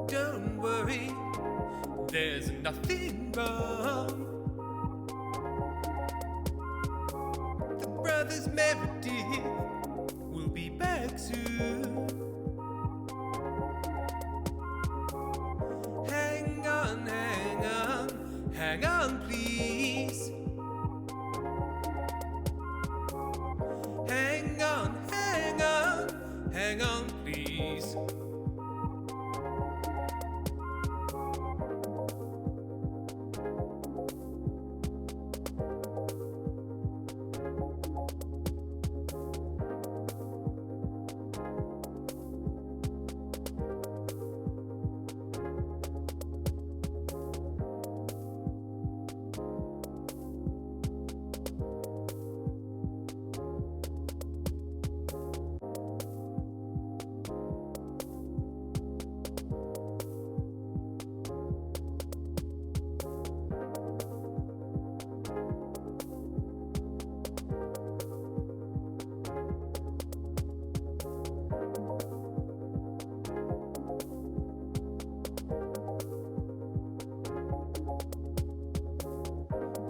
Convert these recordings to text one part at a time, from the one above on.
Don't worry, there's nothing wrong. The brothers Meredith will be back soon. Hang on, hang on, hang on, please. Hang on, hang on, hang on, please.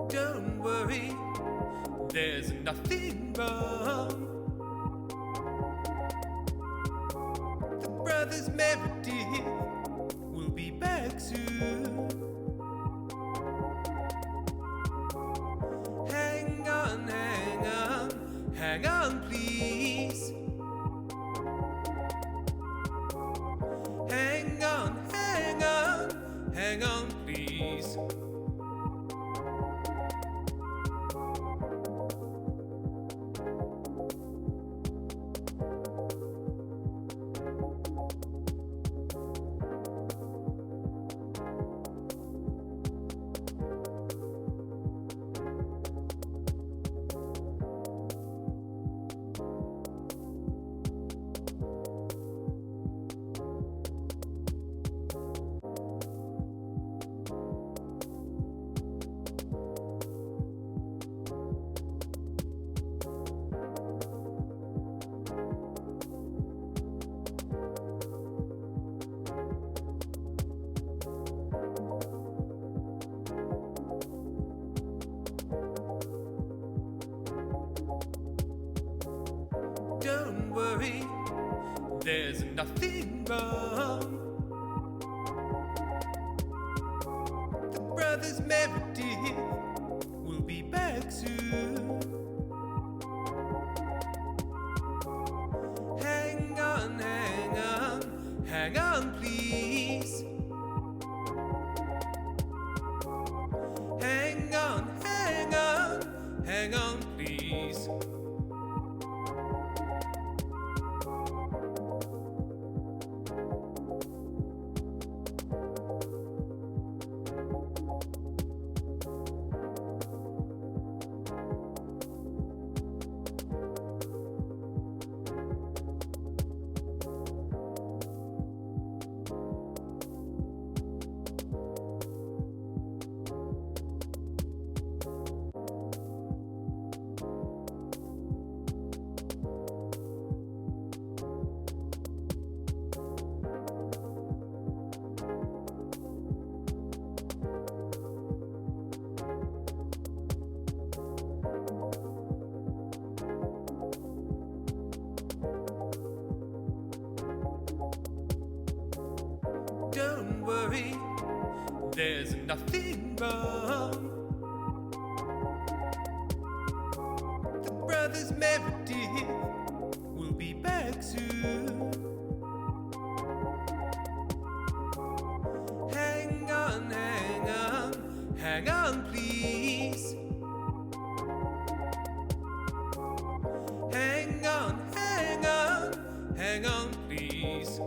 Don't worry, there's nothing wrong. The brothers Meredith will be back soon. Hang on, hang on, hang on, please. Hang on, hang on, hang on, please. Don't worry, there's nothing wrong. The brothers Meredith will be back soon. Hang on, hang on, hang on, please. Hang on, hang on, hang on, please. Don't worry, there's nothing wrong. The brothers Meredith will be back soon. Hang on, hang on, hang on, please. Hang on, hang on, hang on, please.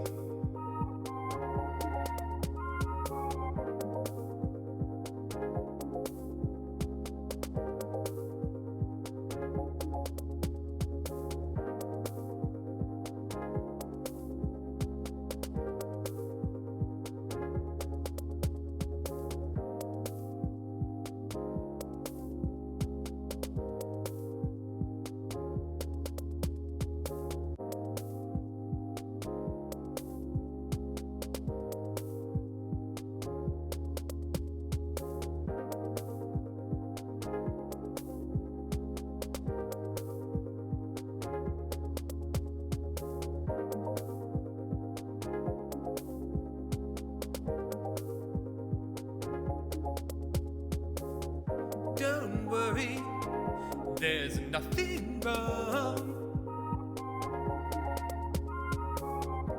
there's nothing wrong.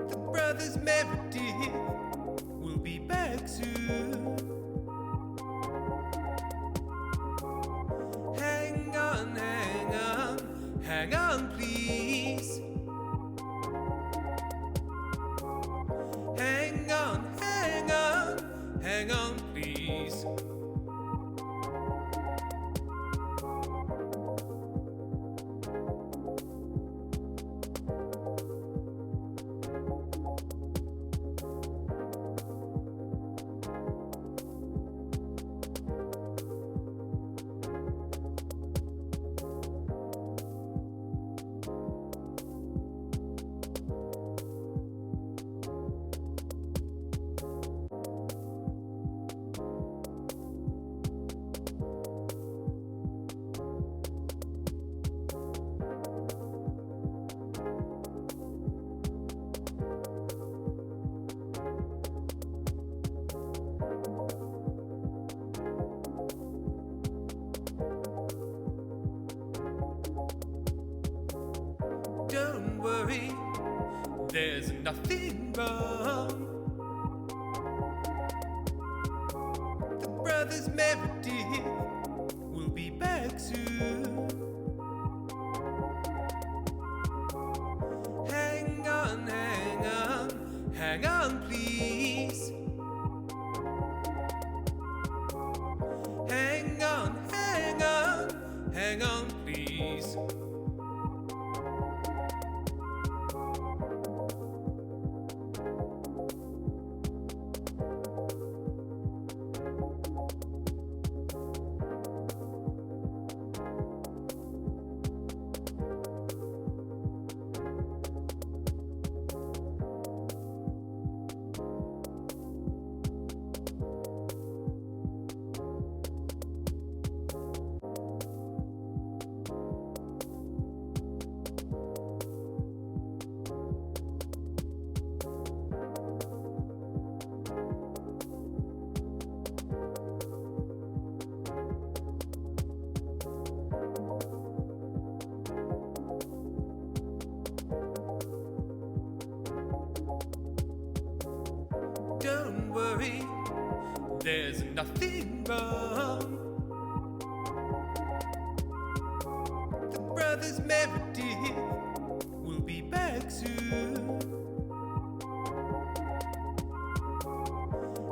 The brothers Meredith will be back soon. Hang on, hang on, hang on, please. Hang on, hang on, hang on, please. Don't worry, there's nothing wrong. The brothers Meredith will be back soon. Hang on, hang on, hang on, please. Hang on, hang on, hang on, please. Don't worry, there's nothing wrong. The brothers Meredith will be back soon.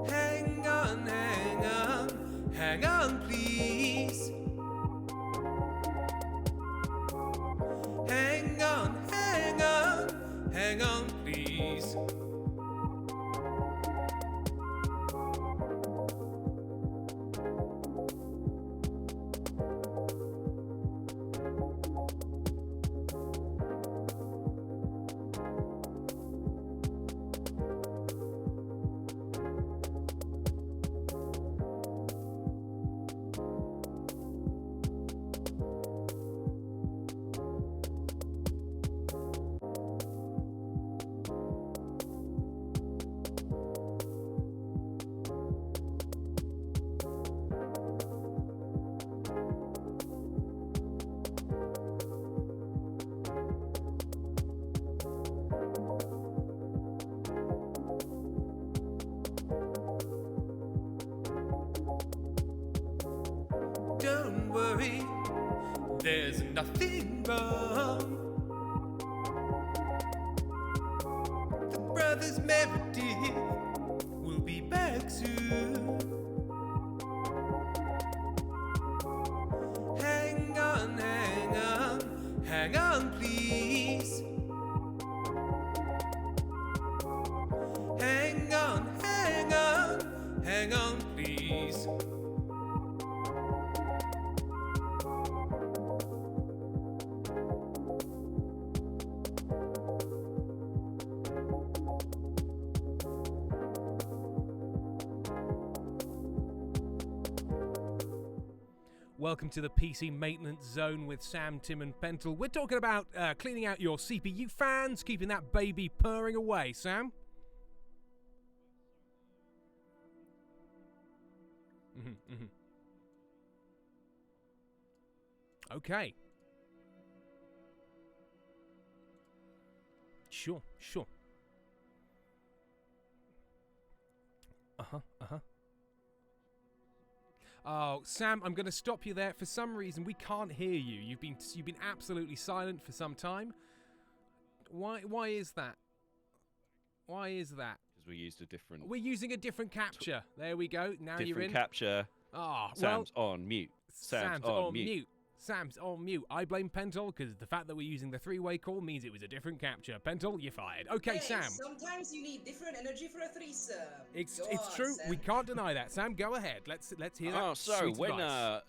Hang on, hang on, hang on, please. Hang on, hang on, hang on, please. Don't worry, there's nothing wrong. The brothers Meredith will be back soon. Hang on, hang on, hang on, please. Hang on, hang on, hang on, please. Welcome to the PC Maintenance Zone with Sam, Tim and Pentel. We're talking about cleaning out your CPU fans, keeping that baby purring away. Sam? Okay. Sure, sure. Uh-huh, uh-huh. Oh, Sam, I'm going to stop you there. For some reason, we can't hear you. You've been absolutely silent for some time. Why is that? Why is that? Because we used a different... We're using a different capture. There we go. Now you're in. Different capture. Ah, Sam's on mute. Sam's on mute. Sam's on mute. I blame Pentel because the fact that we're using the three-way call means it was a different capture. Pentel, you're fired. Okay, Hey, Sam. sometimes you need different energy for a threesome. It's Go on, true. Sam. We can't deny that. Sam, go ahead. Let's hear that. Oh, so sweet advice.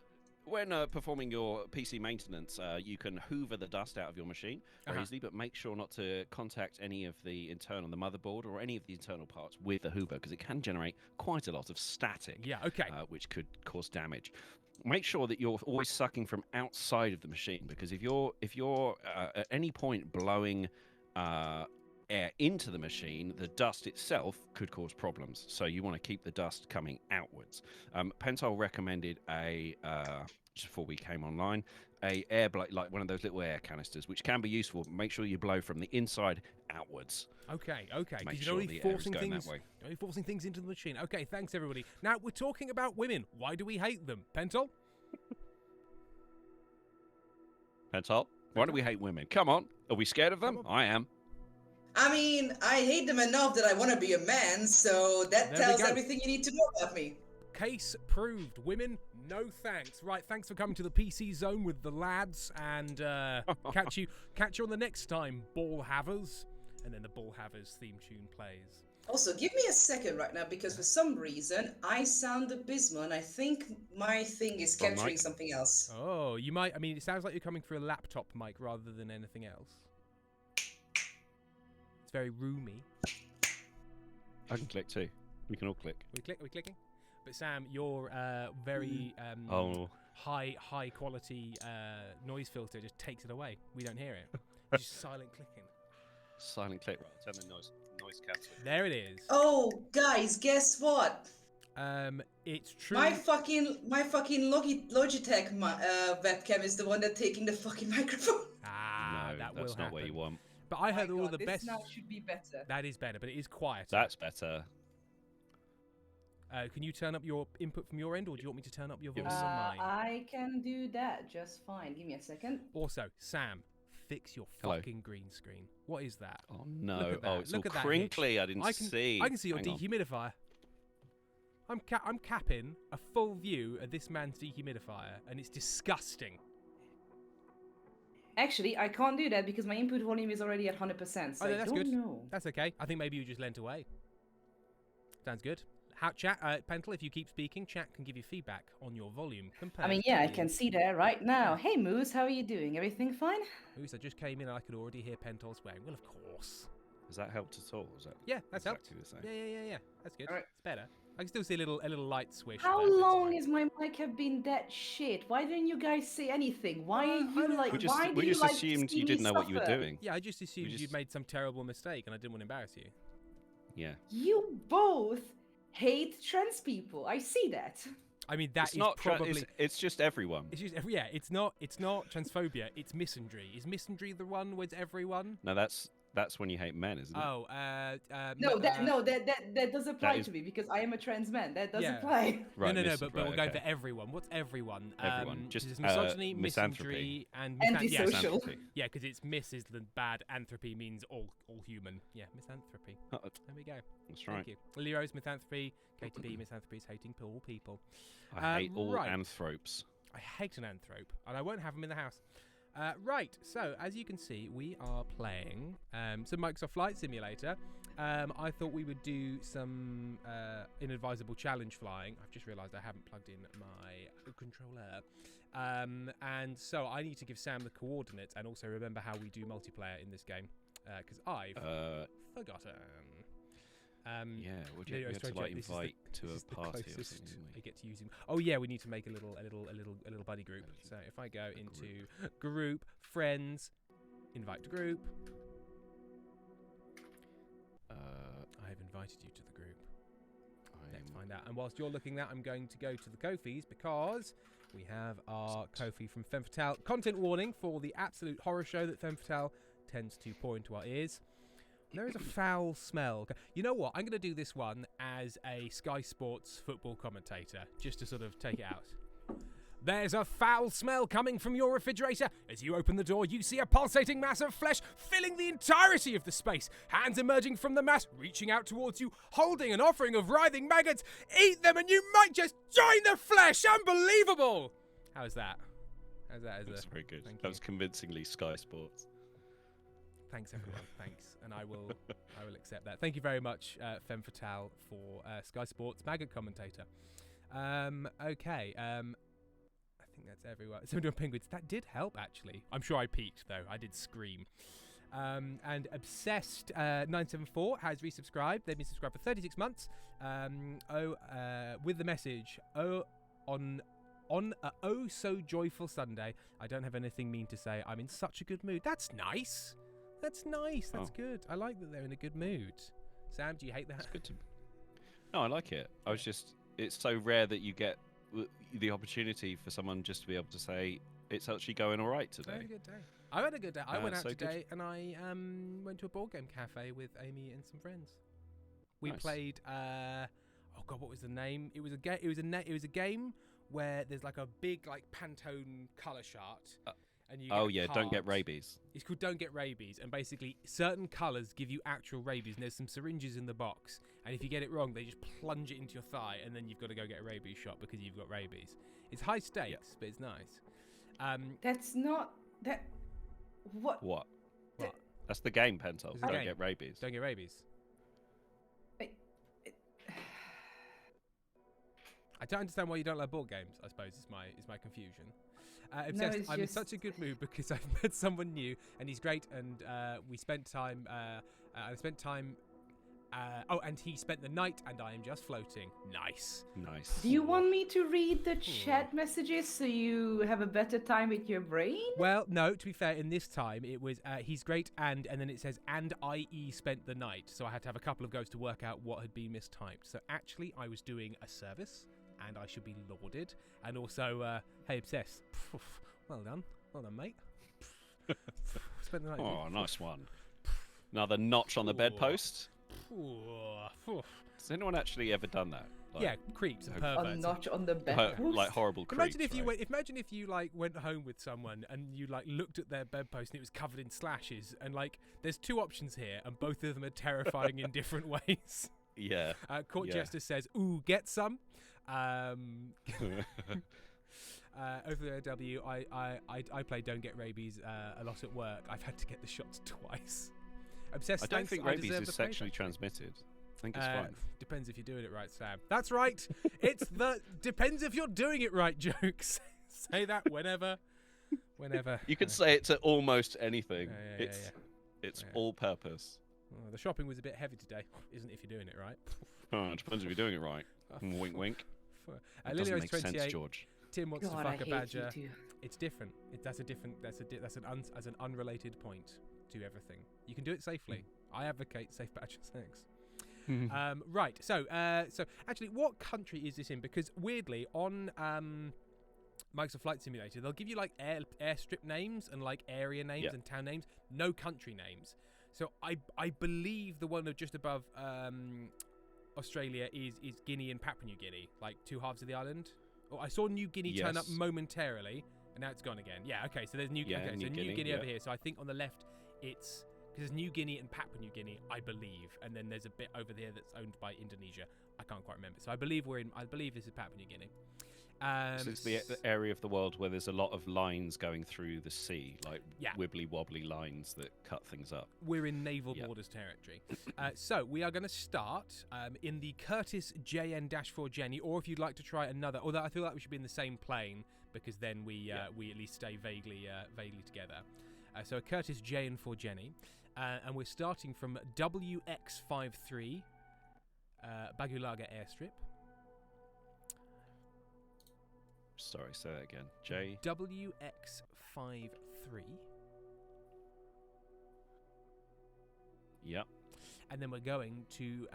when performing your PC maintenance, you can hoover the dust out of your machine very easily, but make sure not to contact any of the motherboard or any of the internal parts with the hoover because it can generate quite a lot of static. Yeah. Okay. Which could cause damage. Make sure that you're always sucking from outside of the machine because if you're at any point blowing air into the machine, the dust itself could cause problems. So you want to keep the dust coming outwards. Pentel recommended just before we came online, a air like one of those little air canisters, which can be useful. But make sure you blow from the inside outwards. Okay. Make Because sure the air is going that way. You're only forcing things into the machine. Okay, thanks everybody. Now we're talking about women. Why do we hate them, Pentel? Pentel, why do we hate women? Come on, are we scared of them? I am. I mean, I hate them enough that I want to be a man, so that There we tells go. everything you need to know about me. Case proved. Women, no thanks. Right, thanks for coming to the PC Zone with the lads, and catch you on the next time, Ball Havers. And then the Ball Havers theme tune plays. Also, give me a second right now, because for some reason, I sound abysmal, and I think my thing is From capturing Mike? something else. Oh, you might. I mean, it sounds like you're coming through a laptop mic rather than anything else. It's very roomy. I can click too. We can all click. Are we clicking? But Sam, your very high quality noise filter just takes it away. We don't hear it. It's just silent clicking. Silent click. Right, turn the noise cancelling. There it is. Oh, guys, guess what? It's true. My fucking Logitech webcam is the one that's taking the fucking microphone. Ah, No, that will that's not happen. what you want. But I heard My all God, the this best. now should be better. That is better, but it is quieter. That's better. Can you turn up your input from your end, or do you want me to turn up your Give volume us on mine? I can do that just fine. Give me a second. Also, Sam, fix your Hello. fucking green screen. What is that? Oh no! Look at that. Oh, it's Look all at that crinkly. I didn't see. I can see your Hang on. dehumidifier. I'm capping a full view of this man's dehumidifier, and it's disgusting. Actually, I can't do that because my input volume is already at 100%. So Oh, no, I that's don't good. know. That's okay. I think maybe you just lent away. Sounds good. How chat, Pentel, if you keep speaking, chat can give you feedback on your volume. I mean, yeah, I can see that right now. Hey, Moose, how are you doing? Everything fine? Moose, I just came in and I could already hear Pentel swearing. Well, of course. Has that helped at all? Is that Yeah, that's helped. exactly the same? Yeah. That's good. Alright. It's better. I can still see a little light swish. How but it's long fine. is my mic have been that shit? Why didn't you guys say anything? Why are I you don't like? know. Why do We you just like assumed to you see didn't me know what you were suffer? doing. Yeah, I just assumed just- you'd made some terrible mistake and I didn't want to embarrass you. Yeah. You both hate trans people. I see that. I mean, that It's is not. probably. It's just everyone. It's just it's not transphobia. It's misandry. Is misandry the one with everyone? No, that's when you hate men, isn't it? Oh, That does apply is- to me because I am a trans man. That does Yeah. apply. Right, no, mis- but right, we'll go okay. for everyone. What's everyone? Everyone. Just, there's misogyny, misanthropy. misandry, and Antisocial. yes, Misanthropy. yeah, because it's miss is the bad, anthropy means all human. Yeah, misanthropy. Oh, There we go. that's right. Thank you. Lero's misanthropy. KTP misanthropy is hating all people. I hate all right. anthropes. I hate an anthrope, and I won't have them in the house. Right, so as you can see, we are playing some Microsoft Flight Simulator. I thought we would do some inadvisable challenge flying. I've just realised I haven't plugged in my controller. And so I need to give Sam the coordinates and also remember how we do multiplayer in this game. Because I've forgotten. Yeah, would you Lero's have to trying like this is the- invite to this a is the party or closest something? didn't I we? get to using. Oh yeah, we need to make a little buddy group. So if I go into group, friends, invite to group. I have invited you to the group. I Let's Let's find out. And whilst you're looking that, I'm going to go to the Ko-fis because we have our Ko-fi from Femme Fatale. Content warning for the absolute horror show that Femme Fatale tends to pour into our ears. There is a foul smell. You know what? I'm going to do this one as a Sky Sports football commentator, just to sort of take it out. There's a foul smell coming from your refrigerator. As you open the door, you see a pulsating mass of flesh filling the entirety of the space. Hands emerging from the mass, reaching out towards you, holding an offering of writhing maggots. Eat them and you might just join the flesh. Unbelievable! How's that? How's that? That's very good. Thank That you. was convincingly Sky Sports. Thanks, everyone. Thanks, and I will accept that. Thank you very much, Femme Fatale, for Sky Sports maggot commentator. Okay. I think that's everyone. 71 penguins. That did help, actually. I'm sure I peaked though. I did scream. And Obsessed 974 has resubscribed. They've been subscribed for 36 months. With the message, on a oh so joyful Sunday, I don't have anything mean to say. I'm in such a good mood. That's nice. That's nice. That's good. I like that they're in a good mood. Sam, do you hate that? It's good to. No, I like it. I was just. It's so rare that you get the opportunity for someone just to be able to say it's actually going all right I had today. a good day. I had a good day. I went out so good. today and I went to a board game cafe with Amy and some friends. We Nice. played. Oh God, what was the name? It was a game where there's like a big like Pantone color chart. And you get Oh a yeah, don't get card. rabies. It's called Don't Get Rabies, and basically certain colours give you actual rabies, and there's some syringes in the box, and if you get it wrong, they just plunge it into your thigh, and then you've got to go get a rabies shot because you've got rabies. It's high stakes, but it's nice. That's not that. What? What? What? That's the game, Pentel. It's a Don't game. get rabies. Don't get rabies. I don't understand why you don't like board games. I suppose is my confusion. Obsessed, it's I'm in just- such a good mood because I've met someone new and he's great, and we spent time. I spent time. And he spent the night, and I am just floating. Nice. Nice. Do you want me to read the chat messages so you have a better time with your brain? Well, no. To be fair, in this time it was he's great, and then it says and I.e. spent the night, so I had to have a couple of goes to work out what had been mistyped. So actually, I was doing a service, and I should be lauded. And also, hey, Obsessed. Well done, mate. Spent the night. Oh, nice one. Another notch on the bedpost. Has anyone actually ever done that? Like, Yeah, creeps and A A perverts. notch on the bedpost? like horrible creeps. Imagine if you right? imagine if you like went home with someone and you like looked at their bedpost and it was covered in slashes, and like there's two options here and both of them are terrifying in different ways. Yeah. Court Yeah. Jester says, "Ooh, get some." Over the OW, I play Don't Get Rabies a lot at work. I've had to get the shots twice. Obsessed. I don't thanks, think rabies deserve is the praise, sexually actually. transmitted. I think it's fine. Depends if you're doing it right, Sam. That's right. It's the depends if you're doing it right jokes. Say that whenever. You can say it to almost anything. Yeah, It's Yeah. all purpose. Oh, the shopping was a bit heavy today, isn't it, if you're doing it right? Oh, it depends if you're doing it right. Wink, wink. That doesn't Lilio's make sense, 28. George. Tim wants God, to I fuck a hate badger. you two. It's different. That's an unrelated point to everything. You can do it safely. I advocate safe badger sex. Right. So actually, what country is this in? Because weirdly, on Microsoft Flight Simulator, they'll give you like airstrip names and like area names Yeah. and town names, no country names. So I believe the one of just above Australia is Guinea and Papua New Guinea, like two halves of the island. Oh, I saw New Guinea turn up Yes. momentarily, and now it's gone again. Yeah. Okay. So there's New Guinea over yeah. here. So I think on the left, it's because there's New Guinea and Papua New Guinea, I believe, and then there's a bit over there that's owned by Indonesia. I can't quite remember. So I believe this is Papua New Guinea. So it's the area of the world where there's a lot of lines going through the sea, like Yeah. wibbly wobbly lines that cut things up. We're in naval Yeah. borders territory. So we are going to start in the Curtis JN-4 Jenny, or if you'd like to try another, although I feel like we should be in the same plane because then we at least stay vaguely together. So a Curtis JN-4 Jenny, and we're starting from WX53 Bagulaga Airstrip. Sorry, say that again. J. WX53. Yep. and then we're going to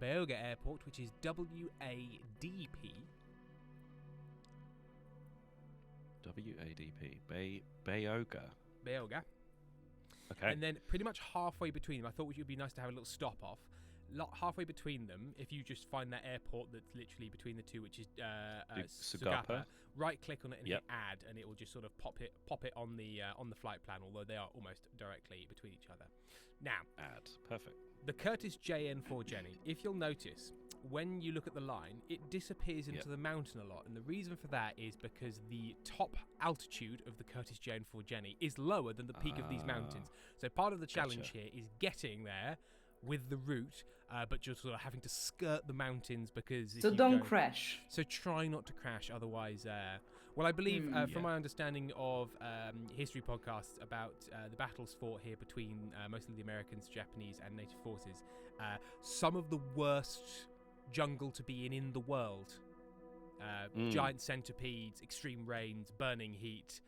Beoga Airport, which is WADP. WADP. Beoga. Beoga. Okay. And then pretty much halfway between them, I thought it would be nice to have a little stop off. Halfway between them, if you just find that airport that's literally between the two, which is Sugapa, right-click on it and hit add, and it will just sort of pop it on the flight plan. Although they are almost directly between each other. Now, add. Perfect. The Curtis JN4 Jenny. If you'll notice, when you look at the line, it disappears into the mountain a lot, and the reason for that is because the top altitude of the Curtis JN4 Jenny is lower than the peak of these mountains. So part of the challenge here is getting there with the route, but you're sort of having to skirt the mountains because... So don't crash. So try not to crash, otherwise... well, I believe, from my understanding of history podcasts about the battles fought here between mostly the Americans, Japanese, and native forces, some of the worst jungle to be in the world. Giant centipedes, extreme rains, burning heat,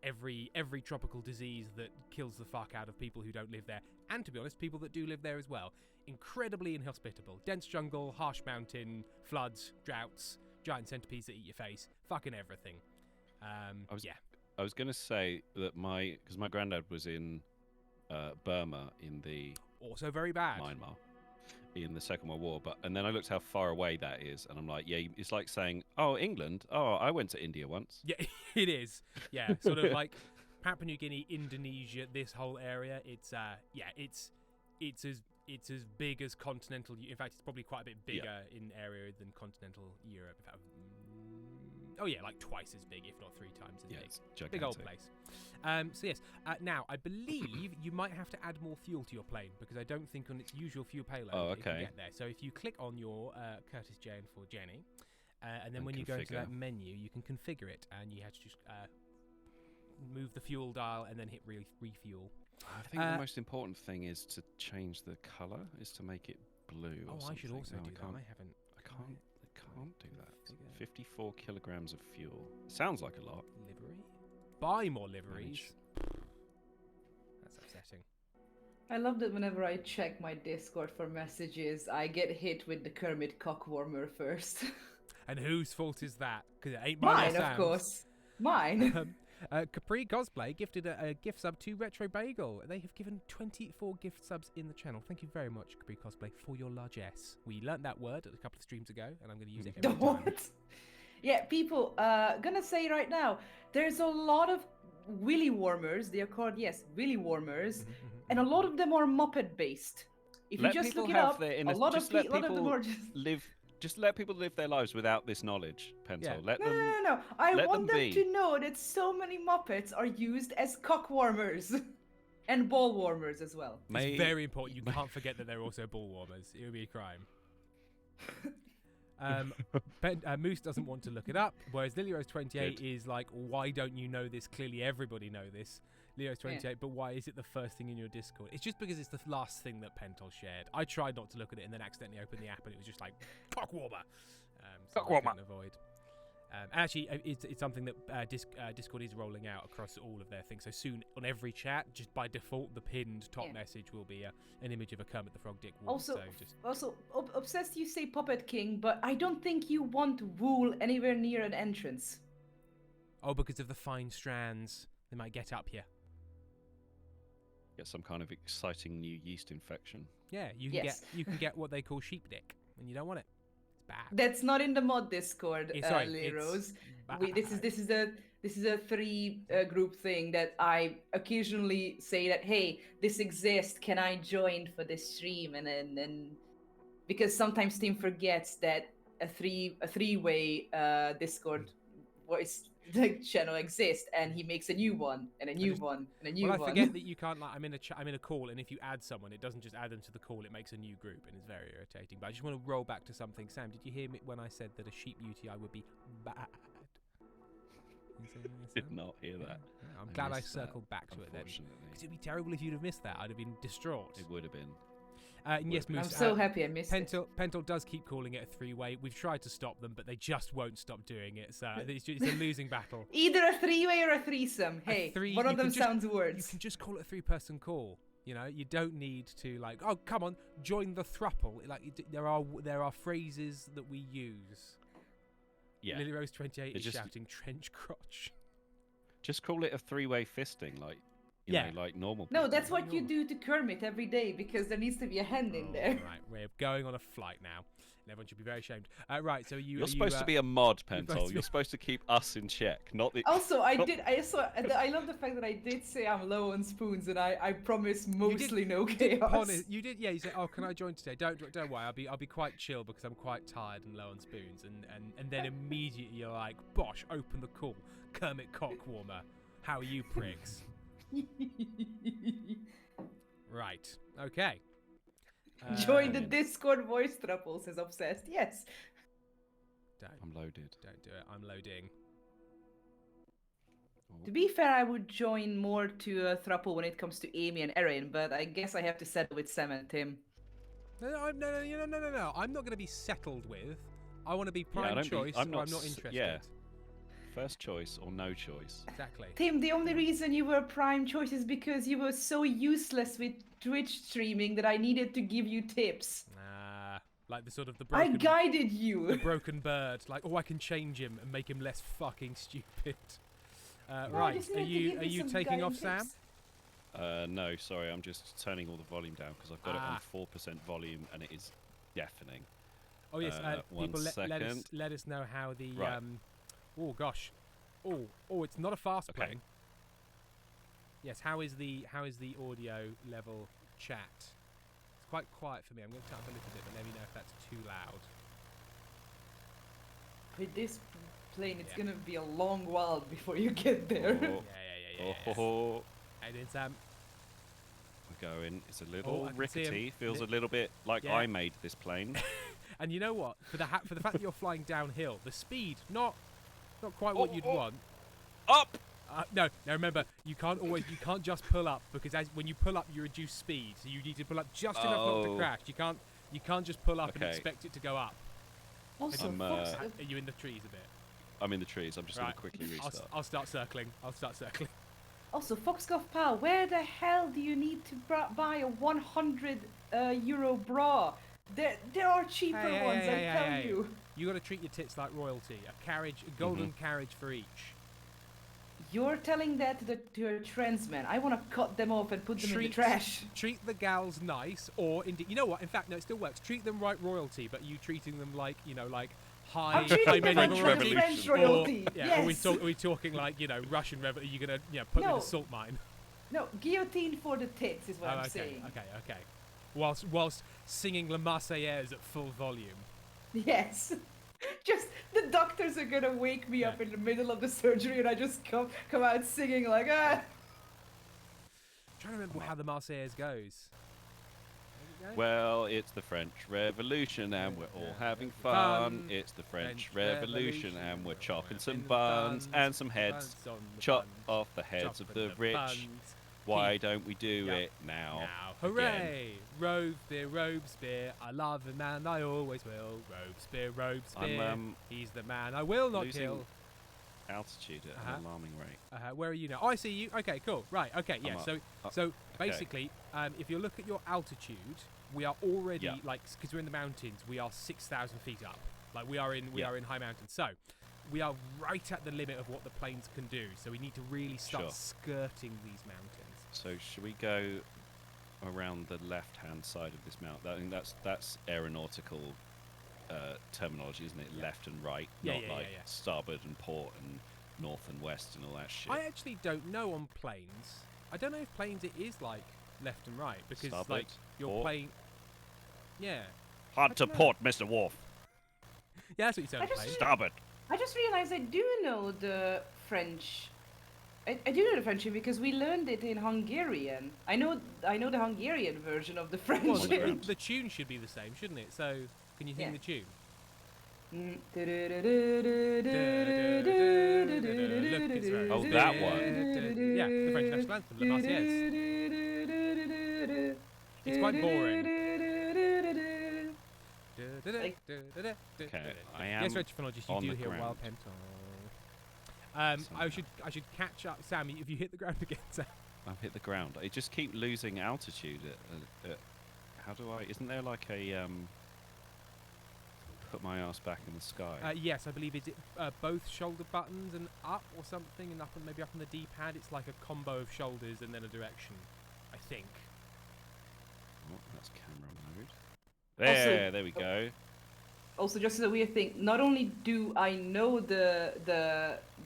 every tropical disease that kills the fuck out of people who don't live there, and to be honest, people that do live there as well. Incredibly inhospitable. Dense jungle, harsh mountain, floods, droughts, giant centipedes that eat your face, fucking everything. I was going to say that because my granddad was in Burma in the... Also very bad. Myanmar. In the Second World War, and then I looked how far away that is, and I'm like, yeah, it's like saying, oh, England, oh, I went to India once. Yeah, it is. Yeah, sort of like Papua New Guinea, Indonesia, this whole area. It's as big as continental. In fact, it's probably quite a bit bigger in area than continental Europe. In fact, like twice as big, if not 3 times as big. It's gigantic. Big old place. So yes, now I believe you might have to add more fuel to your plane because I don't think on its usual fuel payload it can get there. So if you click on your Curtis JN4 Jenny, and then when you go into that menu, you can configure it, and you have to just move the fuel dial and then hit refuel. I think the most important thing is to change the color, is to make it blue. Oh, I should also do that. I can't do that. 54 kilograms of fuel. Sounds like a lot. Livery? Buy more liveries. That's upsetting. I love that whenever I check my Discord for messages, I get hit with the Kermit cockwarmer first. And whose fault is that? Because it ain't mine, of course. Mine. Capri Cosplay gifted a gift sub to Retro Bagel. They have given 24 gift subs in the channel. Thank you very much, Capri Cosplay, for your largesse. We learnt that word a couple of streams ago, and I'm going to use it every time. Yeah, people, gonna say right now, there's a lot of willy warmers. They are called, willy warmers, and a lot of them are Muppet based. If you just look it up, a lot of them are just live. Just let people live their lives without this knowledge, Pento. Yeah. No. I want them to know that so many Muppets are used as cock warmers and ball warmers as well. It's very important. You can't forget that they're also ball warmers. It would be a crime. Moose doesn't want to look it up, whereas LilyRose28 is like, why don't you know this? Clearly everybody know this. LilyRose28, but why is it the first thing in your Discord? It's just because it's the last thing that Pentol shared. I tried not to look at it and then accidentally opened the app and it was just like, cockwarmer. So I couldn't avoid. Actually, it's something that Discord is rolling out across all of their things. So soon, on every chat, just by default, the pinned top message will be an image of a Kermit the Frog dick wool. Also, obsessed you say Puppet King, but I don't think you want wool anywhere near an entrance. Oh, because of the fine strands, they might get up here. Get some kind of exciting new yeast infection. Yeah, you can get what they call sheep dick, and you don't want it. Bad. That's not in the mod Discord, Rose. This is a 3 group thing that I occasionally say that, hey, this exists. Can I join for this stream? And then because sometimes Steam forgets that a three-way Discord voice channel exists, and he makes a new one and a new one and a new one. I forget that you can't, like, I'm in a call, and if you add someone, it doesn't just add them to the call, it makes a new group, and it's very irritating. But I just want to roll back to something. Sam, did you hear me when I said that a sheep UTI would be bad? Did not hear that. Yeah, I'm glad I circled back to it then. Because it'd be terrible if you'd have missed that. I'd have been distraught. It would have been. Yes, Moose, I'm so happy I missed it. Pentol does keep calling it a 3-way. We've tried to stop them, but they just won't stop doing it. So it's a losing battle. Either a 3-way or a threesome. Hey, one of them sounds worse. You can just call it a 3-person call. You know, you don't need to like, oh, come on, join the thruple. Like, there are phrases that we use. Yeah. Lily Rose 28 is just- shouting trench crotch. Just call it a three-way fisting, like you know, like normal. No, people. that's what you do to Kermit every day because there needs to be a hand in there. Right, we're going on a flight now. And everyone should be very ashamed. Right, so You're supposed to be a mod, Pentol. You're supposed to keep us in check, not the. Also, I love the fact that I did say I'm low on spoons, and I promise mostly no chaos. You did, yeah. You said, "Oh, can I join today?" Don't worry. I'll be quite chill because I'm quite tired and low on spoons. And then immediately you're like, "Bosh, open the call, Kermit Cockwarmer. How are you, pricks?" Right. Okay. Join the Discord voice thruple, says Obsessed. Yes. I'm loaded. Don't do it. I'm loading. To be fair, I would join more to a thruple when it comes to Amy and Erin, but I guess I have to settle with Sam and Tim. No. I'm not going to be settled with. I want to be prime choice, I'm not interested. Yeah. First choice or no choice. Exactly. Tim, the only reason you were prime choice is because you were so useless with Twitch streaming that I needed to give you tips. Like the broken... I guided you! The broken bird. Like, oh, I can change him and make him less fucking stupid. Right, are you taking off, Sam? No, sorry, I'm just turning all the volume down because I've got it on 4% volume and it is deafening. Oh yes, people let us know how the Right. Oh gosh, oh it's not a fast plane. Yes, how is the audio level chat? It's quite quiet for me. I'm going to turn up a little bit, but let me know if that's too loud. With this plane, it's gonna be a long while before you get there. Yeah. Oh. How you doing, Sam? We're going. It's a little I can see him. rickety. Feels a little bit like I made this plane. And you know what? For the fact that you're flying downhill, the speed not quite what you'd want. Up. No, remember, you can't just pull up because when you pull up, you reduce speed. So you need to pull up just enough not to crash. You can't just pull up and expect it to go up. Also, are you in the trees a bit? I'm in the trees. I'm just going to quickly restart. I'll start circling. Also, Foxglove Pal, where the hell do you need to buy a 100 euro bra? There are cheaper ones, I tell you. You got to treat your tits like royalty. A golden carriage for each. You're telling that to a trans man. I want to cut them off and put them in the trash. Treat the gals nice, or indeed, you know what? In fact, no, it still works. Treat them right royalty, but you treating them like, like high French royalty. Yes. Are we talking like, Russian revolution? Are you gonna, put them in a salt mine? No, guillotine for the tits is what I'm saying. Okay. Whilst singing La Marseillaise at full volume. Yes. Just the doctors are gonna wake me up in the middle of the surgery, and I just come out singing like I'm trying to remember how the Marseillaise goes. Well, it's the French Revolution and we're all having fun. It's the French Revolution and we're chopping some buns and some heads. Chop off the heads of the rich. Why don't we do it now? Hooray! Robespierre, I love him and I always will. Robespierre, he's the man I will not kill. Altitude at an alarming rate. Where are you now? Oh, I see you. Okay, cool. Right. Okay. Yeah. So basically, if you look at your altitude, we are already because we're in the mountains. We are 6,000 feet up. Like we are in high mountains. So we are right at the limit of what the planes can do. So we need to really start skirting these mountains. So should we go around the left-hand side of this mountain? I think that's aeronautical terminology, isn't it? Left and right, not starboard and port and north and west and all that shit. I actually don't know on planes. I don't know if planes it is like left and right because starboard, like you're playing. Yeah. Hard to port, Mr. Worf. Yeah, that's what you said on plane. Starboard. I just realized I do know the French. I do know the French because we learned it in Hungarian. I know the Hungarian version of the French. Well, the tune should be the same, shouldn't it? So, can you sing the tune? Oh, that one. Yeah, the French national anthem, La Marseillaise. It's quite boring. Okay, I am. Yes, Retrophonologist, you do hear Wild Penton. I should catch up, Sammy. If you hit the ground again, Sam. I've hit the ground. I just keep losing altitude. How do I? Isn't there like a put my ass back in the sky? Yes, I believe it's both shoulder buttons and up or something, and maybe up on the D-pad. It's like a combo of shoulders and then a direction, I think. Oh, that's camera mode. There we go. Also, just as a weird thing, not only do I know the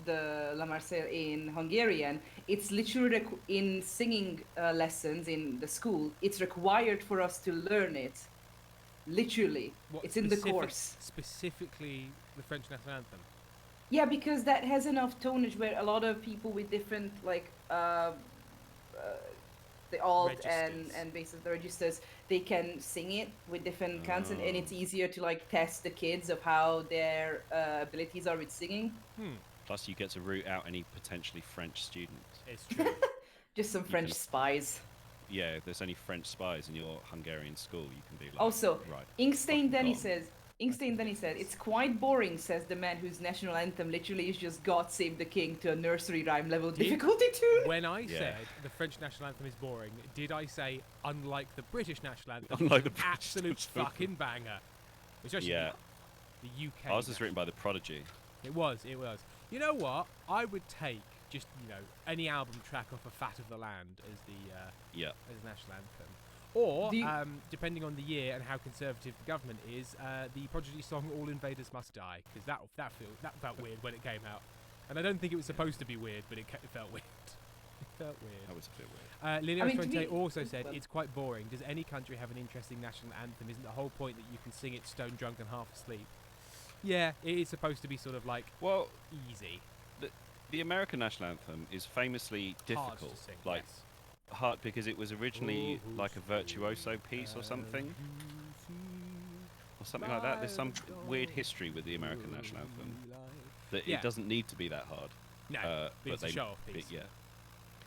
La Marseillaise in Hungarian, it's literally in singing lessons in the school. It's required for us to learn it. Literally, it's in the course. Specifically, the French national anthem. Yeah, because that has enough tonnage where a lot of people with different like the alt registers. and basically the registers, they can sing it with different counts, and it's easier to like test the kids of how their abilities are with singing. Plus, you get to root out any potentially French students. It's true. Just some French spies. Yeah, if there's any French spies in your Hungarian school, you can be like. Also, right, Inkstein Danny says, it's quite boring, says the man whose national anthem literally is just God Save the King to a nursery rhyme level difficulty tune. When I said the French national anthem is boring, did I say unlike the British national anthem? Unlike the absolute fucking banger. Which actually the UK. Ours is written by the Prodigy. It was. You know what? I would take just, any album track off of Fat of the Land as the as national anthem. Or, depending on the year and how conservative the government is, the Prodigy song "All Invaders Must Die," because that felt weird when it came out, and I don't think it was supposed to be weird, but it felt weird. It felt weird. That was a bit weird. Lilian Fuente also said it's quite boring. Does any country have an interesting national anthem? Isn't the whole point that you can sing it stone drunk and half asleep? Yeah, it is supposed to be sort of like easy. The American national anthem is famously difficult. Hard to sing, like. yes. Hard because it was originally like a virtuoso piece or something like that. There's some weird history with the American national anthem that it doesn't need to be that hard. No, but it's a show-off piece.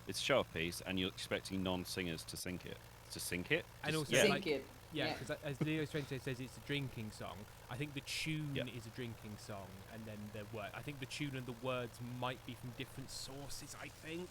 It's a show-off piece, and you're expecting non-singers to sing it. And also sing it. Yeah, because as Leo Strente says, it's a drinking song. I think the tune is a drinking song, and then the word. I think the tune and the words might be from different sources. I think,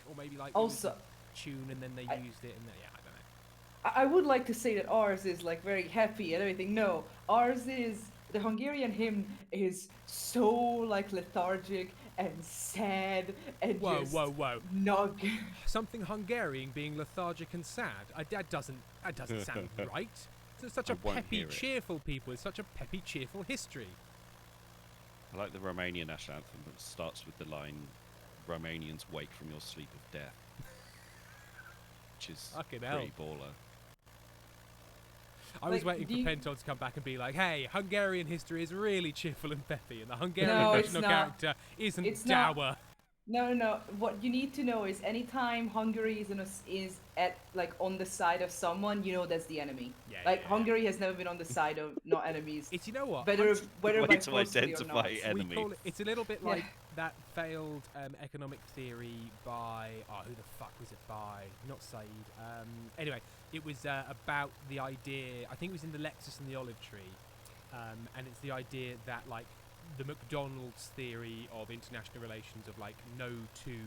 or maybe like also tune, and then they used it, and I don't know. I would like to say that ours is like very happy and everything. No, ours is the Hungarian hymn is so like lethargic and sad and whoa. Not Something Hungarian being lethargic and sad. That doesn't sound right. It's such a peppy, cheerful people. It's such a peppy, cheerful history. I like the Romanian national anthem that starts with the line, "Romanians wake from your sleep of death," which is pretty baller. I was waiting for Penton to come back and be like, "Hey, Hungarian history is really cheerful and peppy, and the Hungarian national character isn't dour." No. What you need to know is anytime Hungary is at like on the side of someone, that's the enemy. Hungary has never been on the side of not enemies. It's whether by to identify enemies. It's a little bit like that failed economic theory by who the fuck was it by? Not Said. Anyway, it was about the idea. I think it was in the Lexus and the Olive Tree, and it's the idea that like the McDonald's theory of international relations of like no two,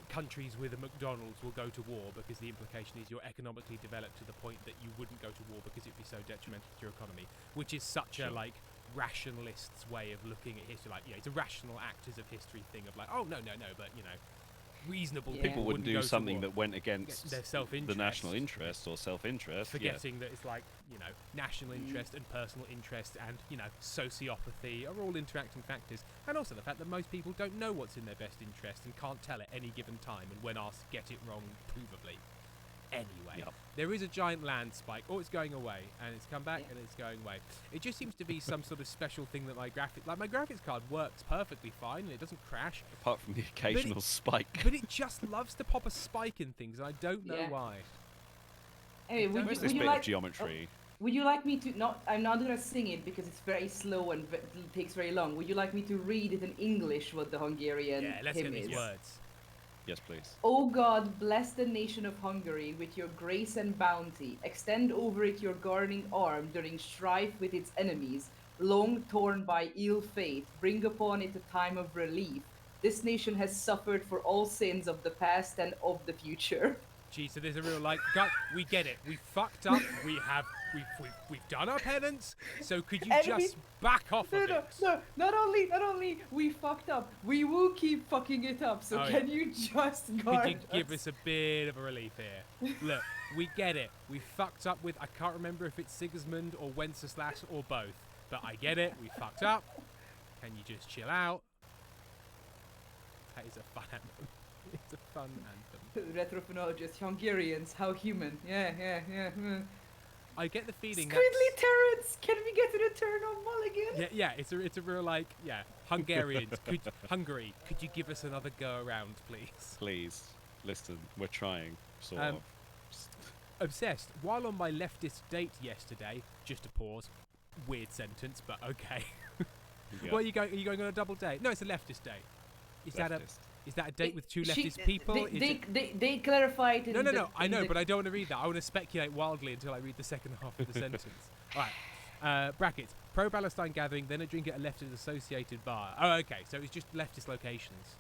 countries with a McDonald's will go to war because the implication is you're economically developed to the point that you wouldn't go to war because it'd be so detrimental to your economy, which is such a like rationalist's way of looking at history. Like, it's a rational actors of history thing of like, oh no, but reasonable people wouldn't do something that went against their self-interest, the national interest or self-interest, forgetting that it's like national interest and personal interest and sociopathy are all interacting factors, and also the fact that most people don't know what's in their best interest and can't tell at any given time, and when asked get it wrong provably. Anyway, there is a giant land spike. It's going away, and it's come back, and it's going away. It just seems to be some sort of special thing that my graphics card works perfectly fine, and it doesn't crash. Apart from the occasional spike. But it just loves to pop a spike in things, and I don't know why. Anyway, would you like geometry? Would you like me to I'm not gonna sing it because it's very slow and it takes very long. Would you like me to read it in English? What the Hungarian let's hymn get these is? words. Yes, please. O God, bless the nation of Hungary with your grace and bounty. Extend over it your guarding arm during strife with its enemies, long torn by ill fate. Bring upon it a time of relief. this nation has suffered for all sins of the past and of the future. Gee, so there's a real like, gut. We get it. We fucked up. We've done our penance. So could you just back off a bit? No. Not only we fucked up, we will keep fucking it up. So can you just guard Could you give us a bit of a relief here? Look, we get it. We fucked up with. I can't remember if it's Sigismund or Wenceslas or both. But I get it. We fucked up. Can you just chill out? That is a fun anthem. It's a fun anthem. Retrophonologist, Hungarians, how human. Yeah. I get the feeling Squidly Terrence, can we get an eternal mulligan? Yeah, it's a real like, Hungarians, Hungary, could you give us another go around, please? Please, listen, we're trying, sort of. Obsessed, while on my leftist date yesterday, just a pause, weird sentence, but okay. Where are you going? Are you going on a double date? No, it's a leftist date. Is that a date with two leftist people? They clarified in No, I know, but I don't want to read that. I want to speculate wildly until I read the second half of the sentence. All right. Brackets. Pro-Palestine gathering, then a drink at a leftist associated bar. Oh, okay. So it's just leftist locations.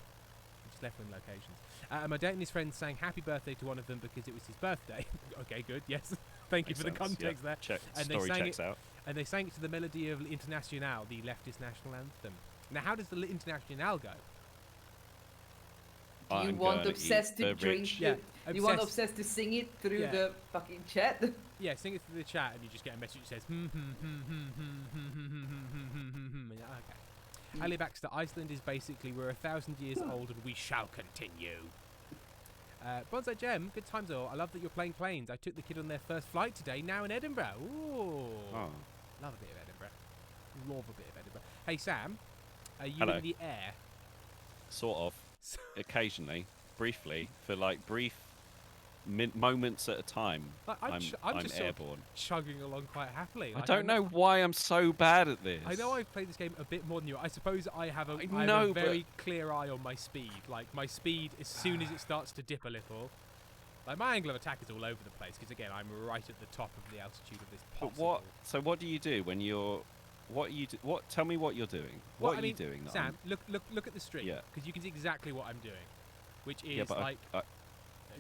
Just left-wing locations. My date and his friends sang happy birthday to one of them because it was his birthday. Okay, good. Yes. Thank you for the context there. And story checks out. And they sang it to the melody of Internationale, the leftist national anthem. Now, how does the Internationale go? You want Obsessed to drink? Yeah. You want Obsessed to sing it through the fucking chat? Yeah, sing it through the chat, and you just get a message that says Okay. Ali Baxter, Iceland is basically we're 1,000 years old and we shall continue. Bonsai Gem, good times all. I love that you're playing planes. I took the kid on their first flight today, now in Edinburgh. Ooh. Oh. Love a bit of Edinburgh. Love a bit of Edinburgh. Hey, Sam, are you Hello. in the air? Sort of. Occasionally, briefly, for like brief moments at a time. I'm just airborne. Chugging along quite happily. I don't know why I'm so bad at this. I know I've played this game a bit more than you. I suppose I have a very clear eye on my speed. Like my speed, as soon as it starts to dip a little, like my angle of attack is all over the place. Because again, I'm right at the top of the altitude of this possible. But what do you do when you're? Tell me what you're doing. What are you doing? Sam, look at the stream. Yeah. Because you can see exactly what I'm doing, which is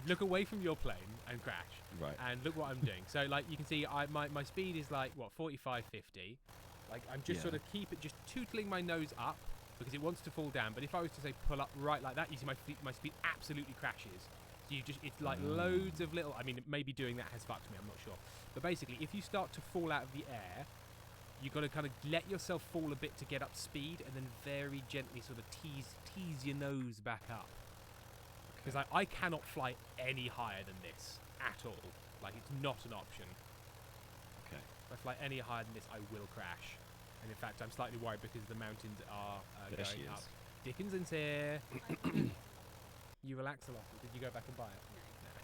look away from your plane and crash. Right. And look what I'm doing. So like you can see, my speed is like what 45, 50. Like I'm just sort of just tootling my nose up because it wants to fall down. But if I was to say pull up right like that, you see my speed absolutely crashes. So it's like loads of little. I mean, maybe doing that has fucked me. I'm not sure. But basically, if you start to fall out of the air, you've got to kind of let yourself fall a bit to get up speed and then very gently sort of tease your nose back up. Because I cannot fly any higher than this at all. Like, it's not an option. Okay. If I fly any higher than this, I will crash. And in fact, I'm slightly worried because the mountains are going up. Dickinson's here. You relax a lot. Did you go back and buy it? No.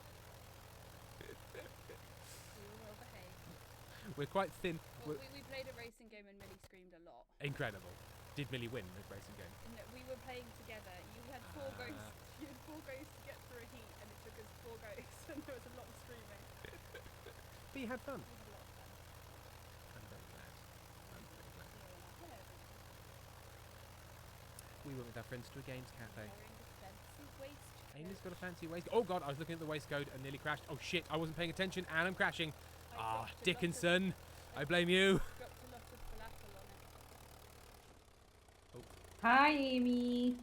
We're quite thin. Well, we played a racing game and Millie screamed a lot. Incredible. Did Millie win the racing game? No, we were playing together. You had four goes. You had 4 goes to get through a heat, and it took us 4 goes, and there was a lot of screaming. But you had fun. We had a lot of fun. I'm very glad. Hello. We went with our friends to a games cafe. Amy's got a fancy waistcoat. Oh god, I was looking at the waistcoat and nearly crashed. Oh shit, I wasn't paying attention and I'm crashing. Dickinson, I blame you. Dropped a lot of falafel on it. Hi, Amy.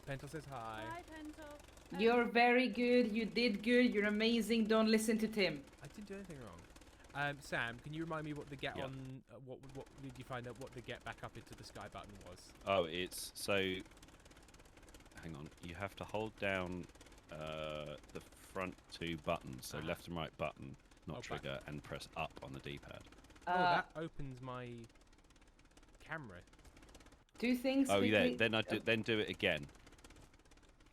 Pentel says hi. Hi, Pentel. You're very good. You did good. You're amazing. Don't listen to Tim. I didn't do anything wrong. Sam, can you remind me what the get on? What did you find out? What the get back up into the sky button was? Oh, it's so. Hang on. You have to hold down the front 2 buttons, so left and right button, not trigger, and press up on the D-pad. That opens my camera. 2 things. Oh yeah. Then do it again.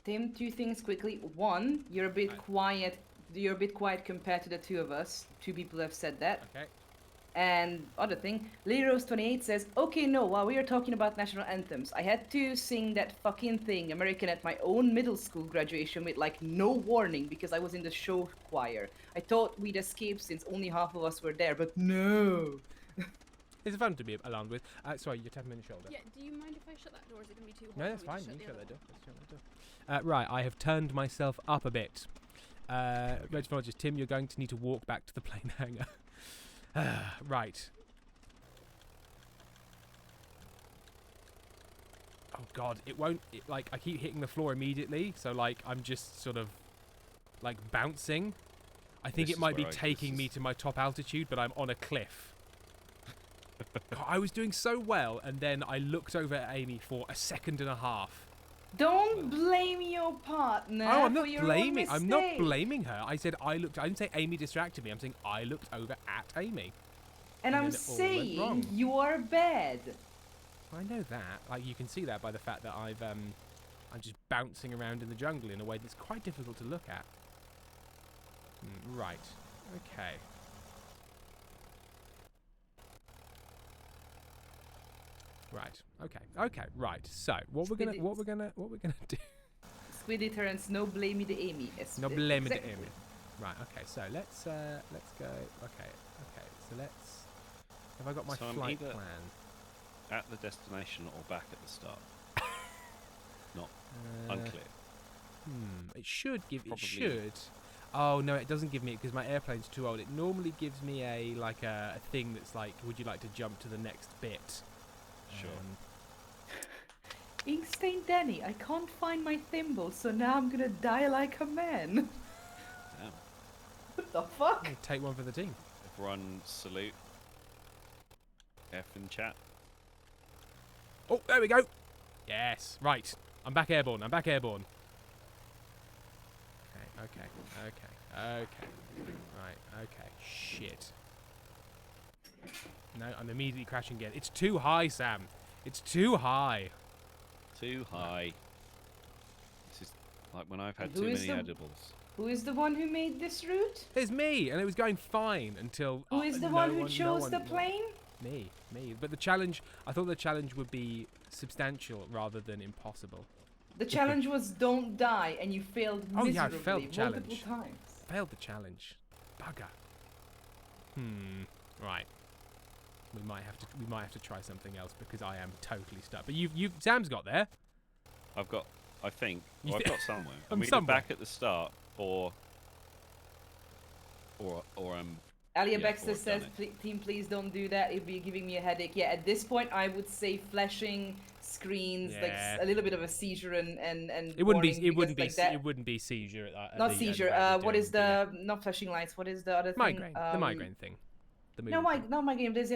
Tim, 2 things quickly. 1, you're a bit quiet. You're a bit quiet compared to the 2 of us. 2 people have said that. Okay. And other thing, Leros28 says, okay, no, while we are talking about national anthems, I had to sing that fucking thing, American, at my own middle school graduation with like no warning because I was in the show choir. I thought we'd escape since only half of us were there, but no. It's fun to be alarmed with. Sorry, you're tapping me on the shoulder. Yeah, do you mind if I shut that door? Is it going to be too hot? No, that's for me fine. to You shut shut the that other door. Let's shut that door. Right, I have turned myself up a bit. Radiologist Tim, you're going to need to walk back to the plane hangar. Right. Oh God, it won't. Like, I keep hitting the floor immediately, so like I'm just sort of like bouncing. I think This it is might be where taking me to my top altitude, but I'm on a cliff. God, I was doing so well, and then I looked over at Amy for a second and a half. Don't blame your partner. Oh, I'm for not your own blaming. I'm not mistake. blaming her. I said I looked. I didn't say Amy distracted me. I'm saying I looked over at Amy. And And I'm then it all went saying wrong. you are bad. I know that. Like you can see that by the fact that I'm just bouncing around in the jungle in a way that's quite difficult to look at. Right. Okay. Right. Okay. Okay. Right. So what we're gonna do? Squiddy turns no blame the Amy. No blame the Exactly. Amy. Right. Okay. So let's go. Okay. Okay. So let's. Have I got my So I'm flight either- plan? At the destination or back at the start? Not unclear. It should give. It Probably- should. Oh no, it doesn't give me it because my airplane's too old. It normally gives me a thing that's like, would you like to jump to the next bit? Sure. Inkstained Danny, I can't find my thimble, so now I'm gonna die like a man. Damn. What the fuck? Take one for the team. Everyone salute. F in chat. Oh, there we go. Yes. Right. I'm back airborne. I'm back airborne. Okay. Right. Okay. Shit. No, I'm immediately crashing again. It's too high, Sam. It's too high. Too high. This is like when I've had Who too is many the- edibles. Who is the one who made this route? It's me, and it was going fine until. Who is the no one who no chose the one- plane? Me. But the challenge, I thought the challenge would be substantial rather than impossible. The challenge was don't die, and you failed Oh, miserably yeah, I failed the multiple challenge. times. Failed the challenge. Bugger. Right. We might have to try something else because I am totally stuck. But Sam's got there. I've got, I think, You well, I've thi- got somewhere. I'm either somewhere. back at the start or I'm. Alia Yeah, Baxter or done says, it. team, please don't do that. It'd be giving me a headache. Yeah, at this point, I would say flashing screens, like Yeah. a little bit of a seizure and It wouldn't warning, be. It wouldn't be. because like that. It wouldn't be seizure. At Not the seizure. end What we're is doing, the not flashing lights? What is the other migraine? thing? The migraine thing. The No, moving thing. not migraine. There's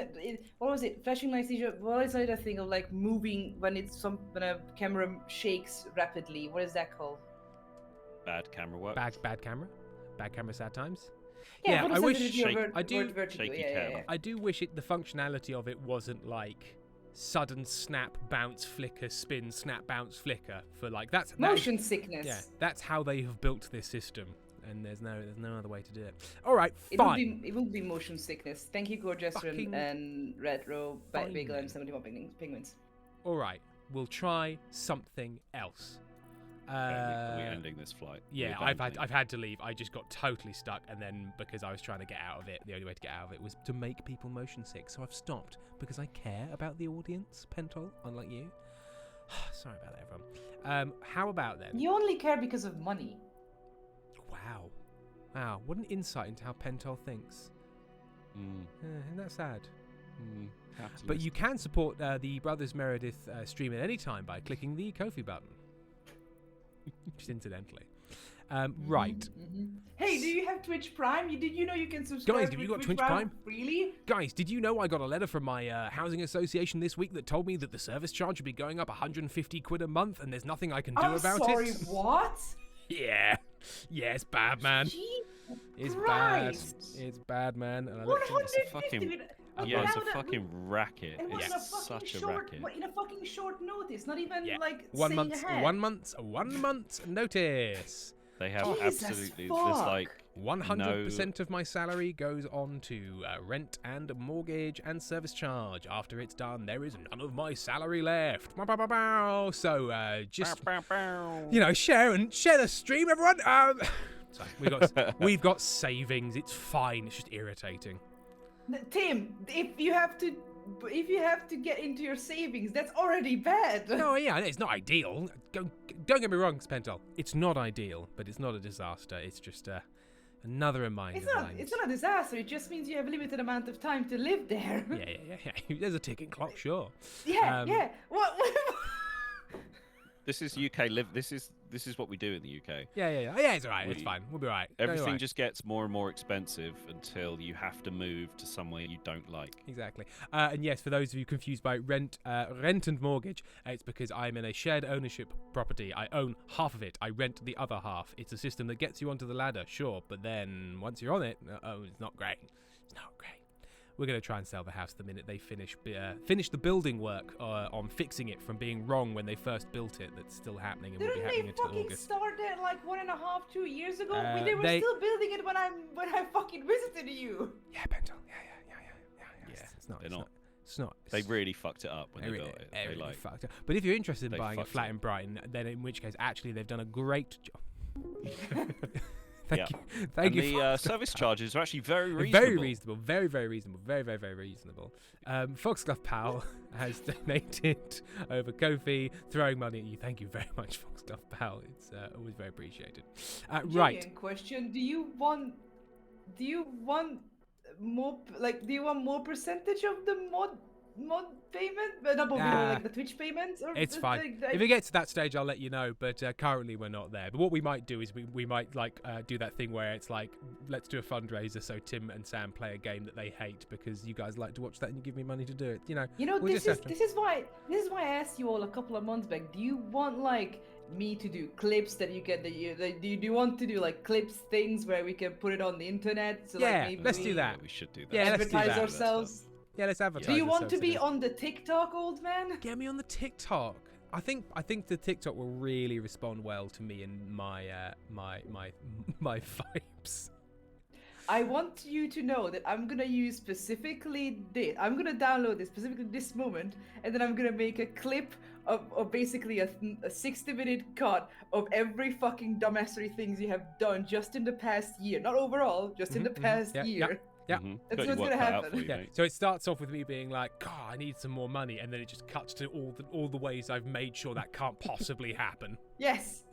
what was it? Flashing lights, seizure. What is the other thing of like moving when when a camera shakes rapidly? What is that called? Bad camera work. Bad camera. Bad camera. Sad times. Yeah, Yeah, what I is wish- sensitivity of Shake- I do- vertigo? shaky Yeah. camera. I do wish the functionality of it wasn't like sudden snap, bounce, flicker, spin, snap, bounce, flicker for like that is- Motion sickness. Yeah, that's how they have built this system, and there's no other way to do it. All right, It fine. would be motion sickness. Thank you, Gorgeous Fucking and Retro, fine Bagel, then. and 71 Penguins. All right, we'll try something else. Are we ending this flight? Yeah, We're I've abandoning. had to leave. I just got totally stuck, and then because I was trying to get out of it, the only way to get out of it was to make people motion sick. So I've stopped because I care about the audience, Pentol, unlike you. Sorry about that, everyone. How about then? You only care because of money. Wow, what an insight into how Pentol thinks. Mm, Isn't that sad? capitalist. But you can support the Brothers Meredith stream at any time by clicking the Ko-fi button. Just incidentally. Right. Mm-hmm. Hey, do you have Twitch Prime? Did you know you can subscribe Guys, to have you got Twitch Twitch Prime? Really? Guys, did you know I got a letter from my housing association this week that told me that the service charge would be going up 150 quid a month and there's nothing I can do I'm about sorry, it? what? Yeah. Yeah, it's bad, man. Jesus It's Christ. bad. It's bad, man. And I looked at 150 fucking- with- Yeah, it's a without that- fucking racket. And what's It's in a fucking such a short, racket. what, in a fucking short notice, not even Yeah. like one saying month, ahead. 1 month's notice. They have Jesus absolutely. fuck. There's like 100% of my salary goes on to rent and mortgage and service charge. After it's done, there is none of my salary left. Bow, bow, bow, bow. So just share the stream, everyone. Sorry, we've got savings. It's fine. It's just irritating. Tim, if you have to But if you have to get into your savings, that's already bad. No, yeah, it's not ideal. Don't get me wrong, Spentel. It's not ideal, but it's not a disaster. It's just another reminder. It's not a disaster. It just means you have a limited amount of time to live there. Yeah. There's a ticking clock, sure. Yeah. What? This is UK live. This is what we do in the UK. Yeah. It's all right. It's fine. We'll be all right. Everything just gets more and more expensive until you have to move to somewhere you don't like. Exactly. And yes, for those of you confused by rent and mortgage, it's because I'm in a shared ownership property. I own half of it. I rent the other half. It's a system that gets you onto the ladder, sure, but then once you're on it, it's not great. It's not great. We're going to try and sell the house the minute they finish the building work on fixing it from being wrong when they first built it. That's still happening and will be happening until Didn't they fucking August. start it like 1.5, 2 years ago? they They were still building it when I fucking visited you. Yeah, Pentel. Yeah. It's not. They really fucked it up when they built it. They really fucked it. But if you're interested in they buying a fucked flat it. in Brighton, then in which case, actually, they've done a great job. Thank you. The service charges are actually very reasonable. Very reasonable. Very, very reasonable. Very, very, very reasonable. Foxglove Pal has donated over Ko-fi, throwing money at you. Thank you very much, Foxglove Pal. It's always very appreciated. Right. Genuine question: Do you want more? Like, do you want more percentage of the mod payment? But not like the Twitch payments? Or It's fine. If it gets to that stage, I'll let you know. But currently, we're not there. But what we might do is we might do that thing where it's like, let's do a fundraiser so Tim and Sam play a game that they hate because you guys like to watch that and you give me money to do it. This is why I asked you all a couple of months back. Do you want like me to do clips that you get? Do you want to do like clips things where we can put it on the internet? So maybe let's do that. We should do that. Yeah, let's do advertise that. ourselves. Yeah, let's advertise. Do you want to ourselves be again. on the TikTok, old man? Get me on the TikTok. I think the TikTok will really respond well to me and my vibes. I want you to know that I'm gonna use specifically this. I'm gonna download this specifically this moment, and then I'm gonna make a clip of basically a 60-minute cut of every fucking dumbassery things you have done just in the past year. Not overall, just in the past year. Yeah. That's what's gonna happen. Yeah. So it starts off with me being like, God, I need some more money, and then it just cuts to all the ways I've made sure that can't possibly happen. Yes.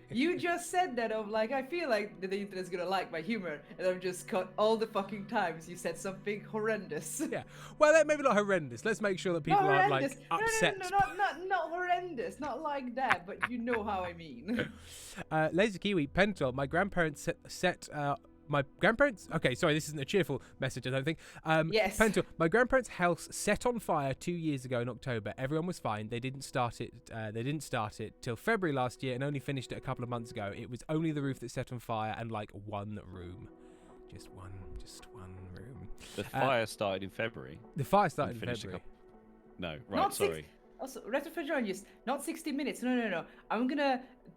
You just said that of like, I feel like the internet's gonna like my humor, and I've just cut all the fucking times you said something horrendous. Yeah. Well, maybe not horrendous. Let's make sure that people aren't like upset. No, not horrendous. Not like that, but you know how I mean. Laser Kiwi, Pentel, my grandparents set my grandparents. Okay, sorry, this isn't a cheerful message, I don't think. Yes. Pentel, my grandparents' house set on fire 2 years ago in October. Everyone was fine. They didn't start it. They didn't start it till February last year, and only finished it a couple of months ago. It was only the roof that set on fire, and like one room, just one room. The fire started in February. The fire started in February. No, right. Sorry. Also, Retrofrigeronius, not 60 minutes. No.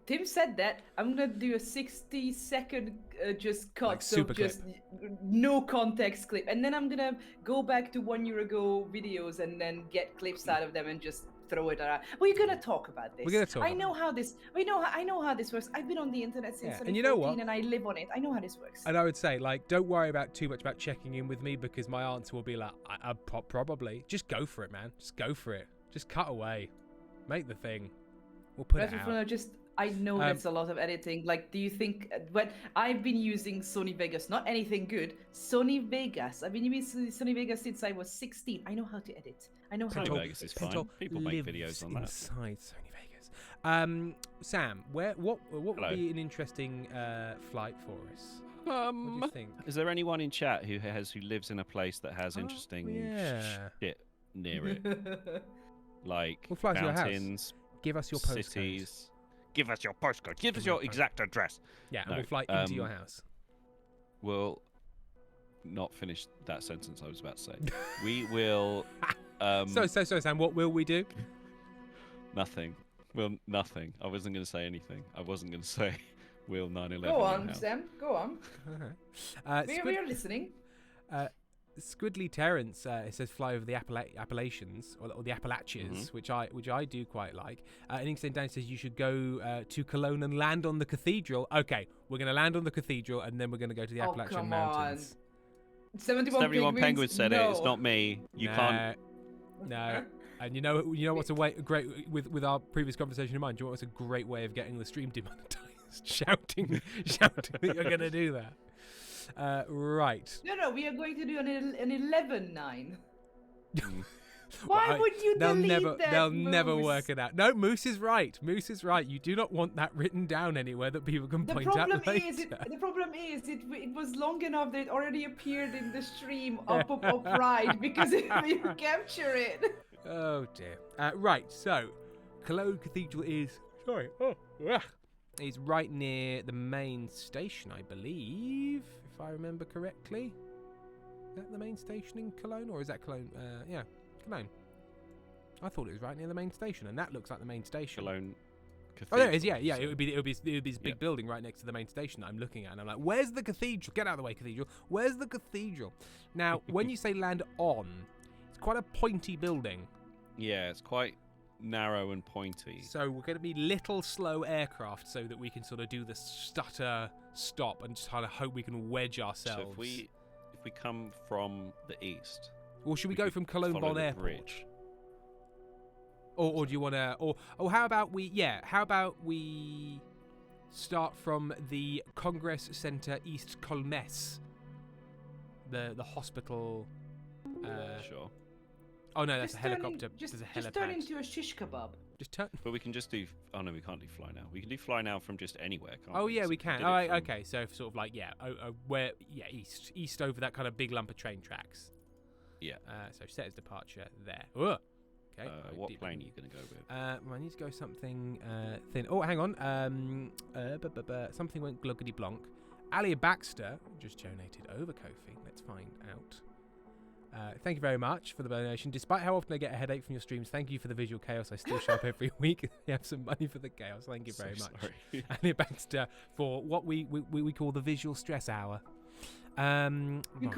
Tim said that. I'm gonna do a 60-second just cut, Like so super just no context clip, and then I'm gonna go back to 1 year ago videos and then get clips out of them and just throw it around. We're gonna talk about this. We're gonna talk. I know how this works. I've been on the internet since 2014, and you know what? and I live on it. I know how this works. And I would say, like, don't worry about too much about checking in with me, because my answer will be like, I probably just go for it, man. Just go for it. Just cut away. Make the thing. We'll put it out. I know that's a lot of editing. Like, do you think when I've been using Sony Vegas, not anything good, Sony Vegas. I've been using Sony Vegas since I was 16. I know how to edit. I know how to. Sony Vegas is fine. People make videos on that. Inside Sony Vegas. Sam, what would be an interesting flight for us? What do you think? Is there anyone in chat who lives in a place that has interesting shit near it? Like we'll fly mountains, to your house. Give us your postcode. Cities. Give us your postcode. Give us your exact address. Yeah, and we'll fly into your house. We'll not finish that sentence I was about to say. We will. So, Sam, what will we do? Nothing. Well, nothing. I wasn't going to say anything. I wasn't going to say we'll 9/11. Go on, Sam. Go on. We are listening. Squidly Terrence it says fly over the Appalachians or the Appalachians, which I do quite like. And Inkstein Dan says you should go to Cologne and land on the cathedral. Okay, we're going to land on the cathedral and then we're going to go to the Appalachian Mountains. 71 Penguins said it. It's not me. You can't. No. And you know what's a great with our previous conversation in mind. Do you know what's a great way of getting the stream demonetized? shouting that you're gonna do that. Right. No, we are going to do an 11-9. Mm. Why would you delete that? They'll never work it out. No, Moose is right. You do not want that written down anywhere that people can point out later. The problem is it was long enough that it already appeared in the stream up right because you capture it. Oh dear. Right, so Cologne Cathedral is right near the main station, I believe, if I remember correctly. Is that the main station in Cologne, or is that Cologne? Yeah, Cologne. I thought it was right near the main station, and that looks like the main station. Cologne Oh, Cathedral. there it is. Yeah. It would be this big building right next to the main station that I'm looking at, and I'm like, "Where's the cathedral? Get out of the way, cathedral! Where's the cathedral?" Now, when you say land on, it's quite a pointy building. Yeah, it's quite narrow and pointy. So we're going to be little slow aircraft, so that we can sort of do the stutter stop and just kind of hope we can wedge ourselves. So if we come from the east, or should we go from Cologne follow Bonn the Airport? bridge. Or do you want to? Or how about we? Yeah, how about we start from the Congress Center East Colmes, the hospital. Sure. Oh no, that's a helicopter. Just There's a helipad. turn into a shish kebab. Just turn. But we can just do. Oh no, we can't do fly now. We can do fly now from just anywhere, can't Oh we? yeah, So we did can. it All right, from- okay. So sort of like where east over that kind of big lump of train tracks. Yeah. So set his departure there. Ugh. Okay. What plane are you going to go with? Well, I need to go something thin. Oh, hang on. Something went gluggity blonk. Alia Baxter just donated over Ko-fi. Let's find out. Thank you very much for the donation. Despite how often I get a headache from your streams, thank you for the visual chaos. I still show up every week. You have some money for the chaos. Thank you very much. Sorry. Alia Baxter for what we call the visual stress hour. You right.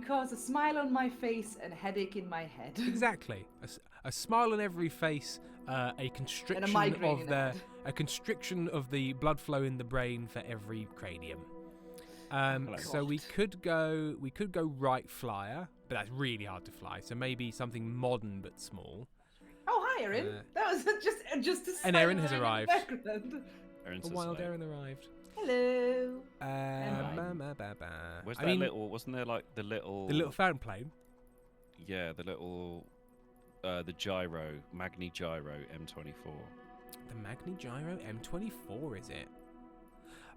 cause a smile on my face and a headache in my head. Exactly. A smile on every face, a constriction And a migraine of in the the head. a constriction of the blood flow in the brain for every cranium. So we could go right flyer, but that's really hard to fly. So maybe something modern but small. Oh, hi, Erin. That was just a And Erin has sign in the arrived. background. Aaron A says wild hello. Erin arrived. Hello. Where's I that mean, little? Wasn't there like the little? the little fountain plane? Yeah, the little. The gyro, Magni Gyro M24. The Magni Gyro M24, is it?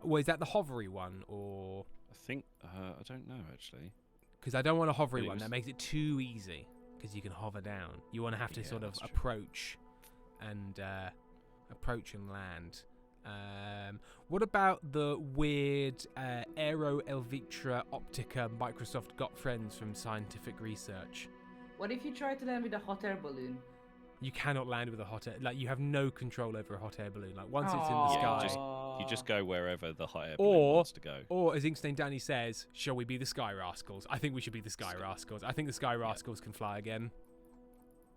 Well, is that the hovery one, or? I think. I don't know actually. Because I don't want a hovery But it one. was- That makes it too easy. Because you can hover down. You want to have to Yeah, sort of that's true. approach and land. What about the weird Aero Elvitra Optica Microsoft got friends from scientific research? What if you try to land with a hot air balloon? You cannot land with a hot air. Like, you have no control over a hot air balloon. Like, once it's in the Aw. sky. You just go wherever the hot air balloon Or- wants to go. Or, as Inkstein Danny says, shall we be the Sky Rascals? I think we should be the Sky Rascals. I think the Sky Rascals can fly again.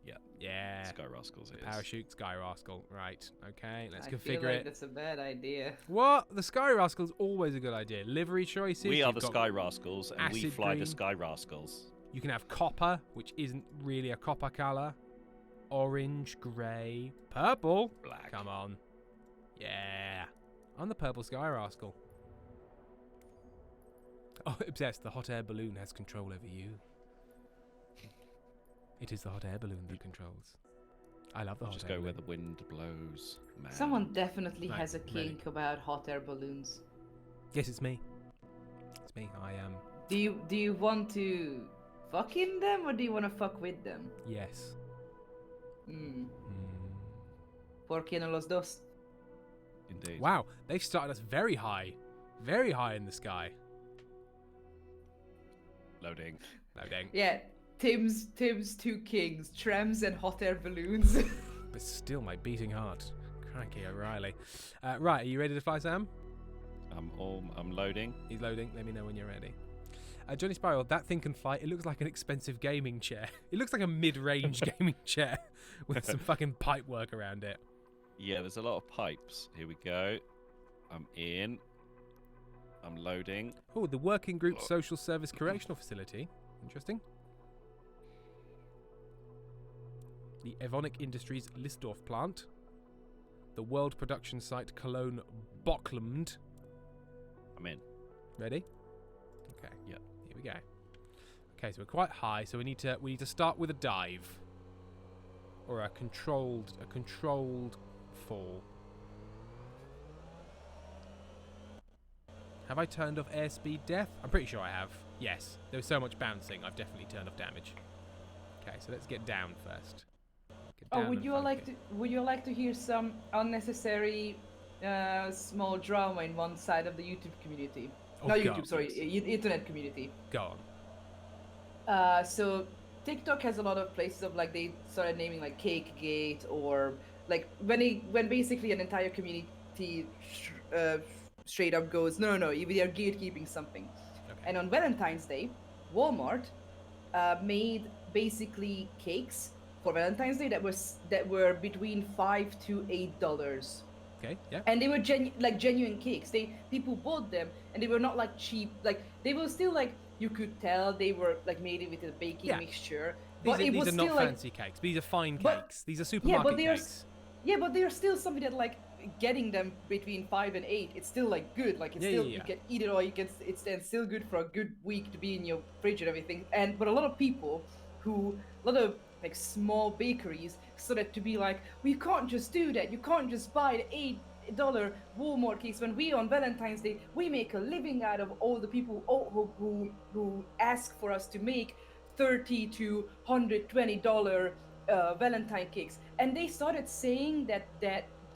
Yeah. Yeah. Sky Rascals it is. Parachute Sky Rascal. Right. Okay. Let's I configure feel like it. that's a bad idea. What? The Sky Rascal's always a good idea. Livery choices. We are you've the got- Sky Rascals, and we acid fly green. the Sky Rascals. You can have copper, which isn't really a copper colour. Orange, grey, purple. Black. Come on. Yeah. I'm the purple Sky Rascal. Oh, obsessed. The hot air balloon has control over you. It is the hot air balloon that controls. I love the hot Just air go where balloon. the wind blows, man. Someone definitely Right, has a ready. kink about hot air balloons. Yes, it's me. It's me. I am. Do you want to fuck in them or do you want to fuck with them? Yes. Hmm. ¿Por qué no los dos? Indeed. Wow, they've started us very high in the sky. Loading. Loading. Yeah, Tim's two kings, trams and hot air balloons. But still, my beating heart. Crikey O'Reilly. Right, are you ready to fly, Sam? I'm loading. He's loading. Let me know when you're ready. Johnny Spiral, that thing can fly. It looks like an expensive gaming chair. It looks like a mid-range gaming chair with some fucking pipe work around it. Yeah, there's a lot of pipes. Here we go. I'm in. I'm loading. Oh, the Working Group Social Service Correctional Facility. Interesting. the Evonik Industries Listdorf plant, the world production site Cologne Bockland. I'm in. Ready? Okay. Yep. Here we go. Okay, so we're quite high, so we need to start with a dive. Or a controlled fall. Have I turned off airspeed death? I'm pretty sure I have. Yes. There was so much bouncing, I've definitely turned off damage. Okay, so let's get down first. Get down Would you like to hear some unnecessary small drama in one side of the YouTube community? Oh, Not God, YouTube, sorry, internet community. Go on. So TikTok has a lot of places of like they started naming like CakeGate or like when basically an entire community straight up goes no, we are gatekeeping something. Okay. And on Valentine's Day, Walmart made basically cakes for Valentine's Day that were between $5 to $8. Okay, yeah. And they were genuine cakes. People bought them, and they were not like cheap. Like they were still like you could tell they were like made with a baking mixture. But These are not fancy cakes. These are fine cakes. These are supermarket cakes. But they are still something that like getting them between 5 and 8. It's still like good. Like it's you can eat it, or it's then still good for a good week to be in your fridge and everything. But a lot of people a lot of like small bakeries started to be like, we can't just do that. You can't just buy the $8 Walmart cakes when we on Valentine's Day we make a living out of all the people who ask for us to make $30 to $120 Valentine cakes, and they started saying that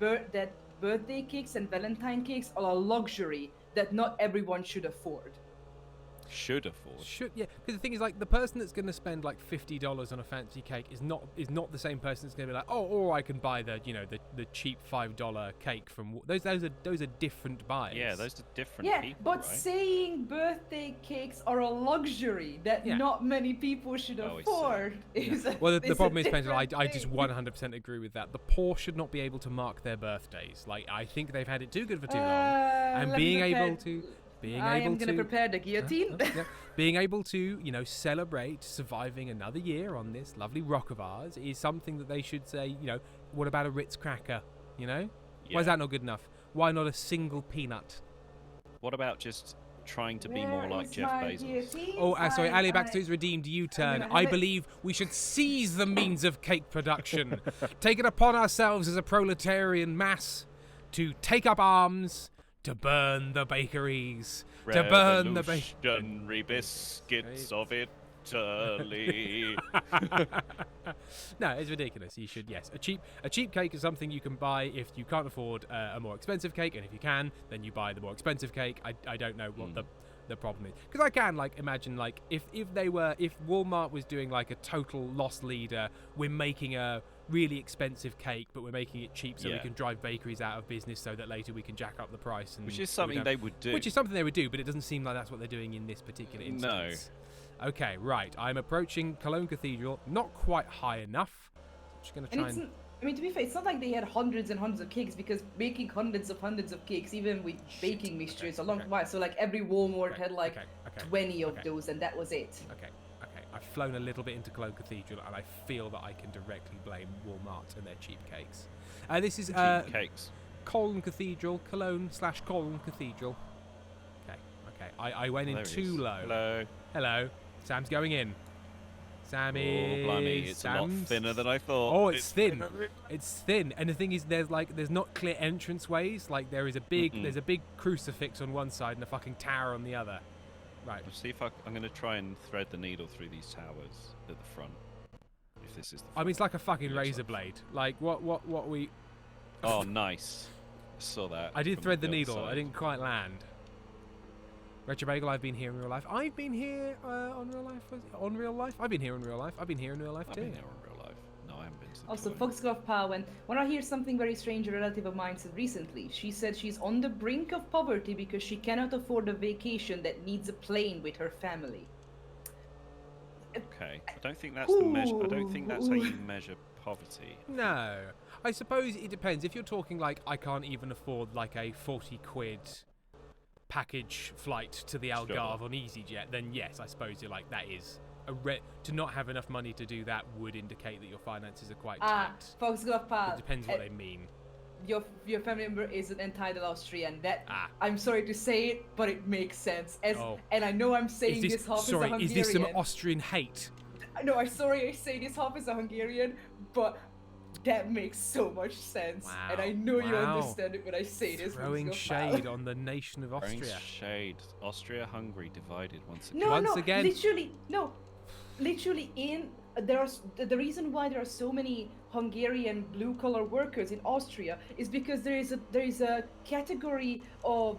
birthday cakes and Valentine cakes are a luxury that not everyone should afford. Should afford. Because the thing is, like, the person that's going to spend like $50 on a fancy cake is not the same person that's going to be like, or I can buy the cheap $5 cake from those are different buyers. Yeah, those are different people. Yeah, but right? saying birthday cakes are a luxury that not many people should afford. Well, the problem is, Pendle, I just 100% agree with that. The poor should not be able to mark their birthdays. Like, I think they've had it too good for too long, and being able to prepare the guillotine. Being able to, celebrate surviving another year on this lovely rock of ours is something that they should say, what about a Ritz cracker? Why is that not good enough? Why not a single peanut? What about just trying to be more like Jeff Bezos? Oh, sorry, Ali Baxter's redeemed U-turn. I believe we should seize the means of cake production, take it upon ourselves as a proletarian mass to take up arms, to burn the bakeries, to burn the revolutionary biscuits of Italy. No, it's ridiculous. You should, yes. A cheap cake is something you can buy if you can't afford a more expensive cake, and if you can, then you buy the more expensive cake. I don't know what the problem is, because I can imagine if Walmart was doing like a total loss leader, we're making a really expensive cake, but we're making it cheap so we can drive bakeries out of business so that later we can jack up the price. And which is something they would do. Which is something they would do, but it doesn't seem like that's what they're doing in this particular instance. No. Okay, right. I'm approaching Cologne Cathedral. Not quite high enough. I'm just going to try to be fair, it's not like they had hundreds and hundreds of cakes, because baking hundreds of cakes, even with baking mixture, is a long while. So like every Walmart had 20 of those, and that was it. Okay. I've flown a little bit into Cologne Cathedral, and I feel that I can directly blame Walmart and their cheap cakes. This is cheap cakes. Cologne Cathedral, Cologne/Cologne Cathedral. Okay. I went in too low. Hello. Sam's going in. Sam is. Oh, blimey, it's a lot thinner than I thought. Oh, it's thin. It's thin, and the thing is, there's not clear entrance ways. Like there's a big crucifix on one side and a fucking tower on the other. Right. Let's see if I'm going to try and thread the needle through these towers at the front. If this is the front. I mean, it's like a fucking razor blade. Like what we. Oh, nice. I saw that. I did thread the needle. I didn't quite land. Retrobagel, I've been here in real life. I've been here on real life. On real life? I've been here in real life. I've been here in real life too. I've been here in real life. No, I haven't been to the Also, Foxglove Pow, when I hear something very strange, a relative of mine said recently, she said she's on the brink of poverty because she cannot afford a vacation that needs a plane with her family. Okay, I don't think that's the measure. I don't think that's how you measure poverty. No, I suppose it depends. If you're talking like I can't even afford like a 40 quid package flight to the Algarve on EasyJet, then yes, I suppose you're like that is to not have enough money to do that would indicate that your finances are quite tight. Foxglove, it depends what they mean. Your family member is an entitled Austrian. I'm sorry to say it, but it makes sense. And I know I'm saying this half as a Hungarian. Is this some Austrian hate? No, I'm sorry I say this half as a Hungarian, but that makes so much sense. Wow. And I know you understand it when I say this. Throwing shade on the nation of Austria. Throwing shade. Austria-Hungary divided once again. Once again. Literally the reason why there are so many Hungarian blue-collar workers in Austria is because there is a category of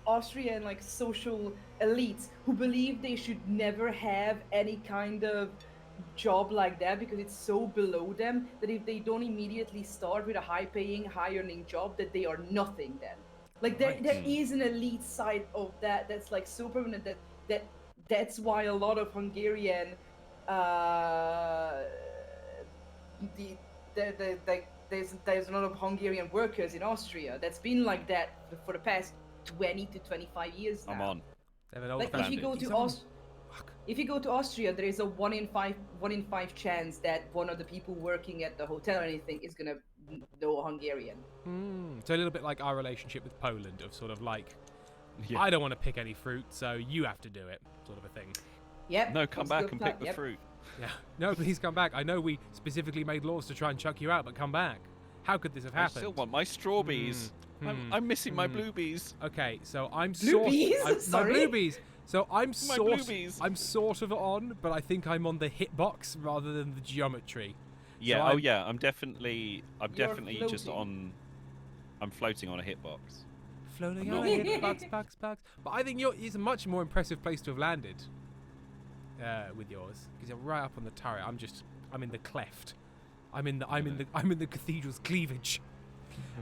Austrian like social elites who believe they should never have any kind of job like that because it's so below them that if they don't immediately start with a high-paying, high-earning job, that they are nothing then. Like there is an elite side of that's like so permanent that's why a lot of Hungarian there's a lot of Hungarian workers in Austria. That's been like that for the past 20 to 25 years now. I'm on. Like if you go to Austria, there is a 1 in 5 chance that one of the people working at the hotel or anything is gonna know Hungarian. So a little bit like our relationship with Poland, of sort of like, I don't want to pick any fruit, so you have to do it, sort of a thing. Yep. No, come back and pick the fruit. Yeah. No, please come back. I know we specifically made laws to try and chuck you out, but come back. How could this have happened? I still want my strawberries. I'm missing my bluebees. Okay, so I'm Sorry? my bluebees. So I'm sort of on, but I think I'm on the hitbox rather than the geometry. Yeah. So I'm definitely floating. just on. I'm floating on a hitbox. Floating on a hitbox, box. But I think it's a much more impressive place to have landed. With yours, because you're right up on the turret. I'm in the cleft. I'm in the cathedral's cleavage.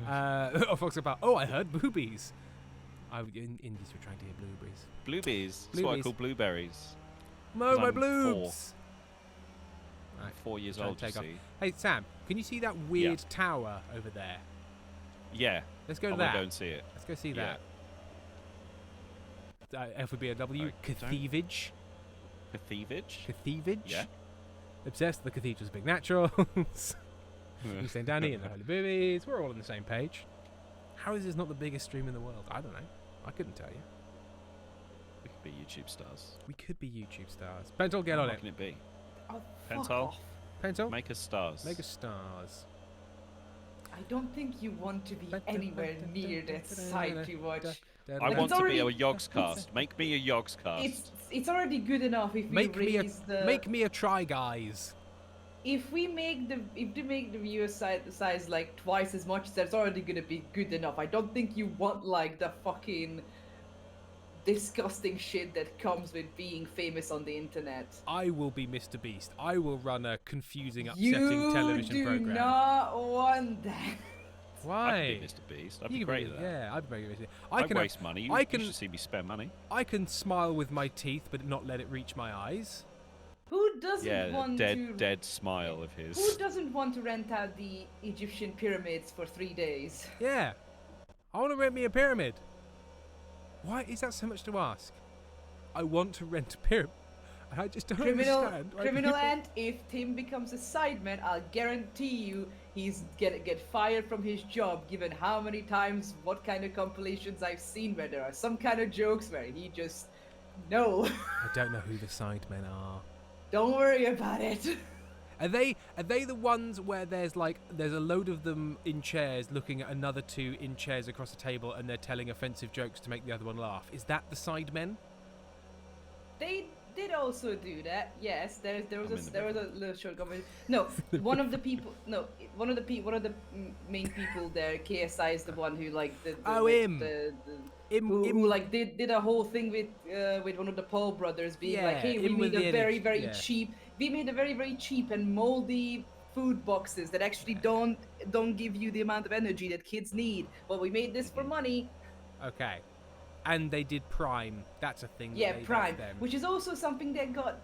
Fox about. Oh, I heard boobies. Indies were trying to hear blueberries. Bluebees. That's what I call blueberries. Mo, my I'm bloobs. I'm 4 years old. Hey Sam, can you see that weird tower over there? Yeah. Let's go to I that. want to go and see it. Let's go see that. FWBW, Cathevage. Cathevage? Yeah. Obsessed with the cathedral's big naturals. St. Danny and the Holy Boobies. We're all on the same page. How is this not the biggest stream in the world? I don't know. I couldn't tell you. We could be YouTube stars. We could be YouTube stars. Pentel, get on How it. can it be? Oh, Pentel? Pentel? Make us stars. Make us stars. I don't think you want to be anywhere near that site you watch. I want to be a Yogscast. Make me a Yogscast. It's already good enough if we raise the... Make me a Try Guys. If we make the viewer size like twice as much, that's already gonna be good enough. I don't think you want like the fucking disgusting shit that comes with being famous on the internet. I will be Mr. Beast. I will run a confusing, upsetting television program. You do not want that. Why? I could be Mr. Beast. I'd be great at that. Yeah, I'd be very good. I can waste money. You should see me spend money. I can smile with my teeth, but not let it reach my eyes. Who doesn't want dead smile of his. Who doesn't want to rent out the Egyptian pyramids for 3 days? Yeah, I want to rent me a pyramid. Why is that so much to ask? I want to rent a pyramid. I just don't understand. Criminal Ant, if Tim becomes a sideman, I'll guarantee you he's gonna get fired from his job, given how many times, what kind of compilations I've seen where there are some kind of jokes where he just... No. I don't know who the sidemen are. Don't worry about it. Are they the ones where there's a load of them in chairs looking at another two in chairs across the table and they're telling offensive jokes to make the other one laugh? Is that the sidemen? They did also do that. Yes, there was a little short comment. No, one of the main people there, KSI, is the one who like who like did a whole thing with one of the Paul brothers being like, hey, we made a very very cheap and moldy food boxes that actually don't give you the amount of energy that kids need, but we made this for money. Okay. And they did Prime. That's a thing. Yeah, Prime, which is also something that got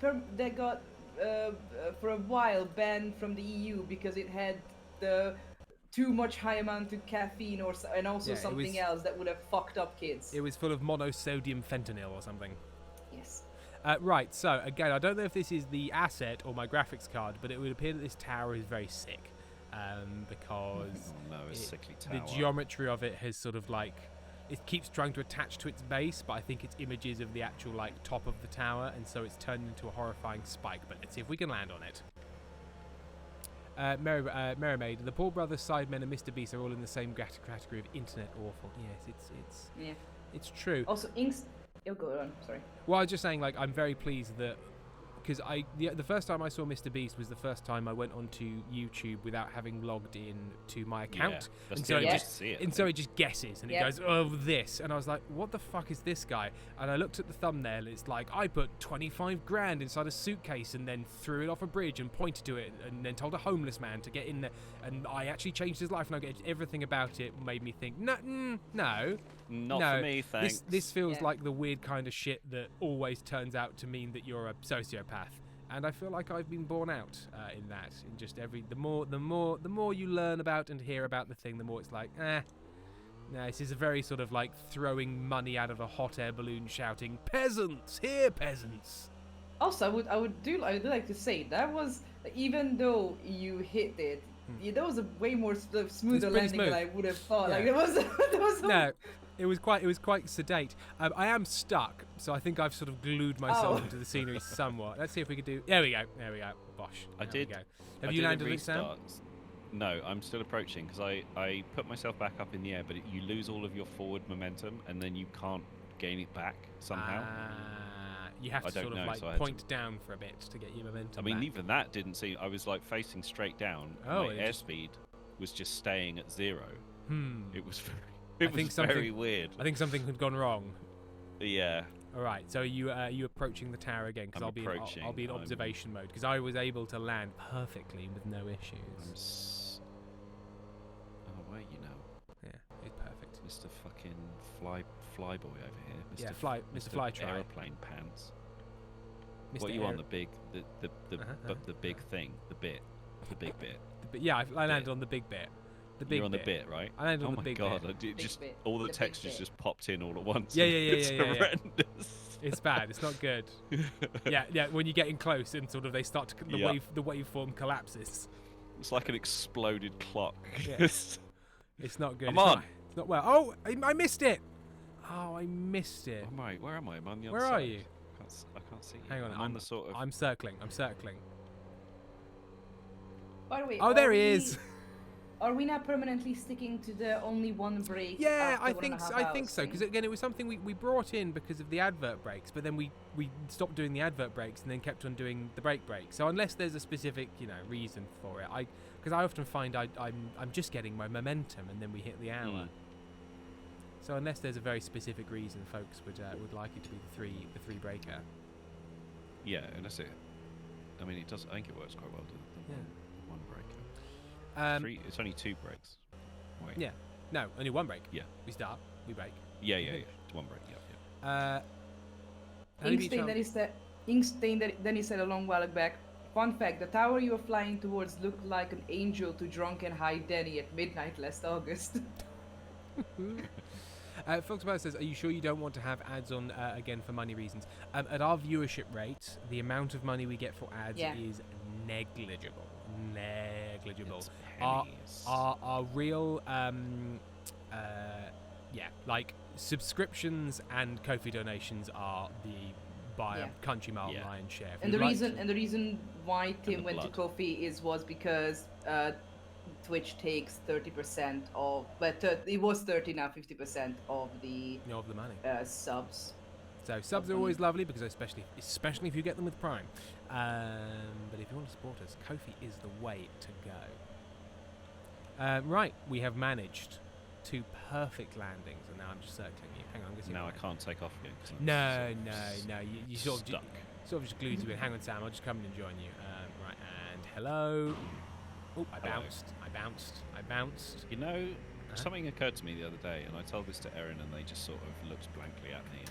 for a while banned from the EU because it had the too much high amount of caffeine and also something else that would have fucked up kids. It was full of monosodium fentanyl or something. Yes. Right, so again, I don't know if this is the asset or my graphics card, but it would appear that this tower is very sick, because sickly tower. the geometry of it has sort of like, it keeps trying to attach to its base, but I think it's images of the actual like top of the tower, and so it's turned into a horrifying spike. But let's see if we can land on it. Merrymaid, the Paul Brothers, Sidemen, and Mr. Beast are all in the same category of internet awful. Yes, it's true. Also, go on. Sorry. Well, I was just saying, like, I'm very pleased that, because the first time I saw Mr. Beast was the first time I went onto YouTube without having logged in to my account, and so it just guesses and it goes, oh, this, and I was like, what the fuck is this guy? And I looked at the thumbnail. It's like, I put 25 grand inside a suitcase and then threw it off a bridge and pointed to it and then told a homeless man to get in there, and I actually changed his life, and everything about it made me think, no, not for me, thanks. This feels like the weird kind of shit that always turns out to mean that you're a sociopath, and I feel like I've been borne out in that. In just the more you learn about and hear about the thing, the more it's like, no, this is a very sort of like throwing money out of a hot air balloon, shouting, "Peasants, here, peasants." Also, I would like to say that was, even though you hit it. Yeah, that was a way more smoother landing than I would have thought. Yeah. Like there was no, it was quite sedate. I am stuck, so I think I've sort of glued myself into the scenery somewhat. Let's see if we can do. There we go. Bosh. Have you landed it, Sam? No, I'm still approaching because I put myself back up in the air, but you lose all of your forward momentum and then you can't gain it back somehow. You have to sort of like point down for a bit to get your momentum. I mean, back. even that didn't seem. I was like facing straight down. Oh, my airspeed was just staying at 0. It was very weird. I think something had gone wrong. Yeah. All right. So are you approaching the tower again? Because I'll be in observation mode because I was able to land perfectly with no issues. Oh, where are you now? Yeah, it's perfect. Mr. fucking flyboy over here. Mr. Flytrap. Aeroplane pants. Mr. What are you on? The big thing, the big bit. Yeah, I landed on the big bit. The big You're on bit. the bit, right? I landed on the big bit. Oh my god! All the textures just popped in all at once. Yeah. It's horrendous. It's bad. It's not good. yeah. When you get in close and sort of they start to the waveform collapses. It's like an exploded clock. Yes. It's not good. Come on. It's not well. Oh, I missed it. Oh, I missed it. Oh my, where am I? I'm on the other side. Where are you? I can't see you. Hang on. I'm on the sort of. I'm circling. By the way, oh, there he is. Are we now permanently sticking to the only one break? Yeah, I think so. Because again, it was something we brought in because of the advert breaks, but then we stopped doing the advert breaks and then kept on doing the break. So unless there's a specific reason for it, because I often find I'm just getting my momentum and then we hit the hour. So unless there's a very specific reason, folks would like it to be the three breaker. Yeah, and that's it. I mean, it does. I think it works quite well. One breaker. It's only 2 breaks. Wait. Yeah. No, only 1 break. Yeah. We start. We break. Yeah. It's 1 break. Yeah. Inkstein then he said a long while back. Fun fact: the tower you were flying towards looked like an angel to drunken High Denny at midnight last August. Foxbird says, are you sure you don't want to have ads on again for money reasons? At our viewership rate, the amount of money we get for ads is negligible. It's our real like subscriptions and Ko-fi donations are by a country mile lion's share. And the reason why Tim went to Ko-fi was because Twitch takes 30% of, but it was 30 now, 50% of the money. Subs. So subs are always lovely because especially if you get them with Prime. But if you want to support us, Ko-fi is the way to go. Right, we have managed 2 perfect landings, and now I'm just circling you. Hang on, I'm going to see. Now I can't take off again. No. You sort of just glued to it. Hang on, Sam. I'll just come in and join you. Right, and hello. Oh, I bounced. You know, something occurred to me the other day, and I told this to Erin, and they just sort of looked blankly at me.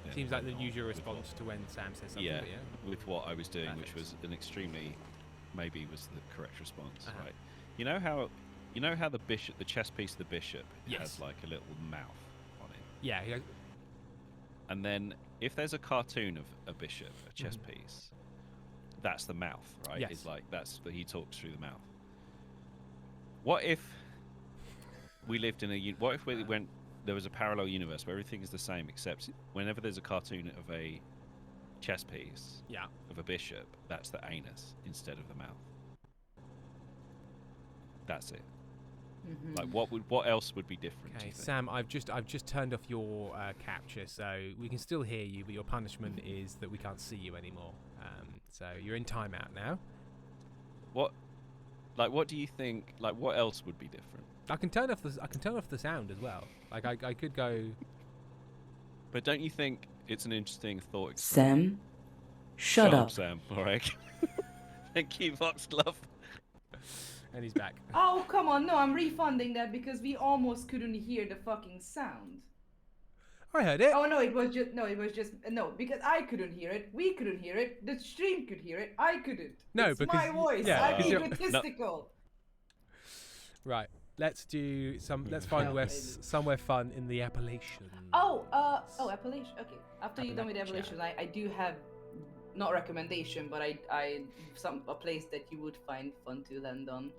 And seems like the usual response to when Sam says something. Yeah, with what I was doing, which was an extremely, maybe was the correct response. Right? You know how the bishop, the chess piece of the bishop, has like a little mouth on it. Yeah. And then if there's a cartoon of a bishop, a chess piece, that's the mouth, right? Yes. It's like he talks through the mouth. What if we lived in what if there was a parallel universe where everything is the same, except whenever there's a cartoon of a chess piece, of a bishop, that's the anus instead of the mouth. That's it. Like what else would be different? Okay, Sam, I've just turned off your capture, so we can still hear you, but your punishment is that we can't see you anymore. So you're in timeout now. What do you think? Like, what else would be different? I can turn off the sound as well. Like I could go. But don't you think it's an interesting thought? Sam, shut up. Sam. All right. Thank you, Voxglove. And he's back. Oh, come on. No, I'm refunding that because we almost couldn't hear the fucking sound. I heard it. Oh, no, because I couldn't hear it. We couldn't hear it. The stream could hear it. I couldn't. No, it's because my voice. yeah, I'm because egotistical. Right. Let's find somewhere fun in the Appalachians. Oh, Appalachian. Okay. After you're done with the Appalachian, I do have not recommendation, but a place that you would find fun to land on.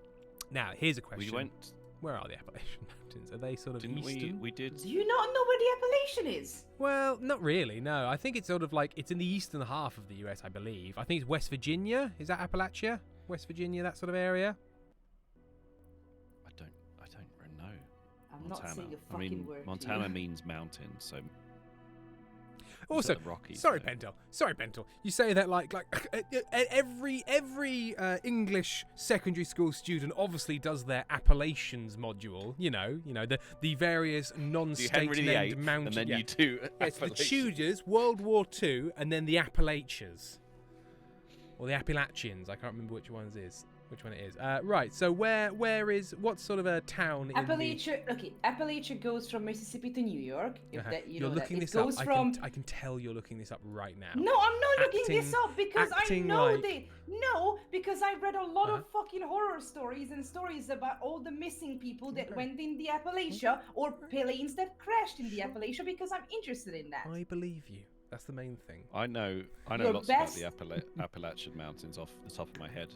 Now, here's a question. We went. Where are the Appalachian Mountains? Are they sort of Didn't eastern? we did. Do you not know where the Appalachian is? Well, not really. No, I think it's sort of like it's in the eastern half of the US, I believe. I think it's West Virginia. Is that Appalachia? West Virginia, that sort of area. I don't know. I'm Montana. not saying a fucking word. Montana to you. means mountain, so. Also, Rockies, sorry, Pentel. You say that like every English secondary school student obviously does their Appalachians module. You know the various non-state named mountains. And then you do. It's the Tudors, World War II, and then the Appalachians, or the Appalachians. I can't remember which one it is. Right. So what sort of a town? Appalachia. Okay, Appalachia goes from Mississippi to New York. If that you're looking that. this It goes up. from. I can tell you're looking this up right now. No, I'm not looking this up because I know like... No, because I read a lot of fucking horror stories and stories about all the missing people that went in the Appalachia or planes that crashed in the Appalachia because I'm interested in that. I believe you. That's the main thing. I know Your lots best- about the Appalachian Mountains off the top of my head.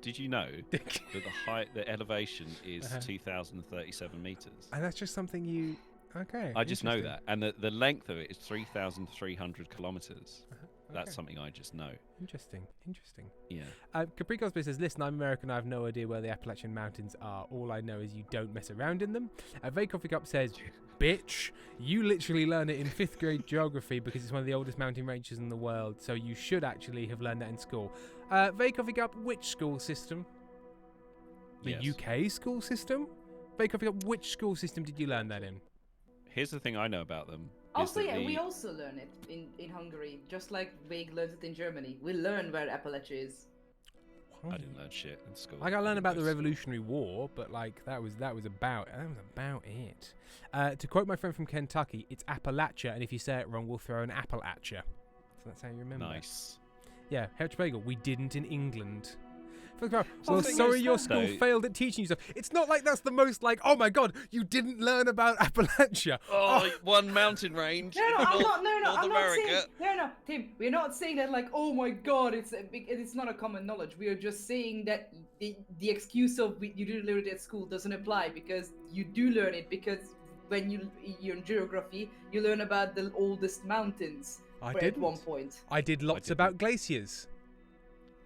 Did you know that the elevation is 2,037 meters? And that's just something you. Okay. I just know that, and the length of it is 3,300 kilometers. That's Okay. something I just know. Interesting. Yeah. Capri Cosplay says, listen, I'm American. I have no idea where the Appalachian Mountains are. All I know is you don't mess around in them. Vay Coffee Cup says, bitch, you literally learn it in 5th grade geography because it's one of the oldest mountain ranges in the world. So you should actually have learned that in school. Vay Coffee Cup, which school system? The Yes. UK school system? Vay Coffee Cup, which school system did you learn that in? Here's the thing I know about them. Also, yeah, we also learn it in Hungary, just like Vague learns it in Germany. We learn where Appalachia is. I didn't learn shit in school. I got to learn about the Revolutionary War, but like that was about it. To quote my friend from Kentucky, it's Appalachia, and if you say it wrong, we'll throw an apple at you. So that's how you remember. Nice. Yeah, Hedgebagel, we didn't in England. Well, the thing sorry is, your school though- failed at teaching you stuff. It's not like that's the most like, oh my god, you didn't learn about Appalachia. One mountain range. No, I'm not. No, North I'm America. not saying. No, Tim, we're not saying that like, oh my god, it's not a common knowledge. We are just saying that the excuse of you didn't learn it at school doesn't apply because you do learn it because when you're in geography, you learn about the oldest mountains. At one point. I did lots about glaciers.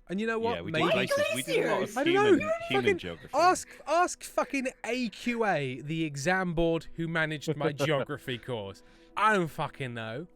And you know what? Yeah, we Maybe did places. We did a lot of I don't know. human Fucking geography. Ask fucking AQA, the exam board who managed my geography course. I don't fucking know.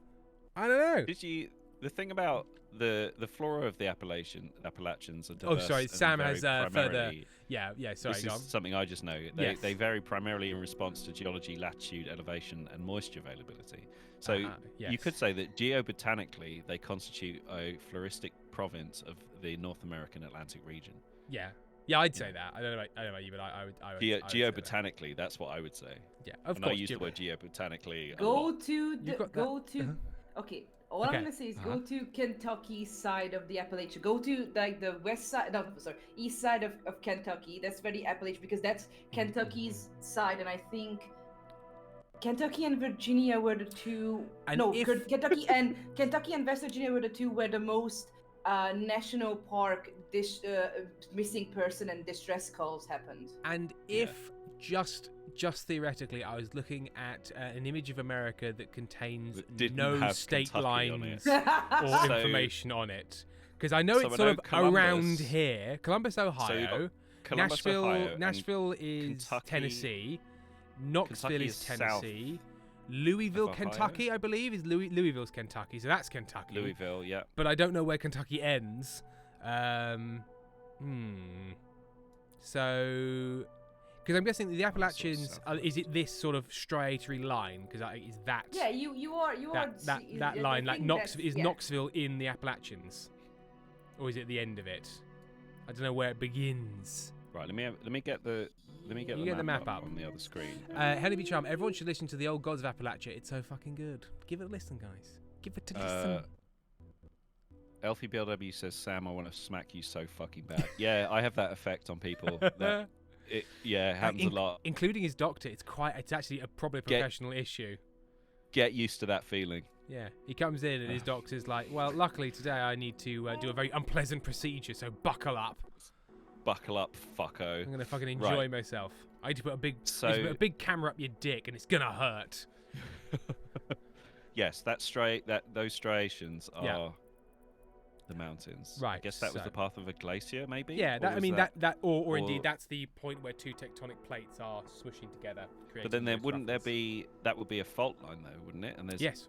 I don't know. Did you? The thing about the flora of the Appalachians are diverse. Oh, sorry. and Sam vary has further. primarily- Yeah. Sorry. This Go on. is something I just know. Yes. They vary primarily in response to geology, latitude, elevation, and moisture availability. So yes. you could say that geobotanically they constitute a floristic province of the North American Atlantic region. Yeah, I'd say that. I don't know about you, but I would say that. Geobotanically, that's what I would say. Yeah, of and course. I use the word geobotanically. a Go lot. to You've got that. Okay. All I'm gonna say is go to Kentucky side of the Appalachia. Go to like the west side. No, sorry, east side of Kentucky. That's where the Appalachia because that's Kentucky's side, and I think Kentucky and Virginia were the two. And no, if- Kentucky and West Virginia were the two where the most national park missing person and distress calls happened. And if just theoretically, I was looking at an image of America that contains That didn't no have state Kentucky on lines it. or So- information on it, because I know So it's I sort know of Columbus- around here, Columbus, So you've Ohio. got Columbus, Nashville, Ohio, and Nashville is Kentucky- Tennessee. Knoxville Kentucky is is south Tennessee. Louisville, of Ohio. Kentucky, I believe, is Louisville's Kentucky, so that's Kentucky. Louisville, yeah. But I don't know where Kentucky ends. So, because I'm guessing the Appalachians, south is it this sort of striatory line? Because is that Yeah, you are that line like Knoxville Knoxville in the Appalachians, or is it the end of it? I don't know where it begins. Right, let me get the You get the map up. on the other screen. Henry B. Charm, everyone should listen to the Old Gods of Appalachia. It's so fucking good. Give it a listen, guys. Give it a listen. Elfie BLW says, Sam, I want to smack you so fucking bad. Yeah, I have that effect on people. It happens a lot. Including his doctor. It's actually probably a professional issue. Get used to that feeling. Yeah, he comes in and his doctor's like, well, luckily today I need to do a very unpleasant procedure, so buckle up. Buckle up, fucko. I'm gonna fucking enjoy myself. I need to put a big camera up your dick, and it's gonna hurt. Yes, those striations are the mountains. Right, I guess that was so- the path of a glacier, maybe. Yeah, Or was or or- indeed that's the point where two tectonic plates are swishing together. But then there creating wouldn't there those be that would be a fault line though, wouldn't it? And there's Yes.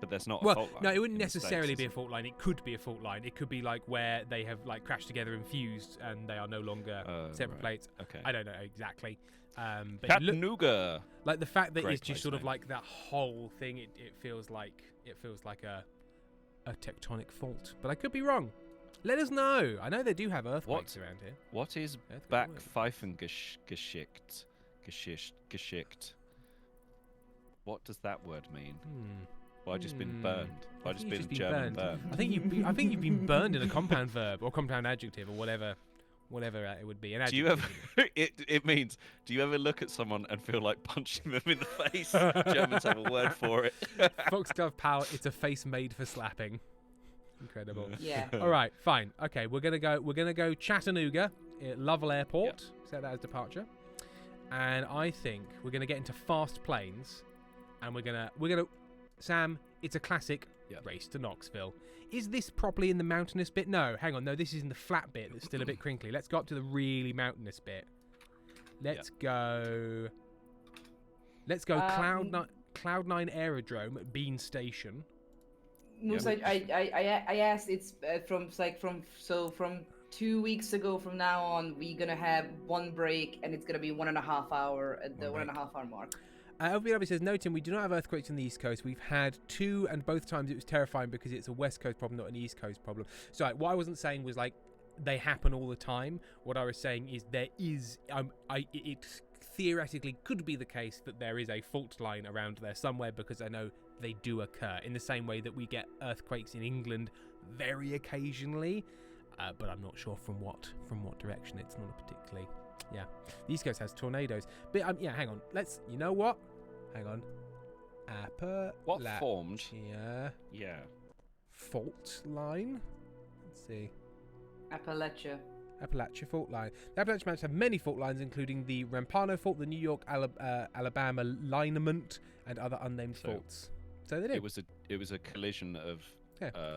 but there's not a Well, fault line. no, it wouldn't in the States, necessarily is be a it? fault line. It could be a fault line. It could be like where they have like crashed together and fused, and they are no longer separate Right. plates. Okay. I don't know exactly. But it Chattanooga. like the fact that Great it's just place sort of name. like that whole thing. It feels like a tectonic fault, but I could be wrong. Let us know. I know they do have earthquakes around here. What is Earthquake alert. Backpfeifengeschicht? Geschicht. What does that word mean? Well, I've just been burned. I I've just think been you've just German burned. burned. I think you've been burned in a compound verb or compound adjective or whatever it would be. An Do you adjective. ever? It means. Do you ever look at someone and feel like punching them in the face? Germans have a word for it. Foxglove Power. It's a face made for slapping. Incredible. Yeah. All right, fine. Okay, we're gonna go Chattanooga, Lovell Airport. Set that as departure, and I think we're gonna get into fast planes, and we're gonna Sam. It's a classic race to Knoxville. Is this properly in the mountainous bit? No, hang on. No, this is in the flat bit that's still a bit crinkly. Let's go up to the really mountainous bit. Let's go. Cloud9 Aerodrome at Bean Station. Moose, I asked. It's from 2 weeks ago. From now on, we're gonna have one break, and it's gonna be 1.5 hour at the 1.5 hour mark. LBW says, no, Tim, we do not have earthquakes on the East Coast. We've had 2, and both times it was terrifying because it's a West Coast problem, not an East Coast problem. So what I wasn't saying was like they happen all the time. What I was saying is there is, it theoretically could be the case that there is a fault line around there somewhere, because I know they do occur in the same way that we get earthquakes in England very occasionally, but I'm not sure from what direction. It's not a particularly. Yeah, the East Coast has tornadoes. But hang on. You know what? Hang on. What formed? Yeah. Fault line. Let's see. Appalachia fault line. The Appalachian Mountains have many fault lines, including the Rampano Fault, the New York Alabama lineament, and other unnamed faults. So they do. It was a collision of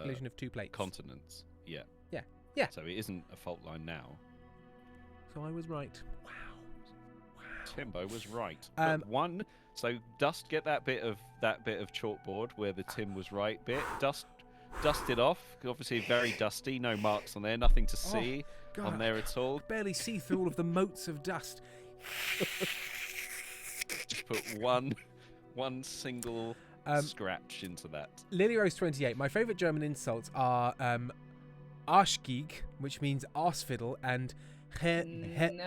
collision of two plates. Continents. Yeah. Yeah. So it isn't a fault line now. So I was right. Wow. Timbo was right. But so dust. Get that bit of chalkboard where the Tim was right bit. Dust it off. Obviously very dusty. No marks on there. Nothing to see on there at all. Barely see through all of the motes of dust. Just put one single scratch into that. Lily Rose 28. My favourite German insults are Arschgeig, which means arsefiddle, and Arschgeige.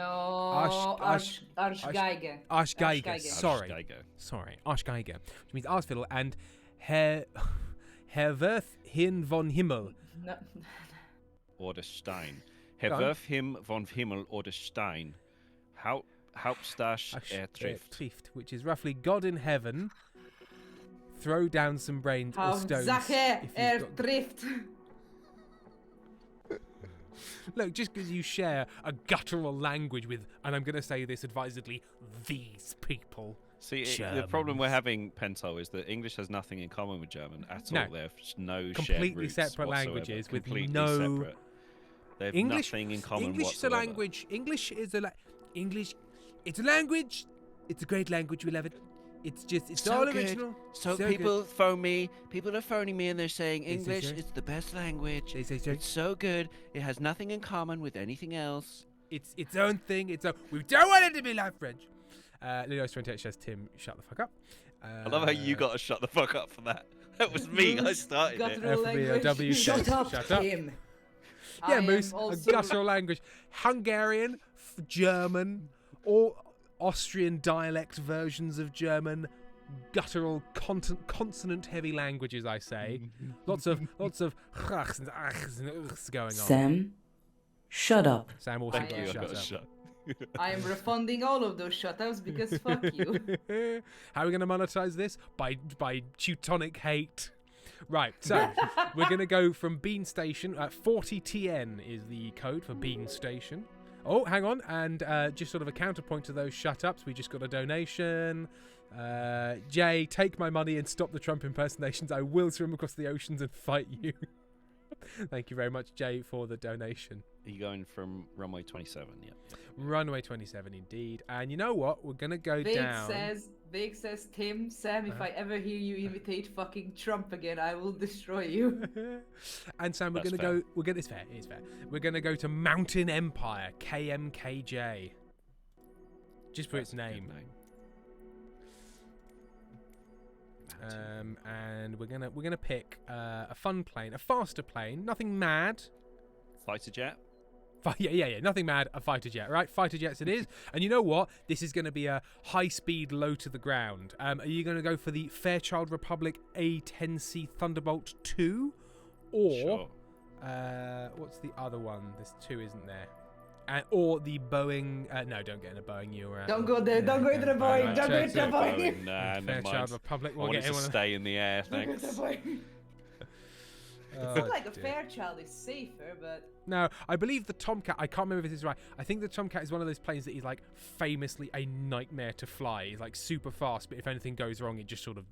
Arschgeige. Sorry, Arschgeige, which means arsefiddle, and Herr Wirth hin von Himmel. No. Oder Stein. Herr Wirth him von Himmel oder Stein. How Hauptstadt Ertrifft. Which is roughly God in heaven. Throw down some brains or stones. Hauptsache if you've got- Ertrifft. Look, just because you share a guttural language with, and I'm going to say this advisedly, these people. See, the problem we're having, Pentol, is that English has nothing in common with German at all. No. They have no shared Completely roots separate whatsoever. languages with Completely no- separate. They have English, nothing in common English whatsoever. is a language. English is a English. It's a language. It's a great language. We love it. It's just. It's So all good. original. So good. people phone me. People are phoning me and they're saying They say English so. is the best language. They say so. It's so good. It has nothing in common with anything else. It's its own thing. We don't want it to be like French. Leos 28 says, Tim, shut the fuck up. I love how you got to shut the fuck up for that. That was me. I started it. Guttural language. FBOW Shut says, up, shut up. Tim. Yeah, I am Moose, also- a guttural language. Hungarian, German, or Austrian dialect versions of German, guttural consonant-heavy languages, I say. lots of chs and achs and ughs going on. Sam, shut up. Sam also Thank got you. to I got to shut shut. I am refunding all of those shutouts because fuck you. up. How are we going to monetize this? By Teutonic hate. Right, so we're going to go from Bean Station. 40TN is the code for Bean Station. Oh, hang on. And just sort of a counterpoint to those shut-ups, we just got a donation. Jay, take my money and stop the Trump impersonations. I will swim across the oceans and fight you. Thank you very much, Jay, for the donation. Are you going from runway 27? Yeah. Runway 27, indeed. And you know what? We're going to go Big down. says, Tim, Sam, if I ever hear you imitate fucking Trump again, I will destroy you. And Sam, we're That's going to go. We're going. It's fair. It's fair. We're going to go to Mountain Empire, KMKJ. Just for its That's a good name. And we're gonna pick a fun plane, a faster plane, nothing mad. Fighter jet. Yeah, nothing mad. A fighter jet, right? Fighter jets it is. And you know what? This is going to be a high-speed, low to the ground. Are you going to go for the Fairchild Republic A10C Thunderbolt 2, or Sure. what's the other one? There's two, isn't there? Or the Boeing. No, don't get in a Boeing. You're. Don't go there. Don't go into the Boeing. Right, Don't go check into the it. Boeing. Nah, never Fairchild mind. Republic. I We'll want get it to in one. stay in the air, Don't go into thanks. the Boeing. Oh, I feel like a dear. Fairchild is safer, but No, I believe the Tomcat. I can't remember if this is right. I think the Tomcat is one of those planes that is like famously a nightmare to fly. It's like super fast, but if anything goes wrong, it just sort of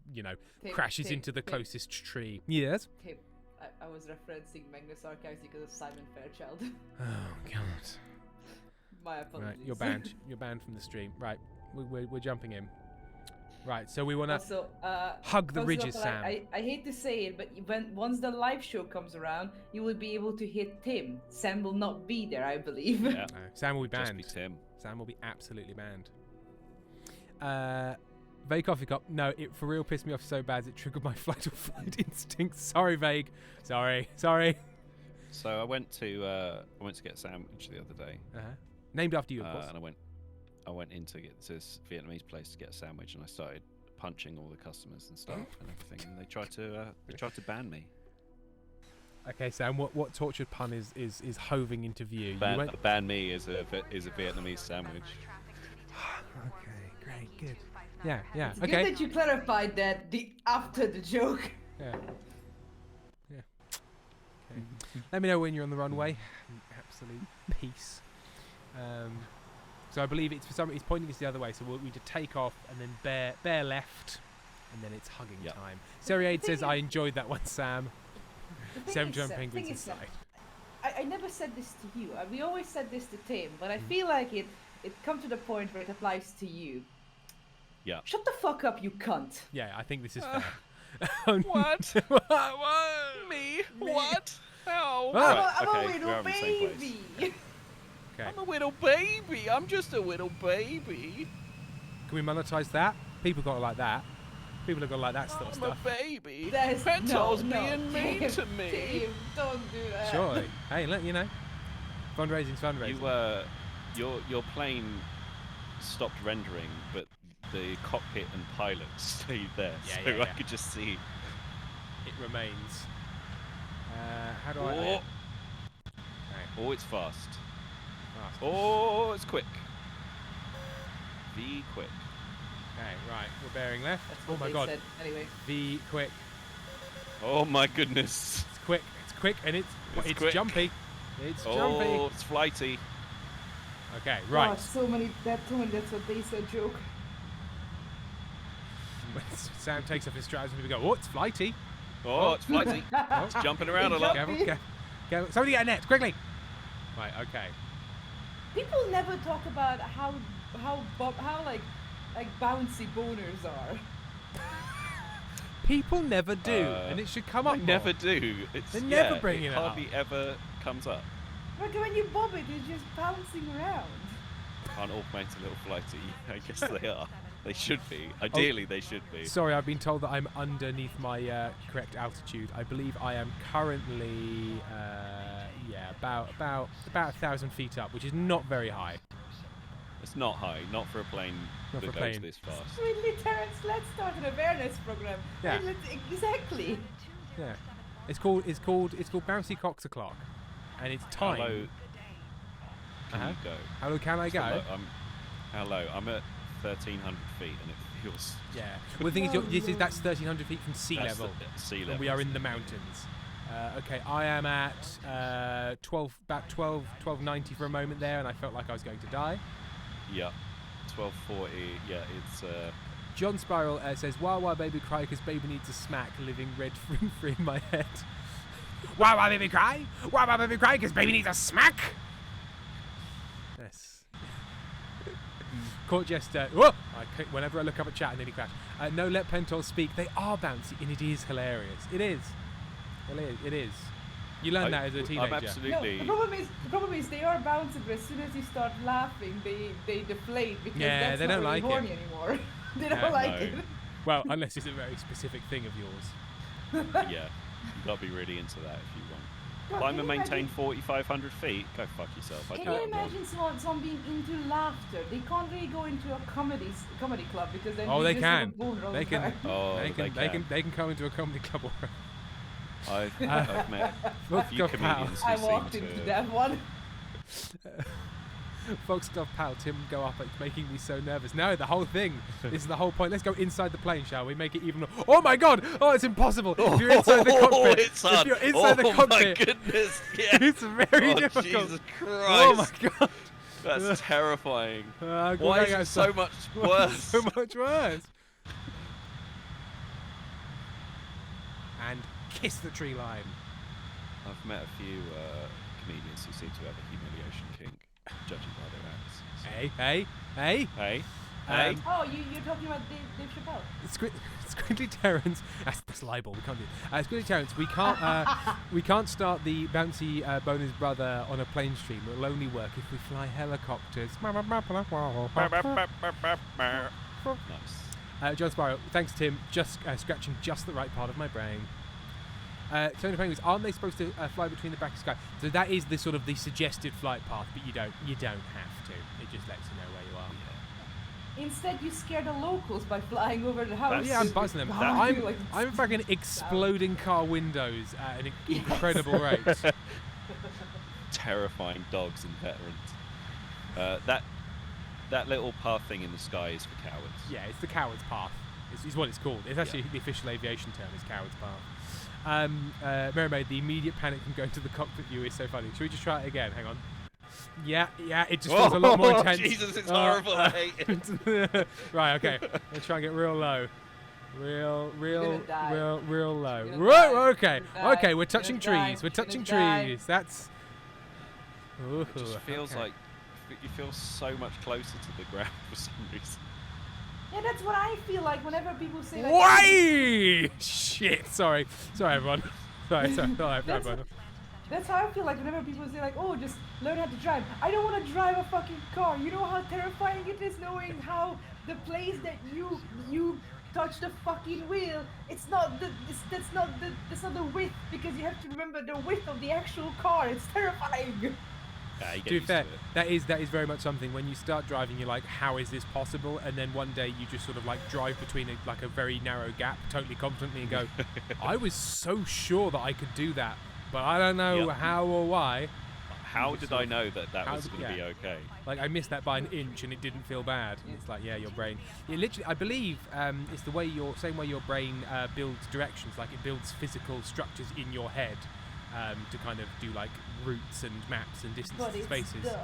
crashes into the closest tree. Yes. Tim, I was referencing Magnus Archives because of Simon Fairchild. Oh God. My apologies. Right, you're banned. You're banned from the stream. Right, we're jumping in. Right, so we want to Also, hug the folks ridges, of Sam. I hate to say it, but once the live show comes around, you will be able to hit Tim. Sam will not be there, I believe. Yeah, No, Sam will be just banned. be Tim. Sam will be absolutely banned. Vague Coffee Cup. No, it for real pissed me off so bad it triggered my flight or flight instinct. Sorry, Vague. Sorry. So I went to get a sandwich the other day, Named after you, of course. and I went in to get to this Vietnamese place to get a sandwich, and I started punching all the customers and stuff and everything, and they tried to ban me. Okay, Sam. What tortured pun is hoving into view? You Ban, went- ban me is a Vietnamese sandwich. Okay, great, good. Yeah. It's Okay. good that you clarified that after the joke. Yeah. Okay. Let me know when you're on the runway. Absolute peace. So I believe it's pointing us the other way. So we need to take off and then bear left, and then it's hugging Yep. time. Seriade says, thing "I enjoyed that one, Sam." The thing Seven is, German Sam, penguins thing is, Sam, inside. I never said this to you. We always said this to Tim, but I feel like it come to the point where it applies to you. Yeah. Shut the fuck up, you cunt. Yeah, I think this is fair. What? Me? What? How? Ah. I'm okay, a we're little on the same place. baby. Okay. I'm a little baby. I'm just a little baby. Can we monetize that? People got to like that. People have got to like that sort of I'm a stuff. baby. There's Pental's no, being mean Tim, to me. Tim, don't do that. Surely. Hey, look, fundraising's fundraising. Your plane stopped rendering, but the cockpit and pilot stayed there, Yeah, so yeah, I yeah. could just see. It remains. How do I? Oh, Okay. oh, it's fast. Fast. Oh, it's quick. V quick. Okay, right. We're bearing left. That's Oh what my they god. said. Anyway. V quick. Oh my goodness. It's quick. It's quick, and it's quick. jumpy. It's Oh, jumpy. it's flighty. Okay, right. Oh, so many. That's what they said. Joke. When Sam takes off his trousers, we go, oh, it's flighty. Oh, it's flighty. It's jumping around a lot. Careful, careful. Somebody get a net, quickly. Right, okay. People never talk about how like bouncy boners are. People never do, and it should come up They more. never do. It's, They never yeah, bring it up. hardly ever comes up. Like when you bob it, it's just bouncing around. Aren't all planes a little flighty? I guess they are. They should be. Ideally, they should be. Sorry, I've been told that I'm underneath my correct altitude. I believe I am currently, about 1,000 feet up, which is not very high. It's not high, not for a plane Not that for a goes plane. this fast. Really, Terence, let's start an awareness program. Yeah. Exactly. Yeah, it's called Bouncy Cox O'Clock, and it's time. Hello. Can Uh-huh. you go? How low can I go? Hello. I'm at 1,300 feet, and it feels. Yeah. Well, the thing is, that's 1,300 feet from sea That's level. the sea level. And we are in the mountains. Okay, I am at about 1290 for a moment there, and I felt like I was going to die. Yeah. 1240. Yeah, it's. John Spiral says, "Why baby cry? Because baby needs a smack. Living red free in my head." Why baby cry? Why baby cry? Because baby needs a smack. Yes. Court Jester. Whoa! Whenever I look up at chat, I nearly crash. No, let Pentol speak. They are bouncy, and it is hilarious. It is. It is. You learn that as a teenager. I'm absolutely. No, the problem is they are bouncy, but as soon as you start laughing, they deflate because Yeah, that's they not don't really like it. horny anymore. They don't No. like No. it. Well, unless it's a very specific thing of yours. Yeah. You gotta be really into that if you want. God, Climb can and you maintain imagine- 4,500 feet. Go fuck yourself. I Can don't you want- imagine someone being into laughter? They can't really go into a comedy club because then Oh, they just have a can. boner all They the can. time. Oh, They can come into a comedy club. Or I've met a few Foxglove Pal. comedians who I seem walked to. into that one. Foxglove Pal, Tim, go up. It's making me so nervous. No, the whole thing. This is the whole point. Let's go inside the plane, shall we? Make it even. Oh my God! Oh, it's impossible. If you're inside the cockpit, it's hard. if you're inside the Oh cockpit, my goodness! Yeah. it's very Oh, difficult. Jesus Oh my Christ! God! That's terrifying. Go Why back is it outside. so much Why is it worse? so much worse. And kiss the tree line. I've met a few comedians who seem to have a humiliation kink, judging by their acts. Hey. Hey, hey. Oh, you're talking about Dave Chappelle. Squiggly Terrence. That's libel. We can't do it. Squiggly Terrence. We can't start the bouncy bonus brother on a plane stream. It'll only work if we fly helicopters. Nice. John Spiral. Thanks, Tim. Just scratching just the right part of my brain. Tony Penguins, aren't they supposed to fly between the back of the sky? So that is the sort of the suggested flight path, but you don't have to. It just lets you know where you are. Instead, you scare the locals by flying over the house. Yeah, I'm buzzing them. I'm fucking exploding car windows at an incredible rate. Terrifying dogs and veterans. That little path thing in the sky is for cowards. Yeah, it's the coward's path. It's what it's called. It's actually the official aviation term is coward's path. Mermaid, the immediate panic from going to the cockpit view is so funny. Should we just try it again? Hang on. Yeah, it just feels a lot more intense. Jesus, it's horrible. I hate it. Right, okay. Let's try and get real low. Real low. Whoa, Okay, we're touching trees. We're touching trees. That's. Ooh, It just feels okay. like you feel so much closer to the ground for some reason. Yeah, that's what I feel like whenever people say like. Why? Shit. Sorry, everyone. Sorry, everyone. That's how I feel like whenever people say like, oh, just learn how to drive. I don't want to drive a fucking car. You know how terrifying it is knowing how the place that you touch the fucking wheel. That's not the width, because you have to remember the width of the actual car. It's terrifying. Yeah, you get To be used fair, to it. that is very much something. When you start driving, you're like, how is this possible? And then one day you just sort of like drive between a very narrow gap, totally confidently, and go, I was so sure that I could do that, but I don't know Yep. how or why. How did I know that How was did- going to be yeah. okay? Like, I missed that by an inch and it didn't feel bad. And it's like, yeah, your brain. It literally, I believe it's the way same way your brain builds directions. Like, it builds physical structures in your head to kind of do like routes and maps and distances But and it's spaces. dumb.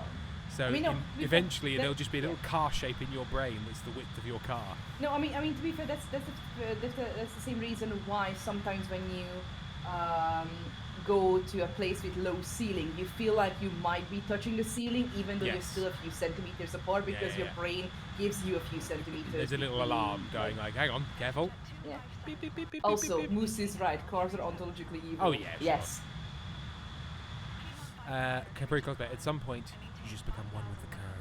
So I mean, no, eventually that- there'll just be a little car shape in your brain that's the width of your car. No, I mean to be fair, that's the same reason why sometimes when you go to a place with low ceiling, you feel like you might be touching the ceiling, even though you're Yes. still a few centimeters apart, because yeah, your yeah. brain gives you a few centimeters. There's a little between, alarm going like, hang on, careful. Yeah. Beep, beep, beep, beep, Also, beep, beep. Moose is right. Cars are ontologically evil. Oh, yeah, sure. Yes. Capri Cosplay, at some point, you just become one with the car.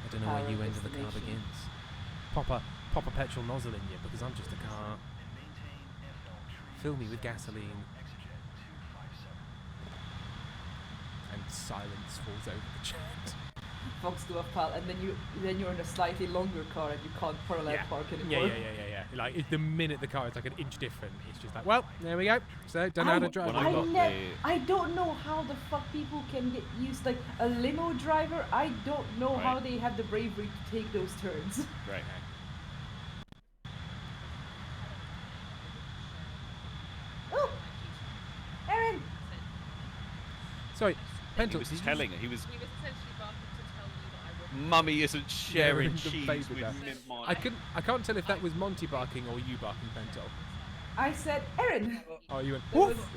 I don't know where Power you of end of the car destination. begins. Pop a petrol nozzle in you, because I'm just a car. Fill me with gasoline. And silence falls over the chat. Fox Glove Pal, and then you're in a slightly longer car and you can't parallel park anymore. Yeah. Like, the minute the car is like an inch different, it's just like, well, there we go. So, don't know how to drive. when I got I don't know how the fuck people can get used, like a limo driver. I don't know how Right. they have the bravery to take those turns. Right. Oh, Aaron! Sorry, He Pentel, was did you telling. He was. He was essentially barking to tell you that I wouldn't. Mummy isn't sharing the cheese baby with bear. Mint I can't tell if that was Monty barking or you barking, Pentel. I said Aaron. Oh, you went, That was- woof!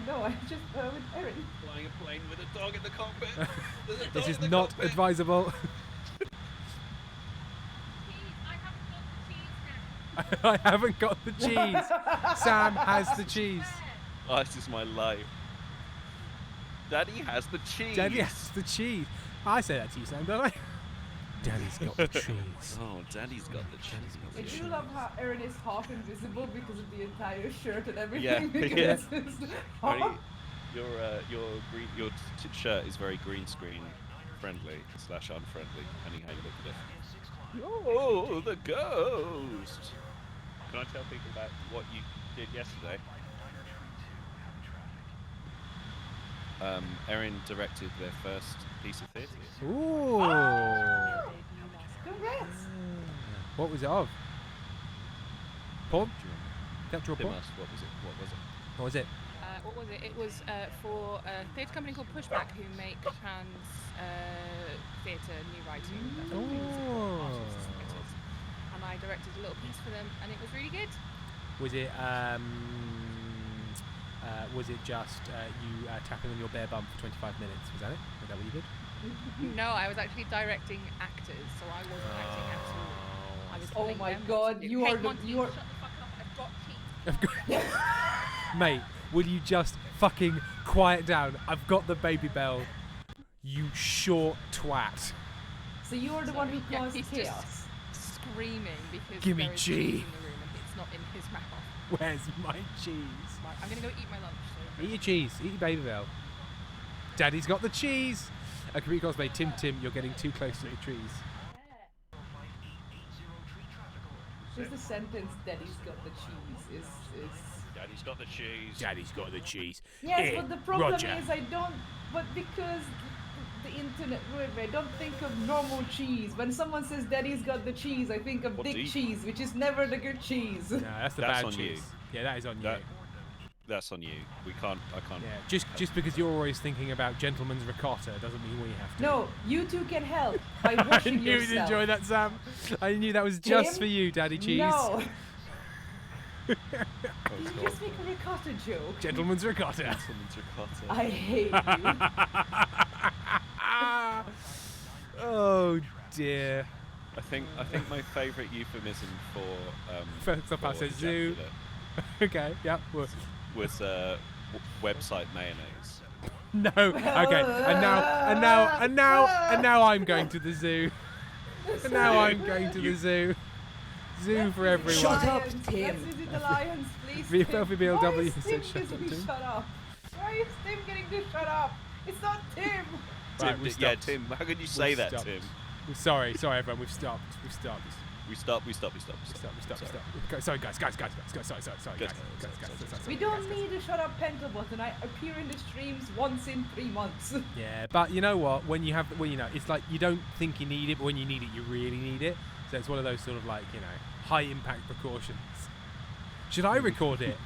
No, I just with Aaron. Flying a plane with a dog in the cockpit. There's a This dog is in the not cockpit. advisable. I haven't got the cheese now. I haven't got the cheese. Sam has the cheese. Oh, this is my life. Daddy has the cheese. Daddy has the cheese. I say that to you, Sam, don't I? Daddy's got the cheese. Oh, Daddy's got the cheese. I do love how Aaron is half invisible because of the entire shirt and everything. Yeah, because yeah. it's Very, your shirt is very green screen friendly / unfriendly, depending how you look at it. Oh, the ghost! Can I tell people about what you did yesterday? Erin directed their first piece of theatre. Ooh. Congrats! What was it of? Paul? Do you remember? Capture a Tim Paul? asked, what was it? What was it? What was it? What was it? It was for a theatre company called Pushback, who make trans theatre, new writing. that sort of thing, support Oh. artists and writers. And I directed a little piece for them, and it was really good. Was it just you tapping on your bare bum for 25 minutes? Was that it? Was that what you did? No, I was actually directing actors, so I wasn't acting at all. I was Oh telling my them God, what to do. you Hey, are the- Monty, you are- shut the fuck up! I've got cheese. Mate, will you just fucking quiet down? I've got the baby bell. You short twat. So you're the one who Yeah, caused he's chaos. just screaming because Give me there is cheese. cheese in the room and it's not in his mouth. Where's my cheese? Right, I'm gonna go eat my lunch. So. Eat your cheese. Eat your baby bell. Daddy's got the cheese. Career Cosplay, Tim, you're getting too close to the trees. Just the sentence "Daddy's got the cheese" is. Daddy's got the cheese. Daddy's got the cheese. Yes, Eh, but the problem Roger. is I don't. But because the internet, I don't think of normal cheese. When someone says "Daddy's got the cheese," I think of What dick do you- cheese, which is never the good cheese. No, that's the That's bad on you. cheese. Yeah, that is on That- you. That's on you. I can't. Yeah, just because you're always thinking about gentleman's ricotta doesn't mean we have to. No, you two can help by I washing knew you'd yourself. enjoy that, Sam. I knew that was just Tim? for you, Daddy Cheese. No, Oh, you just make a ricotta joke. Gentleman's ricotta. Gentleman's ricotta. I hate you. Oh dear. I think my favourite euphemism for First up, I for said zoo. ejaculate Okay, yeah. Well, was website mayonnaise. no. Okay. And now I'm going to the zoo. And now I'm going to the zoo. Zoo for everyone. Shut up, Lions, Tim. Let's visit the lions, please. V- Tim. VLW Why is said Tim shut getting up, to Tim. shut up? Why is Tim getting to shut up? It's not Tim. Right, Tim, we yeah, stopped. Tim. How could you say that, stopped. Tim? Sorry, everyone. We've stopped. We stop. Sorry, guys. Sorry. We don't need a shut up Pento button. I appear in the streams once in 3 months. Yeah, but you know what? When you know, it's like you don't think you need it, but when you need it, you really need it. So it's one of those sort of like, high impact precautions. Should I record it?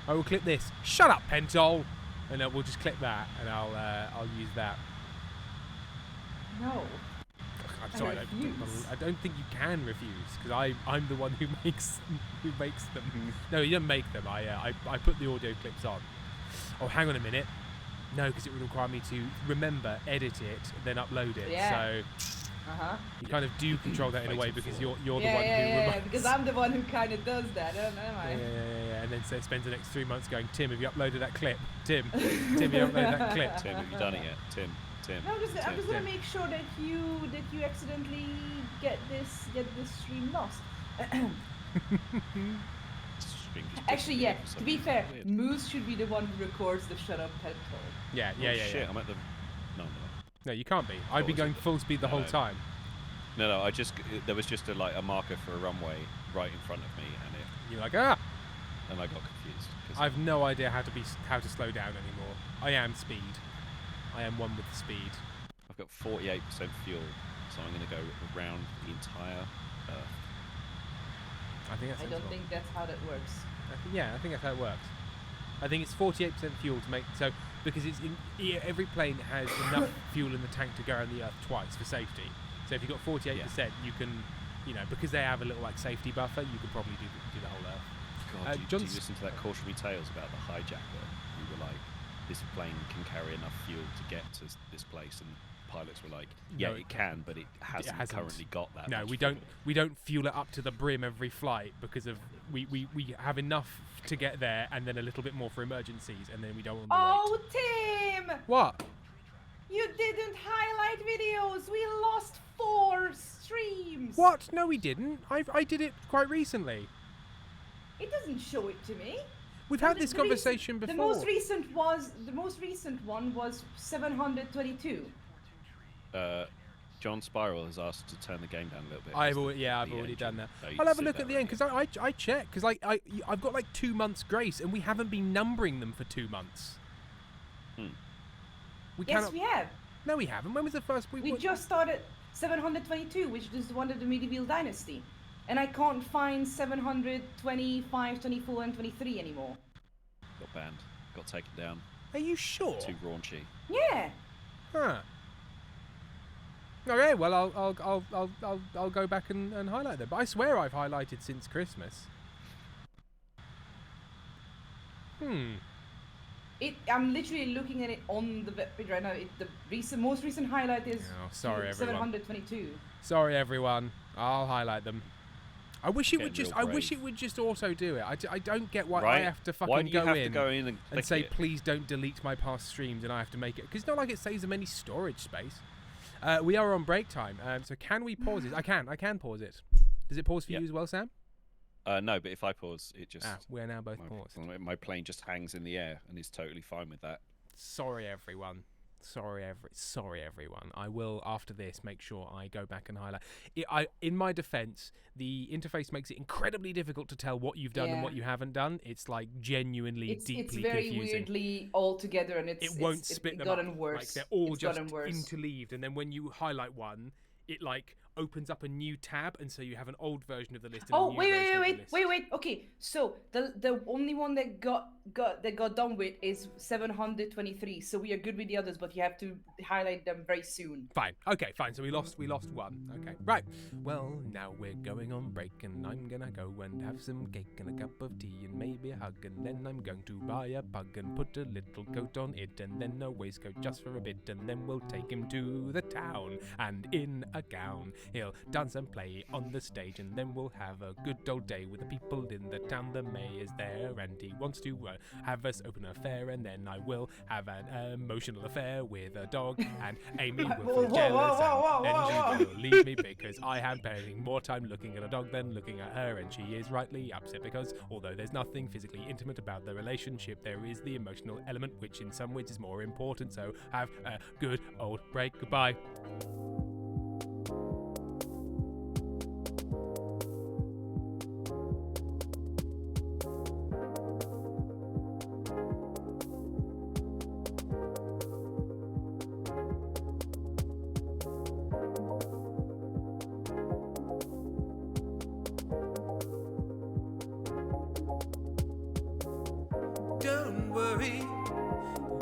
I will clip this. Shut up, Pentol, and we'll just clip that, and I'll use that. No. I'm sorry, I don't think you can refuse because I'm the one who makes them. No, you don't make them. I put the audio clips on. Oh, hang on a minute. No, because it would require me to remember, edit it, then upload it. Yeah. So you kind of do control that in a way because you're the one who remotes. Yeah, because I'm the one who kind of does that, am I? Yeah. And then spends the next 3 months going, Tim, have you uploaded that clip? Tim, have you uploaded that clip? Tim, have you done it yet? Tim. No, I'm just gonna make sure that you accidentally get this stream lost. Actually, yeah. To be fair, Moose should be the one who records the shut up Pentol. Yeah. Shit, I'm at the. No, you can't be. I'd be going full speed the whole time. No. There was just a marker for a runway right in front of me, and you're like, ah. And I got confused. I've no idea how to slow down anymore. I am speed. I am one with the speed. I've got 48% fuel, so I'm going to go around the entire Earth. I don't think that's how that works. I think that's how it works. I think it's 48% fuel to make because every plane has enough fuel in the tank to go around the Earth twice for safety. So if you've got 48%, you can, because they have a little safety buffer, you can probably do the whole Earth. God, do you listen to that cautionary tales about the hijacker who were like, this plane can carry enough fuel to get to this place, and pilots were like, it can, but it hasn't currently got that. No, we don't fuel it up to the brim every flight because of we have enough to get there and then a little bit more for emergencies, and then we don't want to wait. Tim! What? You didn't highlight videos. We lost 4 streams. What? No, we didn't. I did it quite recently. It doesn't show it to me. We've had this conversation before. The most recent one was 722. John Spiral has asked to turn the game down a little bit. I've already done that. I'll have a look at the end because I check because I've got 2 months grace and we haven't been numbering them for 2 months. We have. No, we haven't. When was the first? We just started 722, which is the one of the medieval dynasty. And I can't find 725, 24, and 23 anymore. Got banned. Got taken down. Are you sure? Too raunchy. Yeah. Huh. Okay, well I'll go back and highlight them. But I swear I've highlighted since Christmas. I'm literally looking at it on the webpage right now. The most recent highlight is 722. Sorry everyone. I'll highlight them. I wish it would just. I wish it would just auto do it. I don't get why I have to fucking go in and say please don't delete my past streams, and I have to make it because it's not like it saves them any storage space. We are on break time, so can we pause it? I can pause it. Does it pause for you as well, Sam? No, but if I pause, it just. We're now both paused. My plane just hangs in the air and is totally fine with that. Sorry, everyone. Sorry, everyone. I will, after this, make sure I go back and highlight. In my defense, the interface makes it incredibly difficult to tell what you've done and what you haven't done. It's deeply confusing. It's very weirdly all together, and it won't split them gotten up. Worse. They're all just interleaved, and then when you highlight one, it opens up a new tab, and so you have an old version of the list. And wait. Okay, so the only one that got done with is 723. So we are good with the others, but you have to highlight them very soon. Fine. Okay, fine. So we lost one. Okay, right. Well, now we're going on break, and I'm gonna go and have some cake and a cup of tea and maybe a hug, and then I'm going to buy a pug and put a little coat on it, and then a waistcoat just for a bit, and then we'll take him to the town, and in a gown he'll dance and play on the stage, and then we'll have a good old day with the people in the town. The mayor's there, and he wants to have us open a fair, and then I will have an emotional affair with a dog, and Amy will feel jealous, and then she will leave me because I am spending more time looking at a dog than looking at her, and she is rightly upset because although there's nothing physically intimate about the relationship, there is the emotional element, which in some ways is more important. So have a good old break. Goodbye.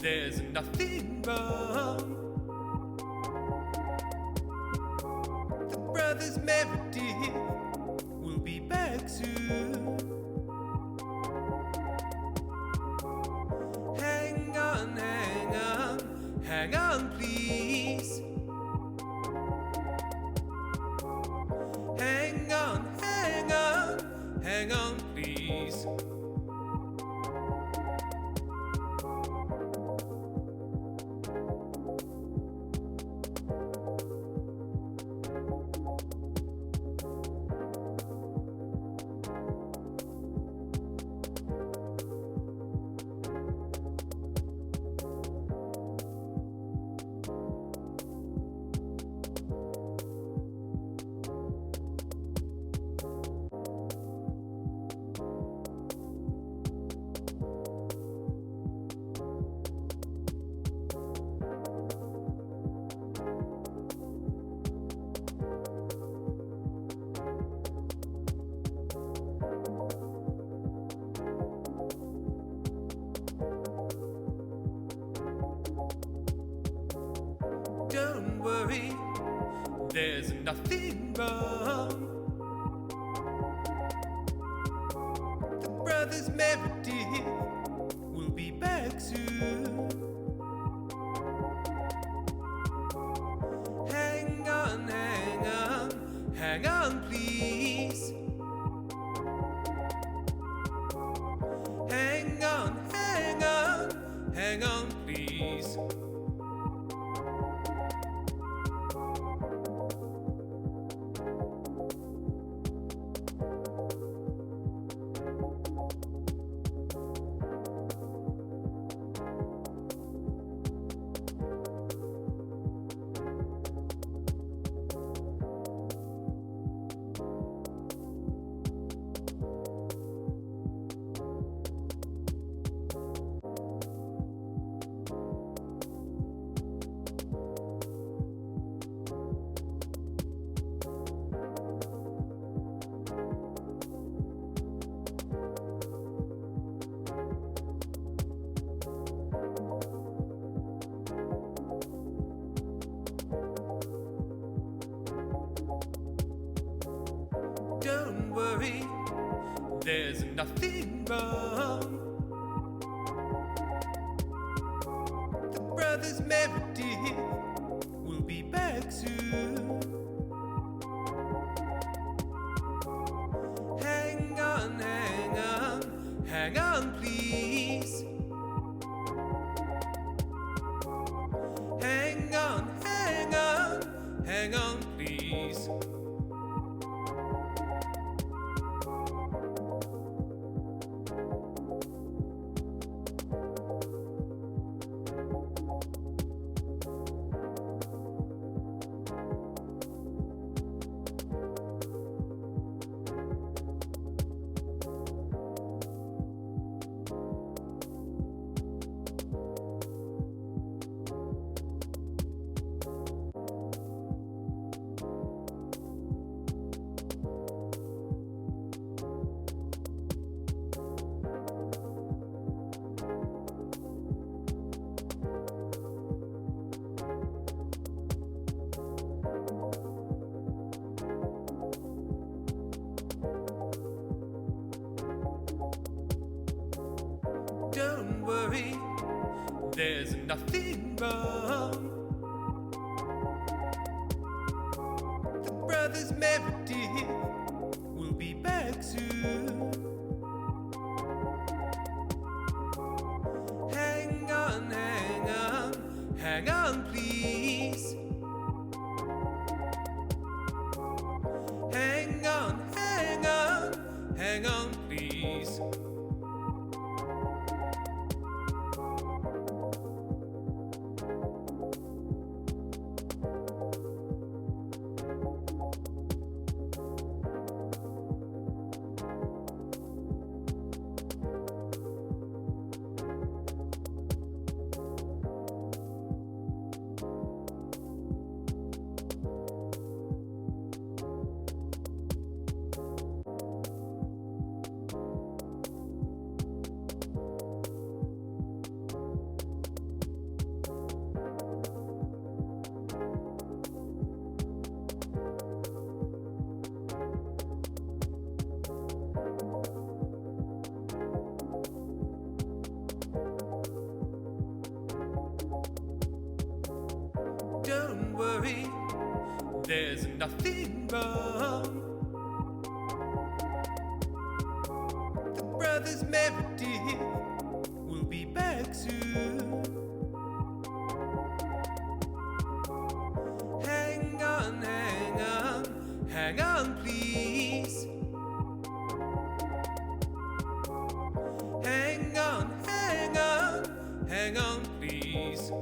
there's nothing wrong. The brothers Meredith will be back soon. Hang on, hang on, hang on, please. Hang on, hang on, hang on, please. Don't worry, there's nothing wrong. The brothers Meredith will be back soon. Hang on, hang on, hang on, please. Hang on, hang on, hang on, please. Don't worry, there's nothing wrong. The brothers Meredith will be back soon. Hang on, hang on, hang on, please. Hang on, hang on, hang on, please. Don't worry, there's nothing wrong. The brothers Meredith will be back soon. Hang on, hang on, hang on, please. Hang on, hang on, hang on, please. there's nothing wrong. The brothers Meredith will be back soon. Hang on, hang on, hang on, please. Hang on, hang on, hang on, please.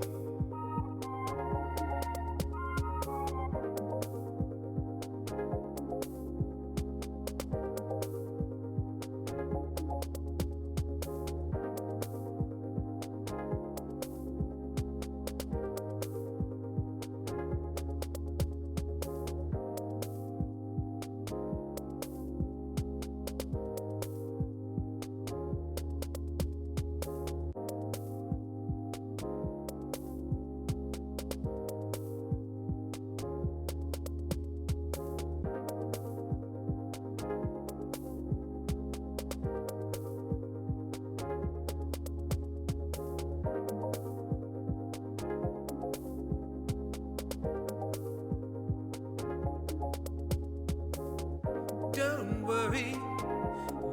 Don't worry,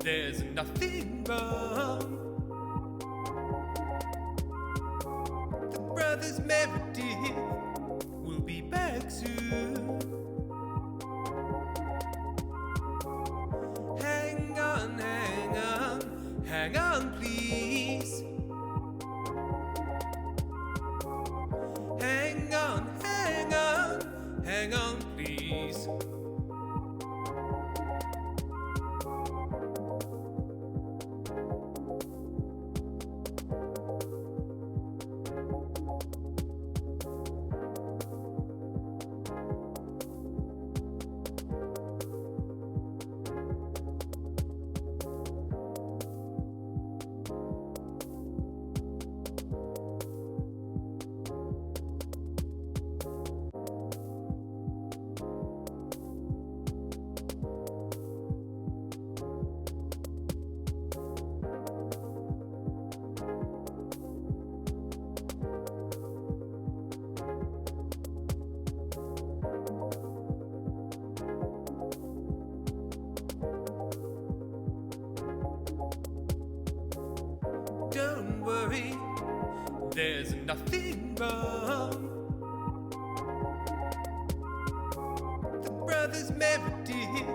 there's nothing wrong. The brothers Meredith will be back soon. Hang on, hang on, hang on, please. Hang on, hang on, hang on, please. Don't worry, there's nothing wrong. The brothers Meredith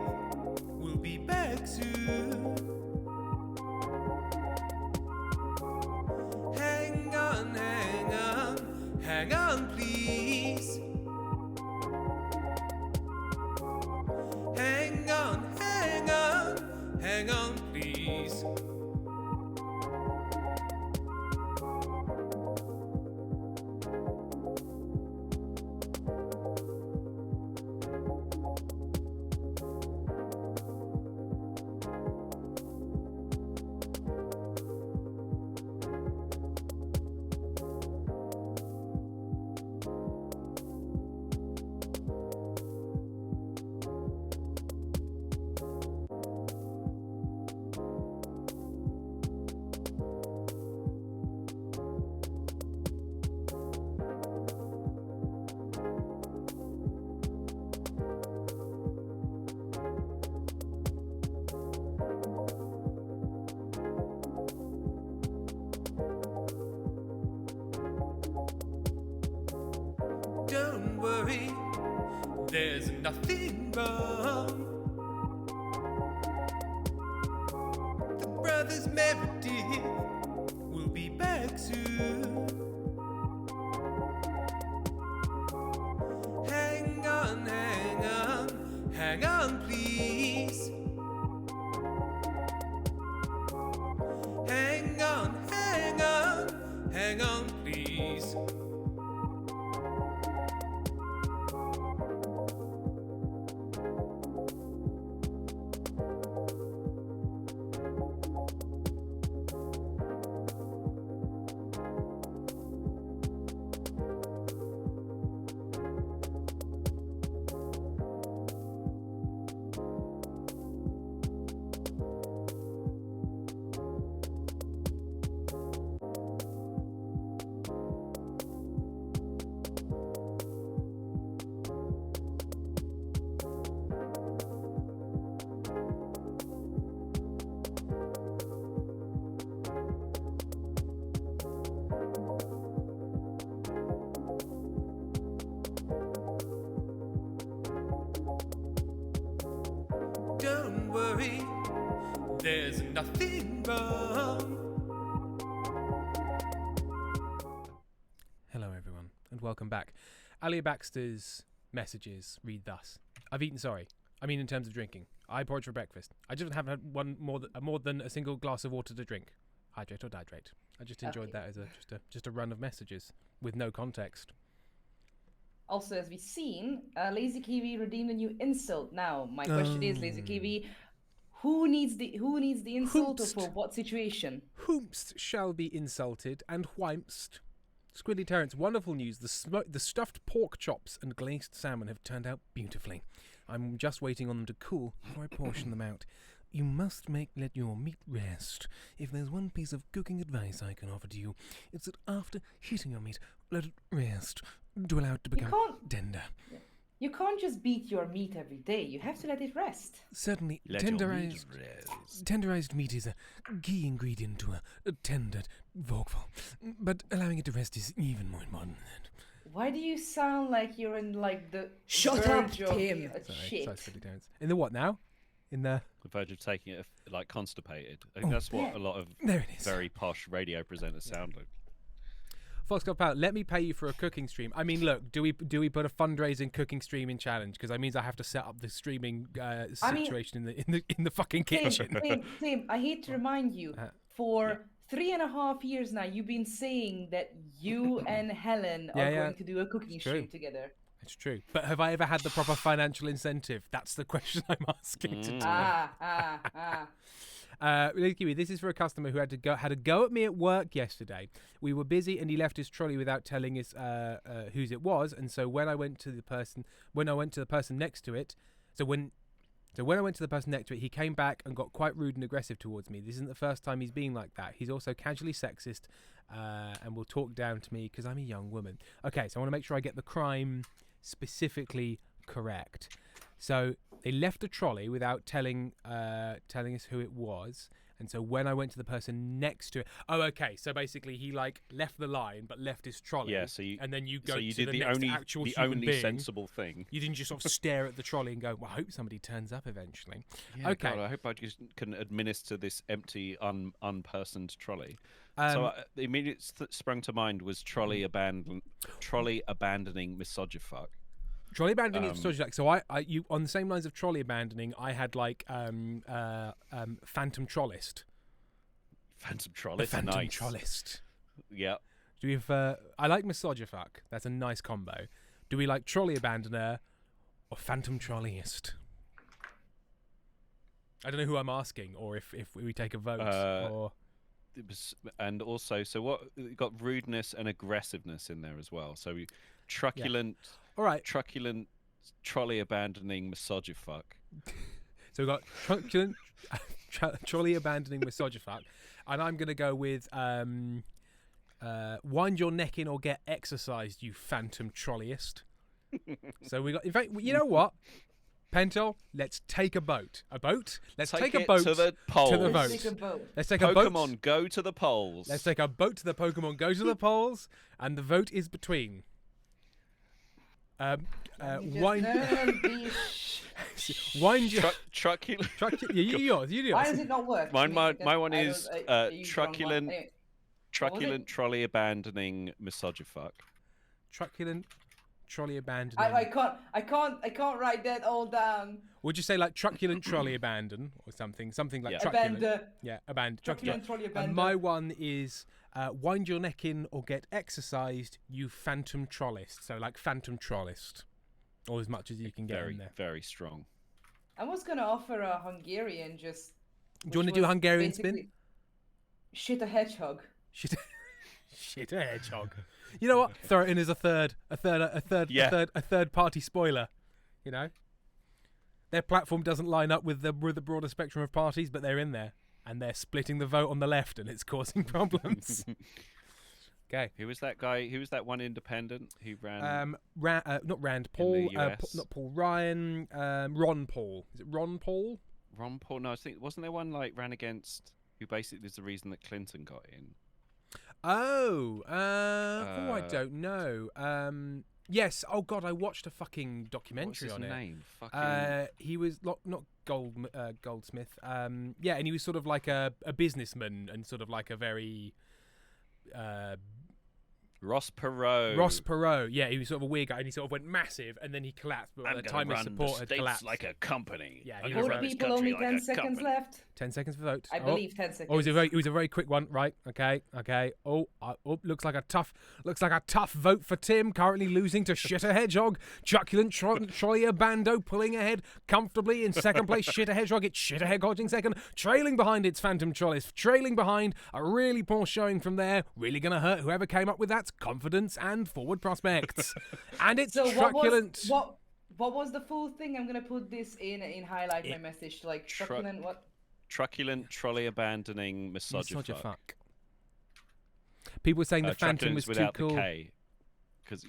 will be back soon. Hang on, hang on, hang on, please. Hang on, hang on, hang on, please. Don't worry, there's nothing wrong. The brothers Meredith will be back soon. Hang on, hang on, hang on, please. Hang on, hang on, hang on, please. worry, there's nothing wrong. Hello everyone, and welcome back. Alia Baxter's messages read thus. I've eaten, in terms of drinking. I porridge for breakfast. I just haven't had more than a single glass of water to drink. Hydrate or dihydrate. I just enjoyed that as just a run of messages with no context. Also, as we've seen, Lazy Kiwi redeemed a new insult. Now, my question is, Lazy Kiwi, who needs the insult or for what situation? Whomst shall be insulted and whymst. Squidly Terrence, wonderful news. The stuffed pork chops and glazed salmon have turned out beautifully. I'm just waiting on them to cool before I portion them out. You must let your meat rest. If there's one piece of cooking advice I can offer to you, it's that after heating your meat, let it rest to allow it to become tender. You can't just beat your meat every day. You have to let it rest. Certainly, tenderized meat is a key ingredient to a tender vorkful, but allowing it to rest is even more important than that. Why do you sound like you're in the Shut up, Tim. Shit. In the what now? In the verge of taking it constipated. I think that's what a lot of very posh radio presenters sound like. Foxcott Power, let me pay you for a cooking stream. I mean, look, do we put a fundraising cooking streaming challenge? Because that means I have to set up the streaming situation in the fucking kitchen. Tim, I hate to remind you, for 3.5 years now, you've been saying that you and Helen are going to do a cooking stream together. It's true. But have I ever had the proper financial incentive? That's the question I'm asking today. This is for a customer who had a go at me at work yesterday. We were busy and he left his trolley without telling us whose it was. And so when I went to the person next to it, he came back and got quite rude and aggressive towards me. This isn't the first time he's been like that. He's also casually sexist and will talk down to me because I'm a young woman. Okay, so I want to make sure I get the crime specifically correct. So they left the trolley without telling us who it was, and so when I went to the person next to it, so basically he left the line but left his trolley. Yeah, so you did the next actual the human only being. Sensible thing. You didn't just sort of stare at the trolley and go, "Well, I hope somebody turns up eventually." Yeah, okay, God, I hope I just can administer this empty, unpersoned trolley. So the immediate sprung to mind was trolley abandoning misogyfuck. Trolley abandoning is so you on the same lines of trolley abandoning, I had phantom trollist. Phantom trollist, phantom trollist. Yeah. Do we have? I like misogyfuck. That's a nice combo. Do we like trolley abandoner or phantom trolleyist? I don't know who I'm asking, or if we take a vote. Or and also, so what? We've got rudeness and aggressiveness in there as well. So truculent. Yeah. All right. Truculent, trolley abandoning misogyfuck. So we've got truculent, trolley abandoning misogyfuck, and I'm gonna go with wind your neck in or get exercised, you phantom trolleyist. So we got. In fact, you know what? Pentel, let's take a boat. A boat? Let's take a boat to the polls. To the vote. Let's take a boat. Pokemon, go to the polls. Let's take a boat to the Pokemon, go to the polls, and the vote is between. Wind your truculent. You do. Why does it not work? My one is truculent trolley abandoning misogyfuck. Truculent trolley abandoning. I can't write that all down. Would you say truculent trolley abandon or something like truculent? Abandon. Truculent trolley abandon. And my one is wind your neck in or get exercised, you phantom trollist. So phantom trollist, or as much as you can get in there. Very strong. I was gonna offer a Hungarian just. Do you want to do a Hungarian spin? Shit a hedgehog. Shit a hedgehog. You know what? Throw it in as a third party spoiler. You know, their platform doesn't line up with the broader spectrum of parties, but they're in there and they're splitting the vote on the left, and it's causing problems. Okay. Who was that guy? Who was that one independent who ran? Not Rand Paul. Not Paul Ryan. Ron Paul. Is it Ron Paul? Ron Paul. No, I think wasn't there one ran against who basically is the reason that Clinton got in. I don't know. Yes. Oh God, I watched a fucking documentary on it. What's his name? He was not Goldsmith. Yeah, and he was sort of like a businessman and sort of like a very Ross Perot. Ross Perot, yeah, he was sort of a weird guy, and he sort of went massive, and then he collapsed. But by the time his support had collapsed, like a company. Yeah, I'm he gonna was Vote run this people, country only like 10 a seconds company. left. 10 seconds for vote. I believe 10 seconds. Oh, it was a very quick one, right? Okay. Oh, looks like a tough vote for Tim. Currently losing to Shitter Hedgehog. Truculent Trolley Bando pulling ahead comfortably in second place. Shitter Hedgehog. It's Shitter Hedgehog in second, trailing behind its Phantom Trolleys. Trailing behind. A really poor showing from there. Really gonna hurt whoever came up with that confidence and forward prospects. And it's Truculent. What was the full thing? I'm gonna put this in highlight my message. Like truculent what? Truculent trolley abandoning misogyfuck. People were saying the Phantom was too cool. Because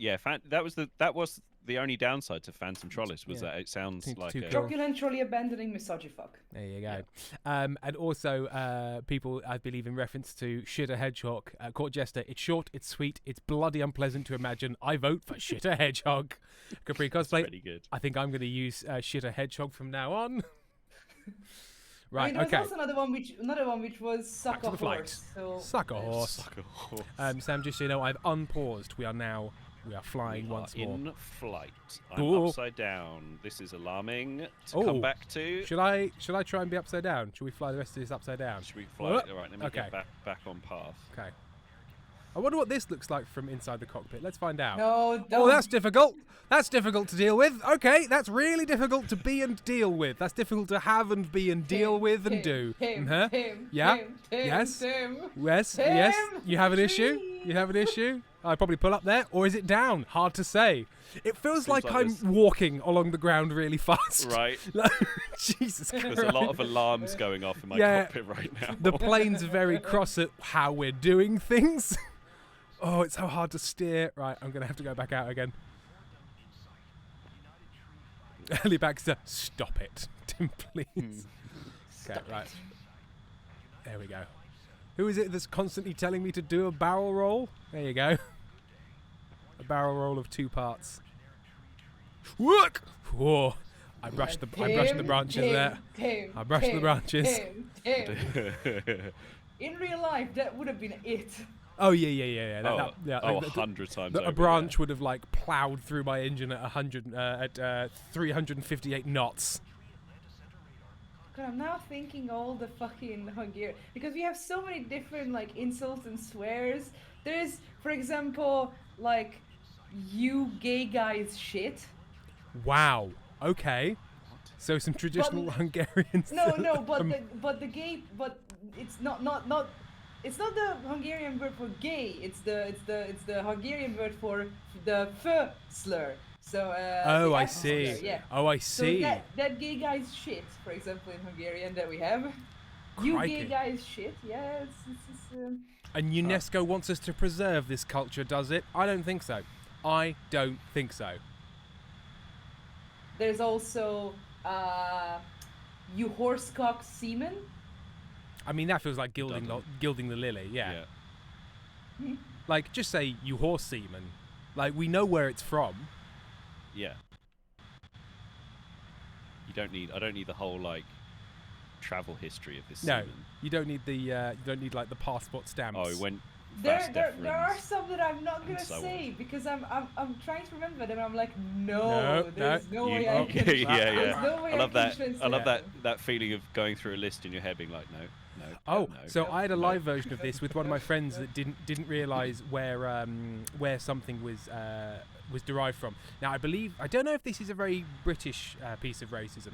that was the only downside to Phantom Trolleys was that it sounds like a truculent trolley abandoning misogyfuck. There you go. And also people, I believe, in reference to Shitter Hedgehog, Court Jester. It's short, it's sweet, it's bloody unpleasant to imagine. I vote for Shitter Hedgehog. Capri Cosplay. Pretty good. I think I'm going to use Shitter Hedgehog from now on. Right, there was also another one which was Suck a Horse. Suck a Horse. Sam, just so you know, I've unpaused. We are flying once more. In flight. I'm upside down. This is alarming to come back to. Should I try and be upside down? Should we fly the rest of this upside down? Should we fly? All right, let me get back on path. Okay. I wonder what this looks like from inside the cockpit. Let's find out. No, don't. Oh, that's difficult. That's difficult to deal with. Okay, that's really difficult to be and deal with. That's difficult to have and be and deal with and do. Yeah. Yes. Yes. You have an issue? You have an issue? I'd probably pull up there, or is it down? Hard to say. It feels like I'm walking along the ground really fast. Right. Jesus Christ. There's a lot of alarms going off in my cockpit right now. The plane's very cross at how we're doing things. Oh, it's so hard to steer. Right, I'm going to have to go back out again. Ellie Baxter, stop it, Tim, please. Okay, right. There we go. Who is it that's constantly telling me to do a barrel roll? There you go. A barrel roll of 2 parts. Look! Whoa. I brushed the branches there. I brushed the branches. In real life, that would have been it. Oh yeah. 100 times. A branch would have like ploughed through my engine at 358 knots. God, I'm now thinking all the fucking Hungarian, because we have so many different like insults and swears. There's, for example, like, you gay guys shit. Wow. Okay. So some traditional Hungarians. No, but it's not. It's not the Hungarian word for gay. It's the Hungarian word for the f slur. So. Oh, I see. Slur, yeah. Oh, I see. So that gay guy's shit, for example, in Hungarian that we have. Crikey. You gay guys shit. Yeah, it's And UNESCO wants us to preserve this culture, does it? I don't think so. I don't think so. There's also you horsecock semen. I mean, that feels like gilding the lily, yeah. Like, just say you horse semen. Like, we know where it's from. Yeah. I don't need the whole like travel history of this semen. No, you don't need like the passport stamps. Oh, it went. There are some that I'm not gonna say because I'm trying to remember them. I'm like, there's no way I can. Yeah. No way I love that. I love that feeling of going through a list in your head, being like, no. So I had a live version of this with one of my friends that didn't realise where something was derived from. Now I don't know if this is a very British piece of racism,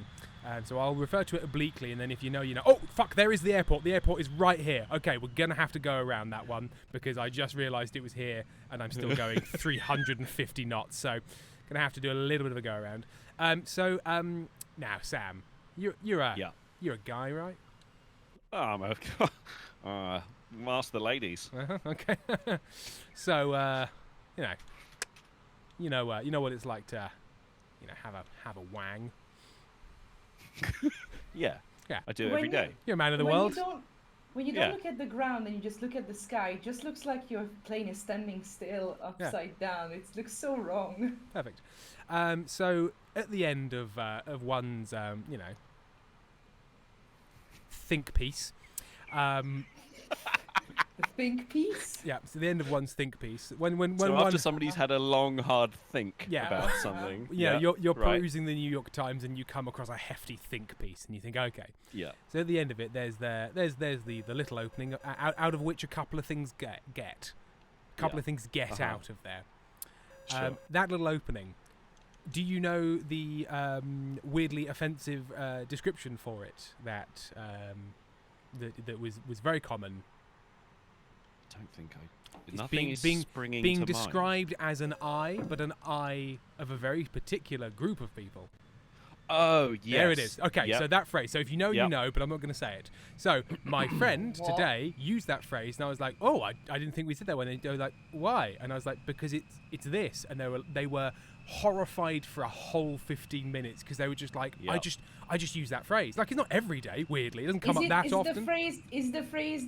so I'll refer to it obliquely, and then if you know, you know. Oh fuck! There is the airport. The airport is right here. Okay, we're gonna have to go around that one because I just realised it was here, and I'm still going 350 knots. So gonna have to do a little bit of a go around. Now Sam, you're a guy, right? Oh, I'm a master the ladies. Okay. So you know what it's like to, have a wang. Yeah. I do it every day. You're a man of the world. When you don't look at the ground and you just look at the sky, it just looks like your plane is standing still upside down. It looks so wrong. Perfect. So at the end of one's think piece. The think piece. Yeah, so the end of one's think piece. When So one, after somebody's had a long, hard think about something. yeah, you're right. perusing the New York Times and you come across a hefty think piece and you think, okay. Yeah. So at the end of it, there's the little opening out of which a couple of things get out of there. Sure. That little opening. Do you know the weirdly offensive description for it that was very common? I don't think It's nothing is springing being to described as an eye, but an eye of a very particular group of people. Oh, yes. There it is. Okay, Yep. so that phrase. So if you know, you Yep. know, but I'm not going to say it. So my friend today used that phrase, and I was like, oh, I didn't think we said that one. And they were like, why? And I was like, because it's this. And they were horrified for a whole 15 minutes because they were just like, Yep. I just use that phrase. Like, it's not every day. Weirdly, it doesn't come up that often. Is the phrase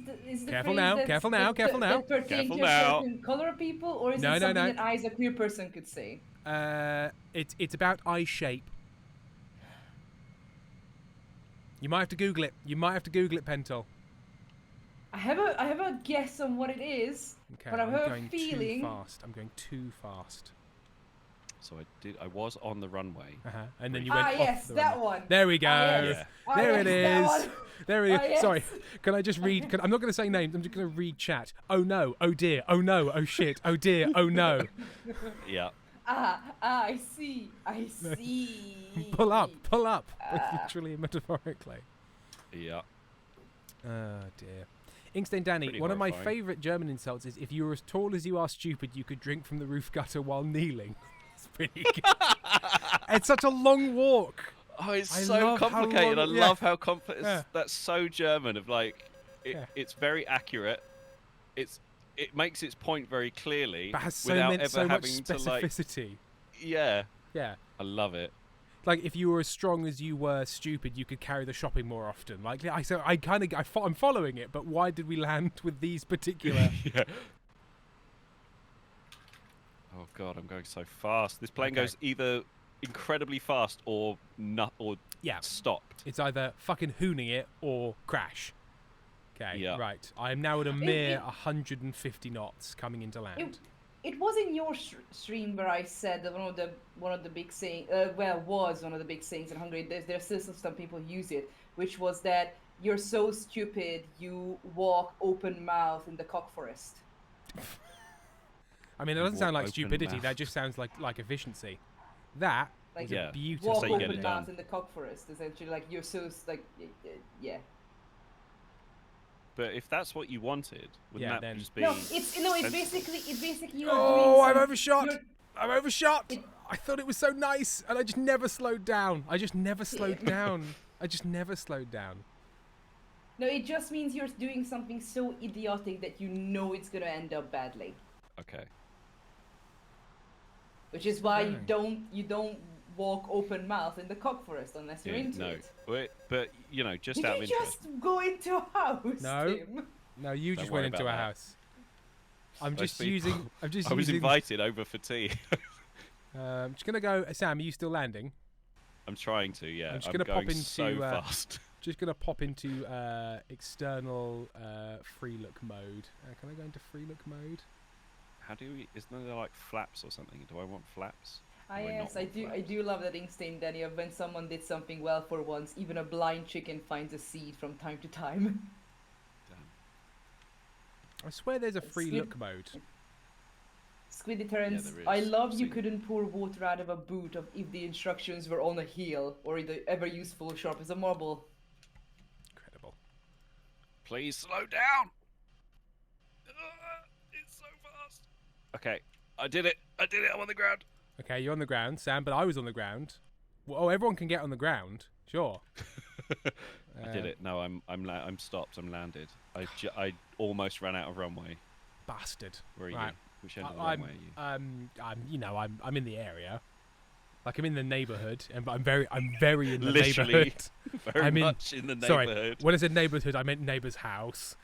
Careful now, careful now, careful now. That pertain Careful to a now. certain color of people, or is No, it no, something no. that I, as a queer person, could say? It's about eye shape. You might have to Google it. Pentel. I have a guess on what it is, Okay, but I I'm have a going feeling. too fast. I'm going too fast. So I was on the runway. And then you went off yes, the that runway. one. There we go. yes. There yes, it that is. one. There it is. yes. Sorry. Can I just read? I'm not going to say names. I'm just going to read chat. Oh no. Oh dear. Oh no. Oh shit. Oh dear. Oh no. Yeah. I see. Pull up. Literally and metaphorically. Yeah. Oh dear. Inkstain Danny, Pretty one of my horrifying. favourite German insults is if you were as tall as you are stupid, you could drink from the roof gutter while kneeling. It's pretty good. It's such a long walk. Oh, it's I so love how complicated. long- I love how complicated. Yeah. That's so German. Of like, Yeah. it's very accurate. It makes its point very clearly But has so, without much ever having specificity. to like. Yeah. Yeah. I love it. Like if you were as strong as you were stupid, you could carry the shopping more often. Like I'm following it, but why did we land with these particular? Yeah. Oh god, I'm going so fast. This plane Okay. goes either incredibly fast or not, or Yeah. stopped. It's either fucking hooning it or crash. Okay, Yeah. right. I am now at a mere 150 knots coming into land. It was in your stream where I said that one of the big sayings, was one of the big sayings in Hungary. There's still some people use it, which was that you're so stupid you walk open mouth in the cock forest. I mean, it doesn't sound like Open stupidity. mouth. That just sounds like efficiency. That Like, was Yeah. a beautiful. Walk So you get open it mouth done. in the cock forest. Essentially, like you're so yeah. But if that's what you wanted, wouldn't Yeah, that then- just be? No, it's basically you're Oh, doing I'm some- overshot. you're- I'm overshot. It- I thought it was so nice, and I just never slowed down. I just never slowed down. No, it just means you're doing something so idiotic that you know it's gonna end up badly. Okay. Which is why Dang. you don't walk open mouth in the cock forest unless you're Yeah, into no. it. But you know, just Did out you of interest. just go into a house, No. Tim? No, you Don't just worry went into a about that. house. I'm Those just people- using. I'm just I was using. invited over for tea. I'm just gonna go. Sam, are you still landing? I'm trying to. Yeah. I'm just gonna pop going so into, fast. Just gonna pop into external free look mode. Can I go into free look mode? How do we? Isn't there like flaps or something? Do I want flaps? Ah Or yes, not I want do. I flaps? do love that instinct, Danny, of when someone did something well for once, even a blind chicken finds a seed from time to time. I swear there's a free Squid- look mode. Squid deterrence. there I is. love you See. couldn't pour water out of a boot of if the instructions were on a heel or the ever useful sharp as a marble. Incredible. Please slow down. It's so fast. Okay, I did it. I'm on the ground. Okay, you're on the ground, Sam, but I was on the ground. Well, oh, everyone can get on the ground. Sure. I did it. No, I'm stopped. I'm landed. I almost ran out of runway. Bastard. Where are Right. you? Which end of the I'm, runway are you? I'm in the area. Like I'm in the neighborhood, and I'm very in the Literally, neighborhood. very I'm in- much in the Sorry, neighborhood. when I said neighborhood, I meant neighbor's house.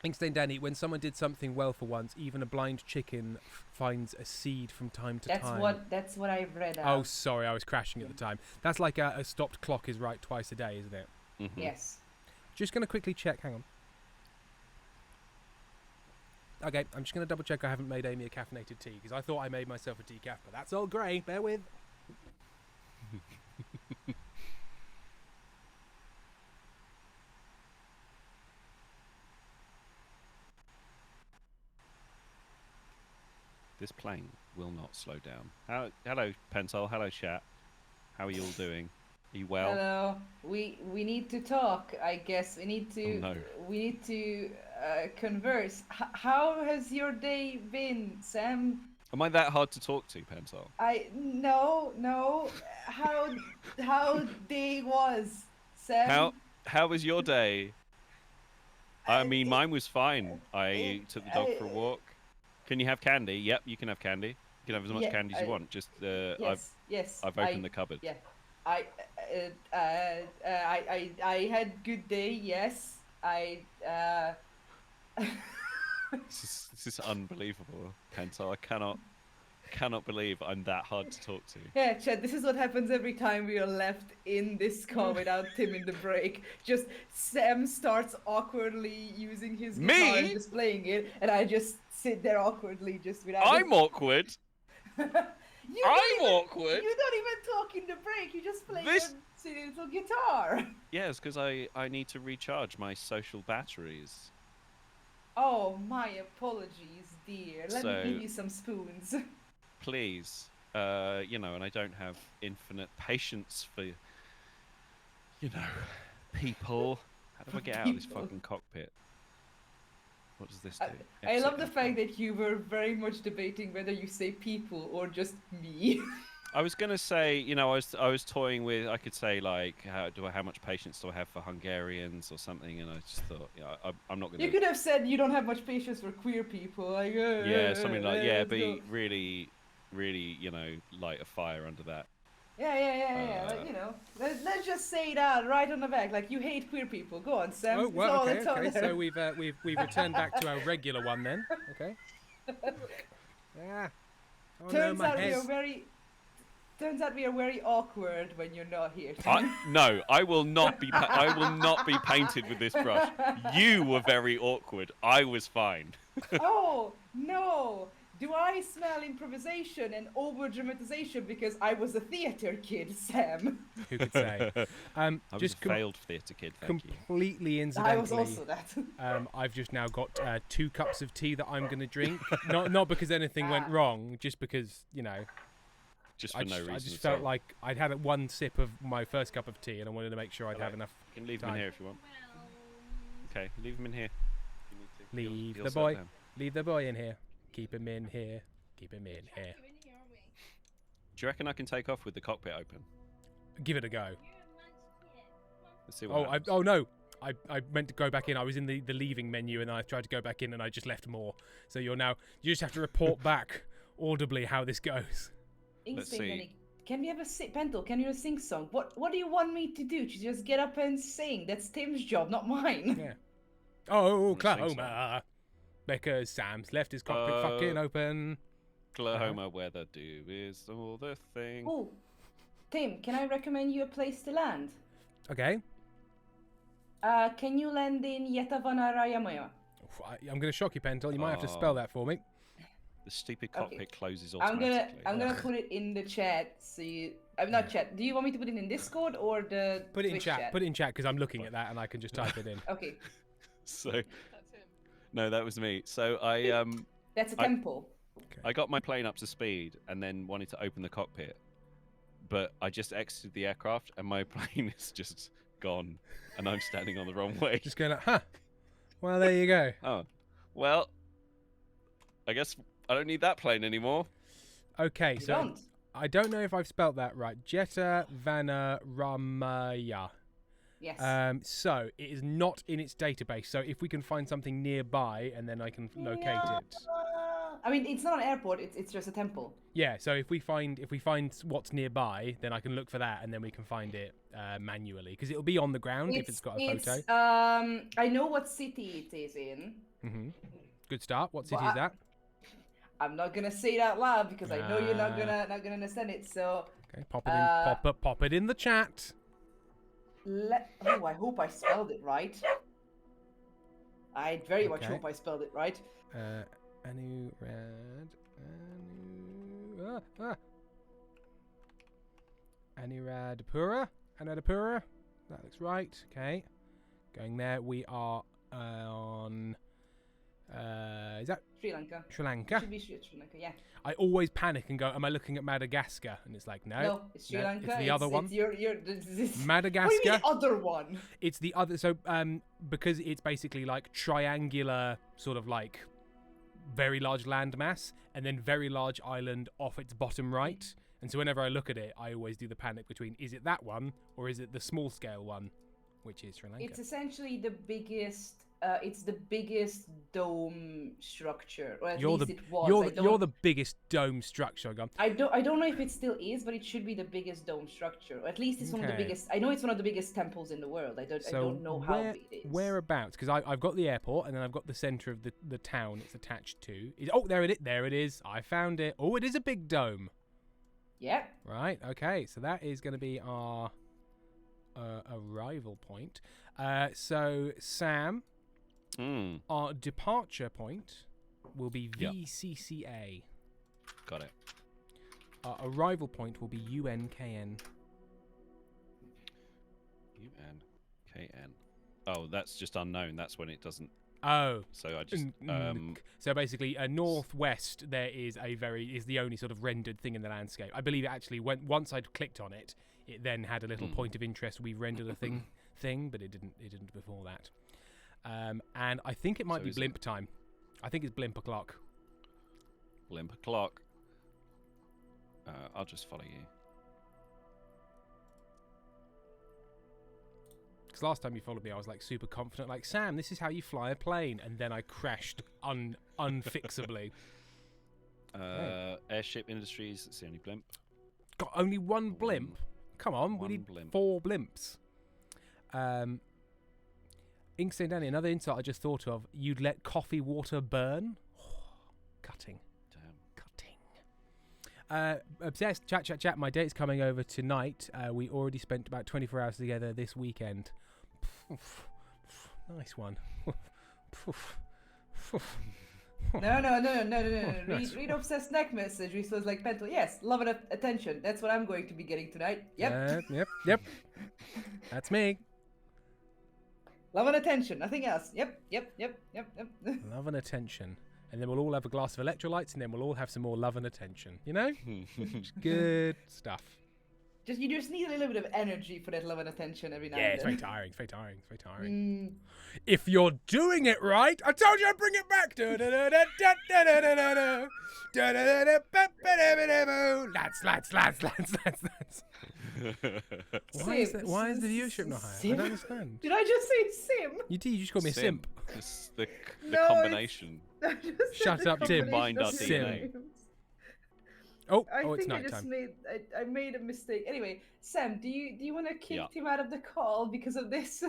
Inkstein Danny, when someone did something well for once, even a blind chicken finds a seed from time to time. That's what I've read. Oh, sorry, I was crashing at the time. That's like a stopped clock is right twice a day, isn't it? Mm-hmm. Yes. Just going to quickly check. Hang on. Okay, I'm just going to double check I haven't made Amy a caffeinated tea, because I thought I made myself a decaf, but that's all grey. Bear with. This plane will not slow down. Hello, Pentel. Hello, chat. How are you all doing? Are you well? Hello. We need to talk. I guess we need to. Oh, no. We need to converse. How has your day been, Sam? Am I that hard to talk to, Pentel? No. How day was, Sam? How was your day? I mean, mine was fine. I took the dog for a walk. Can you have candy? Yep, you can have candy. You can have as much candy as you want. Just I've opened the cupboard. Yeah, I had good day. Yes, This is unbelievable, Pentel. I cannot believe I'm that hard to talk to. Yeah, Chad, this is what happens every time we are left in this call without Tim in the break. Just Sam starts awkwardly using his guitar and just playing it, and I just sit there awkwardly just without. I'm awkward. Awkward. You don't even talk in the break. You just play your silly little guitar. Yes, because I need to recharge my social batteries. Oh, my apologies, dear. Let me give you some spoons. Please, and I don't have infinite patience for, people. How do I get out of this fucking cockpit? What does this do? I love the fact that you were very much debating whether you say people or just me. I was gonna say, I was toying with. I could say like, how much patience do I have for Hungarians or something, and I just thought, I'm not gonna. You could have said you don't have much patience for queer people, like. Yeah, something like be really, light a fire under that. Yeah. Let's just say that right on the back. Like, you hate queer people. Go on, Sam. Oh well, okay. So we've returned back to our regular one then. Okay. Yeah. Oh, Turns out we are very awkward when you're not here. No, I will not be. I will not be painted with this brush. You were very awkward. I was fine. Oh no! Do I smell improvisation and over dramatization because I was a theater kid, Sam? Who could say? I was a failed theater kid. Completely incidentally. I was also that. I've just now got 2 cups of tea that I'm going to drink. Not because anything went wrong, just because Just for no reason. I just felt like I'd had 1 sip of my first cup of tea, and I wanted to make sure I'd have enough. You can leave them in here if you want. Okay, leave them in here. Leave the boy. Leave the boy in here. Keep him in here. Keep him in here. Do you reckon I can take off with the cockpit open? Give it a go. Let's see what happens. Oh no! I meant to go back in. I was in the leaving menu, and I tried to go back in, and I just left more. So you just have to report back audibly how this goes. Let's see. Can we have a Pentel? Can you sing song? What do you want me to do? To just get up and sing? That's Tim's job, not mine. Yeah. Oh, Oklahoma. Because Sam's left his cockpit fucking open. Oklahoma, where the dew is all the thing. Oh, Tim, can I recommend you a place to land? Okay. Can you land in Yetavana Rayamaya? I'm going to shock you, Pentel. You might have to spell that for me. The stupid cockpit closes automatically. I'm gonna put it in the chat. So you, I'm not chat. Do you want me to put it in Discord or the? Put it in chat. Put it in chat because I'm looking at that and I can just type it in. Okay. So. That's him. No, that was me. So I That's a temple. I got my plane up to speed and then wanted to open the cockpit, but I just exited the aircraft and my plane is just gone, and I'm standing on the wrong way. Just going like, huh? Well, there you go. Oh, well, I guess I don't need that plane anymore. Okay, so I don't know if I've spelt that right. Jetta Vana Ramaya. Yes. So it is not in its database. So if we can find something nearby, and then I can locate it. I mean, it's not an airport. It's just a temple. Yeah. So if we find what's nearby, then I can look for that, and then we can find it manually because it'll be on the ground if it's got a photo. I know what city it is in. Mm-hmm. Good start. What city is that? I'm not gonna say it out loud because I know you're not gonna understand it. So okay, pop it in. Pop it in the chat. I hope I spelled it right. I very much hope I spelled it right. Anuradhapura. Anuradhapura. That looks right. Okay. Going there. We are on. Is that Sri Lanka? Sri Lanka. Should be Sri Lanka. Yeah. I always panic and go, "Am I looking at Madagascar?" And it's like, no. No, it's Sri Lanka. It's the other one. This, Madagascar. What do you mean the other one? It's the other. So, because it's basically like triangular, sort of like very large landmass, and then very large island off its bottom right. And so, whenever I look at it, I always do the panic between: is it that one or is it the small scale one, which is Sri Lanka? It's essentially the biggest. It's the biggest dome structure, or at least it was. You're the biggest dome structure. I don't know if it still is, but it should be the biggest dome structure, or at least it's one of the biggest. I know it's one of the biggest temples in the world. I don't know how big it is. Whereabouts? Because I've got the airport, and then I've got the center of the town it's attached to. There it is. I found it. Oh, it is a big dome. Yeah. Right. Okay. So that is going to be our arrival point. So Sam. Our departure point will be VCCA. Got it. Our arrival point will be UNKN. UNKN. Oh, that's just unknown. That's when it doesn't. Oh. So I just. So basically, northwest there is the only sort of rendered thing in the landscape. I believe it actually once I'd clicked on it, it then had a little point of interest. We rendered a thing, but it didn't before that. And I think it might be blimp time. I think it's blimp o'clock. Blimp o'clock. I'll just follow you. Because last time you followed me, I was like super confident, like Sam, this is how you fly a plane, and then I crashed unfixably. Airship Industries. That's the only blimp. Got only one blimp. Come on, we need 4 blimps. Inkstained Danny, another insight I just thought of. You'd let coffee water burn? Cutting. Damn. Cutting. Obsessed, chat. My date's coming over tonight. We already spent about 24 hours together this weekend. Nice one. No. Read Obsessed neck message. Which was like, Pentel, yes, love and attention. That's what I'm going to be getting tonight. Yep. Yep. That's me. Love and attention, nothing else. Yep. Love and attention. And then we'll all have a glass of electrolytes, and then we'll all have some more love and attention. You know? Good stuff. You just need a little bit of energy for that love and attention every now and then. Yeah, it's very tiring. If you're doing it right, I told you I'd bring it back. Lads. Why is the viewership not higher? Sim? I don't understand. Did I just say sim? You did. You just called me a simp. It's the combination. Shut up, Tim. Combined our Sim. DNA. It's night time. I made a mistake. Anyway, Sam, do you want to kick him out of the call because of this?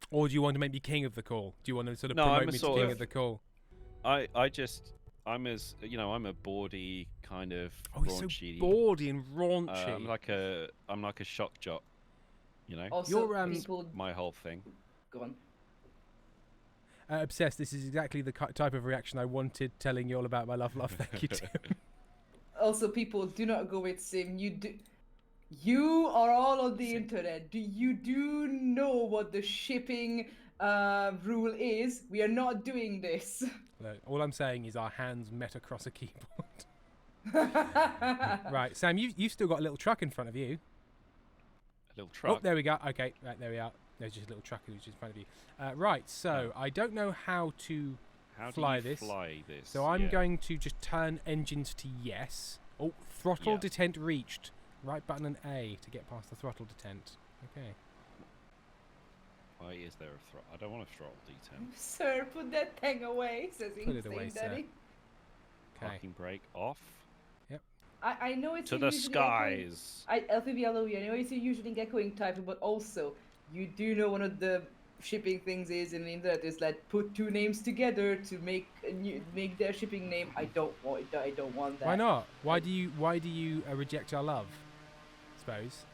Or do you want to make me king of the call? Do you want to sort of promote me to king of the call? I'm a bawdy kind of raunchy. He's so bawdy and raunchy. I'm like a shock jock, you know. Also, people... my whole thing. Go on. Obsessed. This is exactly the type of reaction I wanted. Telling you all about my love. Thank you, Tim. Also, people, do not go with Sim. You are all on the internet. You do know what the shipping rule is. We are not doing this. Look, all I'm saying is our hands met across a keyboard. Right, Sam, you've still got a little truck in front of you. A little truck? Oh, there we go. Okay, right, there we are. There's just a little truck which is in front of you. Right, so I don't know how to fly this. So I'm going to just turn engines to yes. Oh, throttle detent reached. Right button and A to get past the throttle detent. Okay. Why is there a throttle? I don't want a throttle detent. Sir, put that thing away, says Inkstained Daddy. Parking brake off. Yep. I know it's to the skies. LPB, I know it's a usually echoing type, but also you do know one of the shipping things is in the internet is like put two names together to make their shipping name. I don't want that. Why not? Why do you reject our love? I suppose.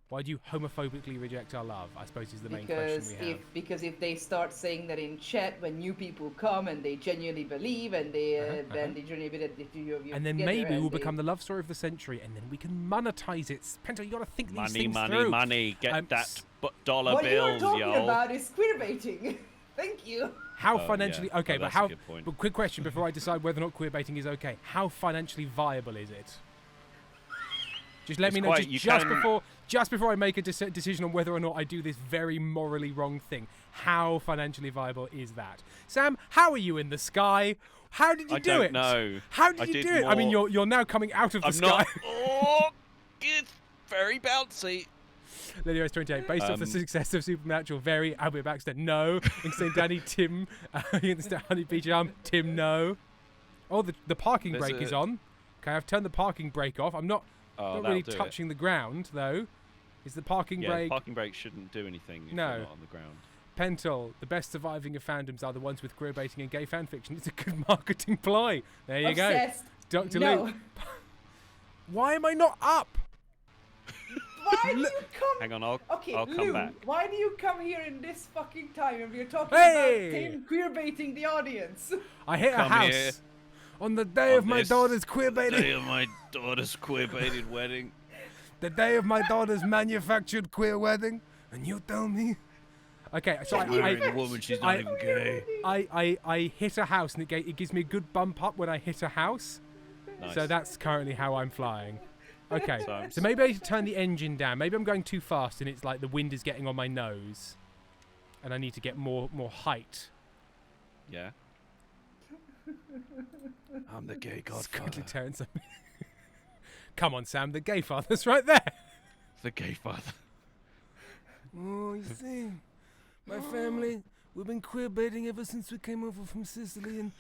Why do you homophobically reject our love? I suppose is the main question we have. Because if they start saying that in chat when new people come and they genuinely believe and they they genuinely believe that you and then maybe we'll become the love story of the century, and then we can monetize it. Pento, you got to think these things through. Money, get that dollar what bills, you're talking about is queerbaiting. Thank you. How financially okay? But how? But quick question before I decide whether or not queerbaiting is okay. How financially viable is it? Just let me know just before I make a decision on whether or not I do this very morally wrong thing. How financially viable is that? Sam, how are you in the sky? How did you do it? I don't know. How did you do it? I mean, you're now coming out of the sky. Oh, it's very bouncy. Lady Rose 28, based off the success of Supernatural, very Albert Baxter, no. Insane Danny, Tim. Insane Honey Beach Arm, Tim, no. Oh, the parking brake is on. Okay, I've turned the parking brake off. I'm not really touching the ground, though. Is the parking brake... Yeah, parking brake shouldn't do anything if no. you're not on the ground. Pentel, the best surviving of fandoms are the ones with queer baiting and gay fan fiction. It's a good marketing ploy. There you Obsessed. go. Dr. No. Luke. Why am I not up? Why do you come... Hang on, I'll come Lou, back. why do you come here in this fucking time and we're talking Hey! about Tim queerbaiting the audience? I hit a house here. on the day of my daughter's queer baiting. Day of my daughter's queer-baited wedding. The day of my daughter's manufactured queer wedding, and you tell me? Okay, so a woman, she's not even gay. I hit a house, and it gives me a good bump up when I hit a house. Nice. So that's currently how I'm flying. Okay, so maybe I need to turn the engine down. Maybe I'm going too fast, and it's like the wind is getting on my nose, and I need to get more height. Yeah. I'm the gay godfather. Terrence. Come on, Sam, the gay father's right there. The gay father. Oh, you see, my family, we've been queer baiting ever since we came over from Sicily, and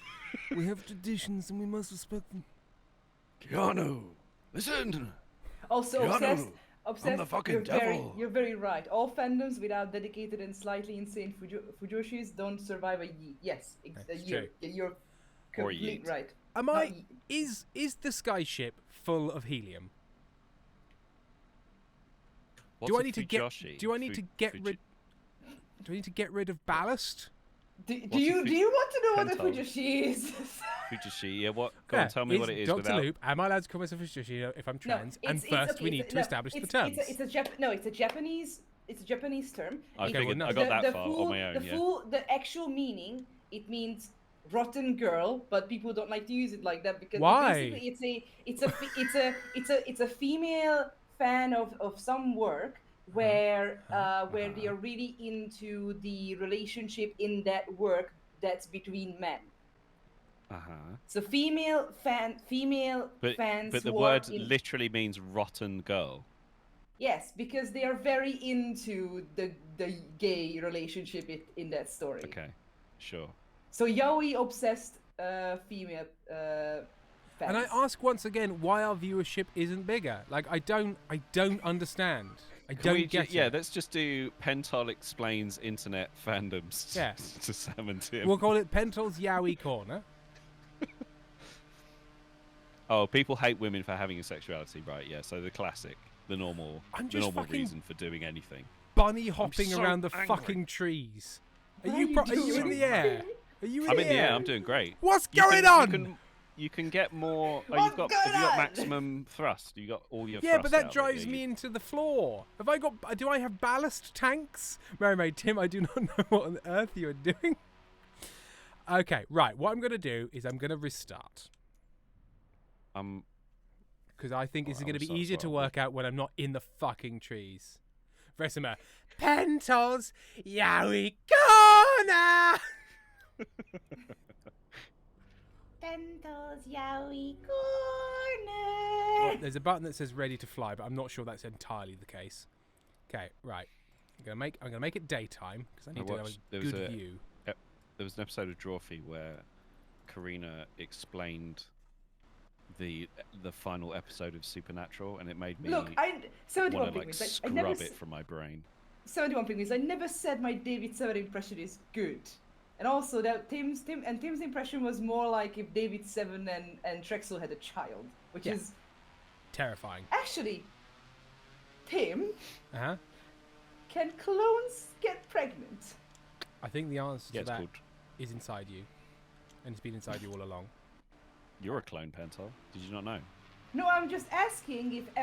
we have traditions, and we must respect them. Keanu, listen. Also, Keanu, obsessed. I'm the fucking devil. You're very right. All fandoms without dedicated and slightly insane fujoshis don't survive a year. Yes, a year. You're completely right. Is the skyship full of helium? What's do I need to get rid of ballast? Do you want to know what a fujoshi is? Fujoshi, yeah. What? Go on, tell me what it is. Dr. Loop, am I allowed to call myself a fujoshi if I'm trans? We need to establish the terms. It's a Japanese term. I got that far on my own. The actual meaning, it means rotten girl, but people don't like to use it like that because basically it's a female fan of some work where they are really into the relationship in that work that's between men. So female fans. But the word literally means rotten girl. Yes, because they are very into the gay relationship in that story. Okay, sure. So yaoi obsessed female fans. And I ask once again why our viewership isn't bigger. Like I don't understand. I don't get it. Yeah, let's just do Pentel explains internet fandoms. Yeah. To Sam and Tim. We'll call it Pentel's Yaoi Corner. Oh, people hate women for having a sexuality, right? Yeah, so the classic, the normal reason for doing anything. Bunny hopping around the fucking trees. Are you in the air? Are you in the air? I'm in the air. I'm doing great. What's going on? You can get more. Oh, have you got maximum thrust? You got all your. Yeah, but that drives me into the floor. Do I have ballast tanks? Mermaid Tim, I do not know what on earth you are doing. Okay, right. What I'm going to do is I'm going to restart. Because I think it's going to be easier to work out when I'm not in the fucking trees. Versima, Pentel's Yaoi Corner! Pentel's Yaoi Corner! Well, there's a button that says ready to fly, but I'm not sure that's entirely the case. Okay, right. I'm gonna make it daytime because I need to have a good view. There was an episode of Drawfee where Karina explained the final episode of Supernatural, and it made me want to scrub it from my brain. 71 Penguins. I never said my David Severn impression is good. And also that Tim's impression was more like if David Severn and Trexel had a child, which is terrifying. Actually, Tim, can clones get pregnant? I think the answer to that is inside you, and it's been inside you all along. You're a clone, Pentel. Did you not know? No, I'm just asking if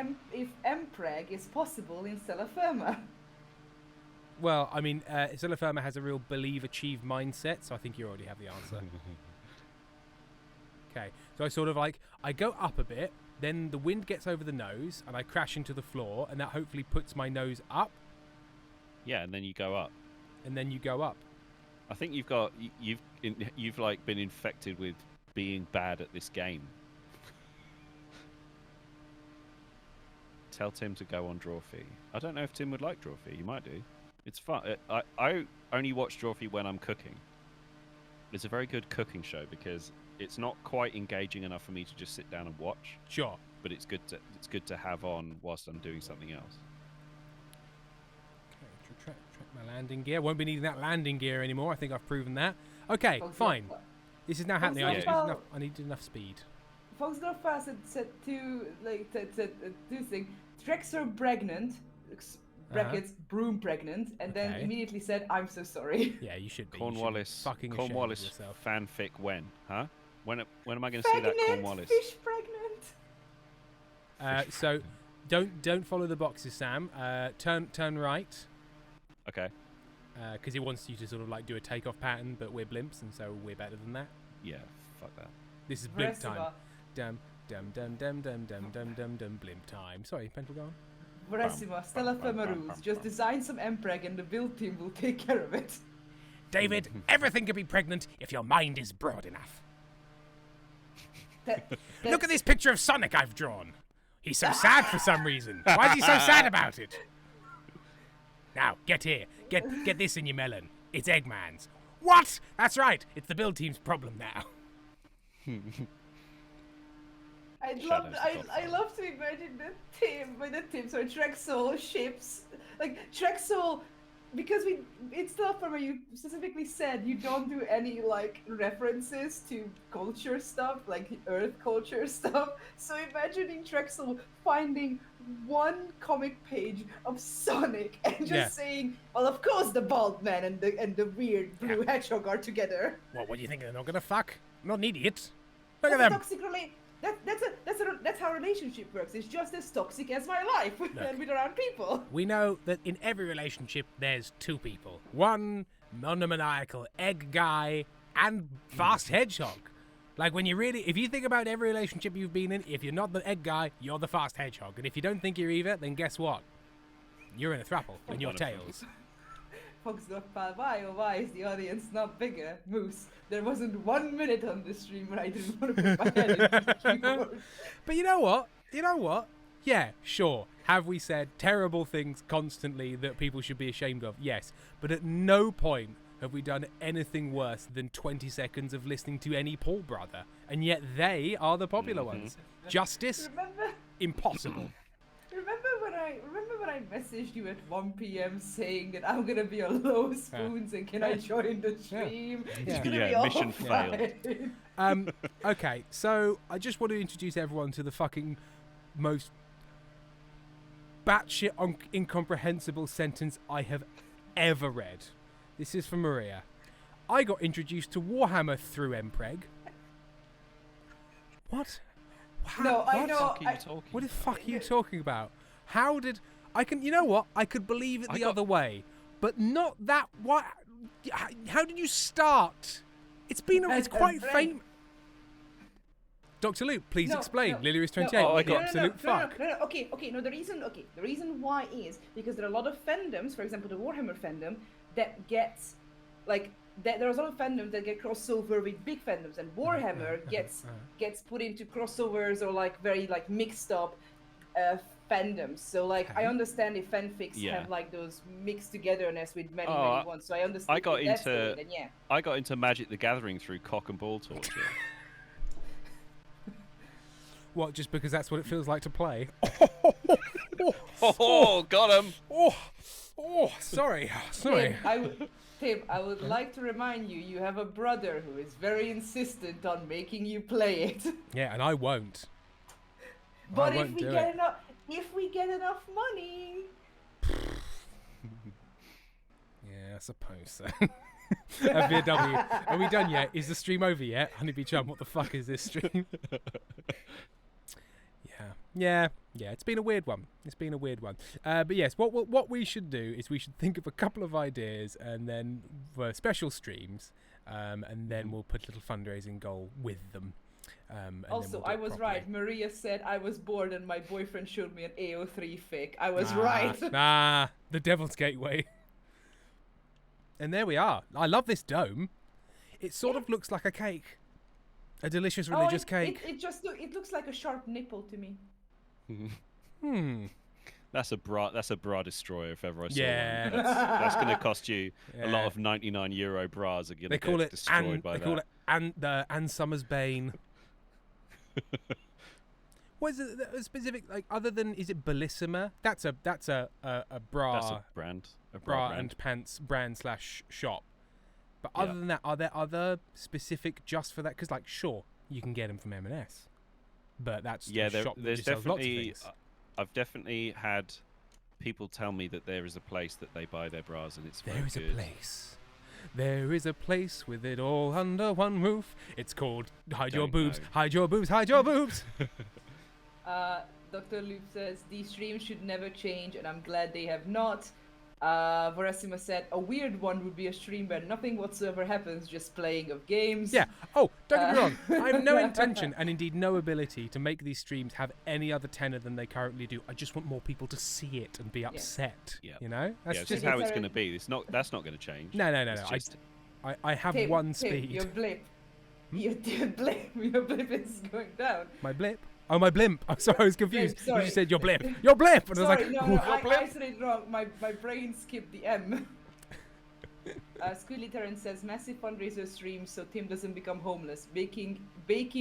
Mpreg is possible in Stellar Firma. Well, I mean, Stellar Firma has a real believe, achieve mindset, so I think you already have the answer. Okay, so I sort of I go up a bit, then the wind gets over the nose, and I crash into the floor, and that hopefully puts my nose up. Yeah, and then you go up. And then you go up. I think you've been infected with being bad at this game. Tell Tim to go on Drawfee. I don't know if Tim would like Drawfee. He might do. It's fun. I only watch Drawfee when I'm cooking. It's a very good cooking show because it's not quite engaging enough for me to just sit down and watch. Sure. But it's good to have on whilst I'm doing something else. Okay, track my landing gear. Won't be needing that landing gear anymore. I think I've proven that. Okay, fine. This is now happening. I need enough speed. Foxglove said two things. Trexor pregnant, brackets broom pregnant, and then immediately said, "I'm so sorry." Yeah, you should be. Cornwallis. Fucking Cornwallis fanfic when? Huh? When am I going to see that Cornwallis? Fish pregnant. So, don't follow the boxes, Sam. Turn right. Okay. Because he wants you to sort of do a takeoff pattern, but we're blimps, and so we're better than that. Yeah, fuck that. This is blimp time. Dum blimp time. Sorry, Pentagon. Verissima, Stellar Firma rules. Just design some Mpreg and the build team will take care of it. David, everything can be pregnant if your mind is broad enough. Look at this picture of Sonic I've drawn. He's so sad for some reason. Why is he so sad about it? Now, get here. Get this in your melon. It's Eggman's. What? That's right. It's the build team's problem now. I love to imagine Trexel ships. Trexel, because in Stellar Firma you specifically said you don't do any references to culture stuff, Earth culture stuff. So imagining Trexel finding one comic page of Sonic and just saying, well, of course the bald man and the weird blue hedgehog are together. What do you think? They're not gonna fuck? I'm not an idiot. Look at them. Toxic that's how relationship works. It's just as toxic as my life with around people. We know that in every relationship there's two people. One monomaniacal egg guy and fast hedgehog. If you think about every relationship you've been in, if you're not the egg guy, you're the fast hedgehog. And if you don't think you're either, then guess what? You're in a throuple and you're tails. Foxglove, why is the audience not bigger? Moose, there wasn't 1 minute on the stream where I didn't want to put my head into the keyboard. But you know what? Yeah, sure. Have we said terrible things constantly that people should be ashamed of? Yes. But at no point have we done anything worse than 20 seconds of listening to any Paul brother. And yet they are the popular ones. Justice? Impossible. Remember when I messaged you at 1 p.m. saying that I'm gonna be on Low Spoons and can I join the stream? Yeah, mission failed. Okay, so I just want to introduce everyone to the fucking most batshit incomprehensible sentence I have ever read. This is from Maria. I got introduced to Warhammer through Mpreg. What? No, I know. What the fuck are you talking about? How did I can? You know what? I could believe it the other way, but not that. What? How did you start? It's quite famous. Dr. Luke, please explain. Lilyris 28. I got absolute fuck. No. Okay. No, the reason why is because there are a lot of fandoms. For example, the Warhammer fandom that gets there's a lot of fandoms that get crossover with big fandoms, and Warhammer gets put into crossovers or very mixed up fandoms. So I understand if fanfics have those mixed togetherness with many ones. So I understand. I got into Magic the Gathering through cock and ball torture. What? Just because that's what it feels like to play? Oh, got him! Oh, sorry. Sorry. Tim, I would like to remind you, you have a brother who is very insistent on making you play it. Yeah, and I won't. But if we get enough money. Yeah, I suppose so. FBW, are we done yet? Is the stream over yet? Honeybee Chum, what the fuck is this stream? Yeah, it's been a weird one. But yes, what we should do is we should think of a couple of ideas and then for special streams, and then we'll put a little fundraising goal with them. And also, I was right. Maria said I was bored and my boyfriend showed me an AO3 fic. I was right. The Devil's Gateway. And there we are. I love this dome. It sort of looks like a cake. A delicious religious cake. It looks like a sharp nipple to me. That's a bra destroyer if ever I saw one. That's going to cost you a lot of €99 bras are going to get destroyed by that. They call it Anne Summers Bane. What is it a specific, like, other than, is it Bellissima? That's a bra. That's a brand. A bra and pants brand / shop. But other than that, are there other specific just for that? Because, like, sure, you can get them from M&S, but that's a shop that just sells lots of things. I've definitely had people tell me that there is a place that they buy their bras, and it's very good. There is a place with it all under one roof. It's called Hide Your Boobs, Hide Your Boobs, Hide Your Boobs. Dr. Loop says, these streams should never change, and I'm glad they have not. Verasima said, a weird one would be a stream where nothing whatsoever happens, just playing of games. Yeah. Oh, don't get me wrong. I have no intention, and indeed no ability, to make these streams have any other tenor than they currently do. I just want more people to see it and be upset. Yeah. You know? That's just how it's going to be. That's not going to change. No. I have one speed. Your blip. Your blip is going down. My blip? Oh, my blimp. I'm sorry, I was confused. Sorry. You just said your blip. Your blip! And sorry, I was like, I said it wrong. My brain skipped the M. Squidly Terran says, massive fundraiser stream so Tim doesn't become homeless. Baking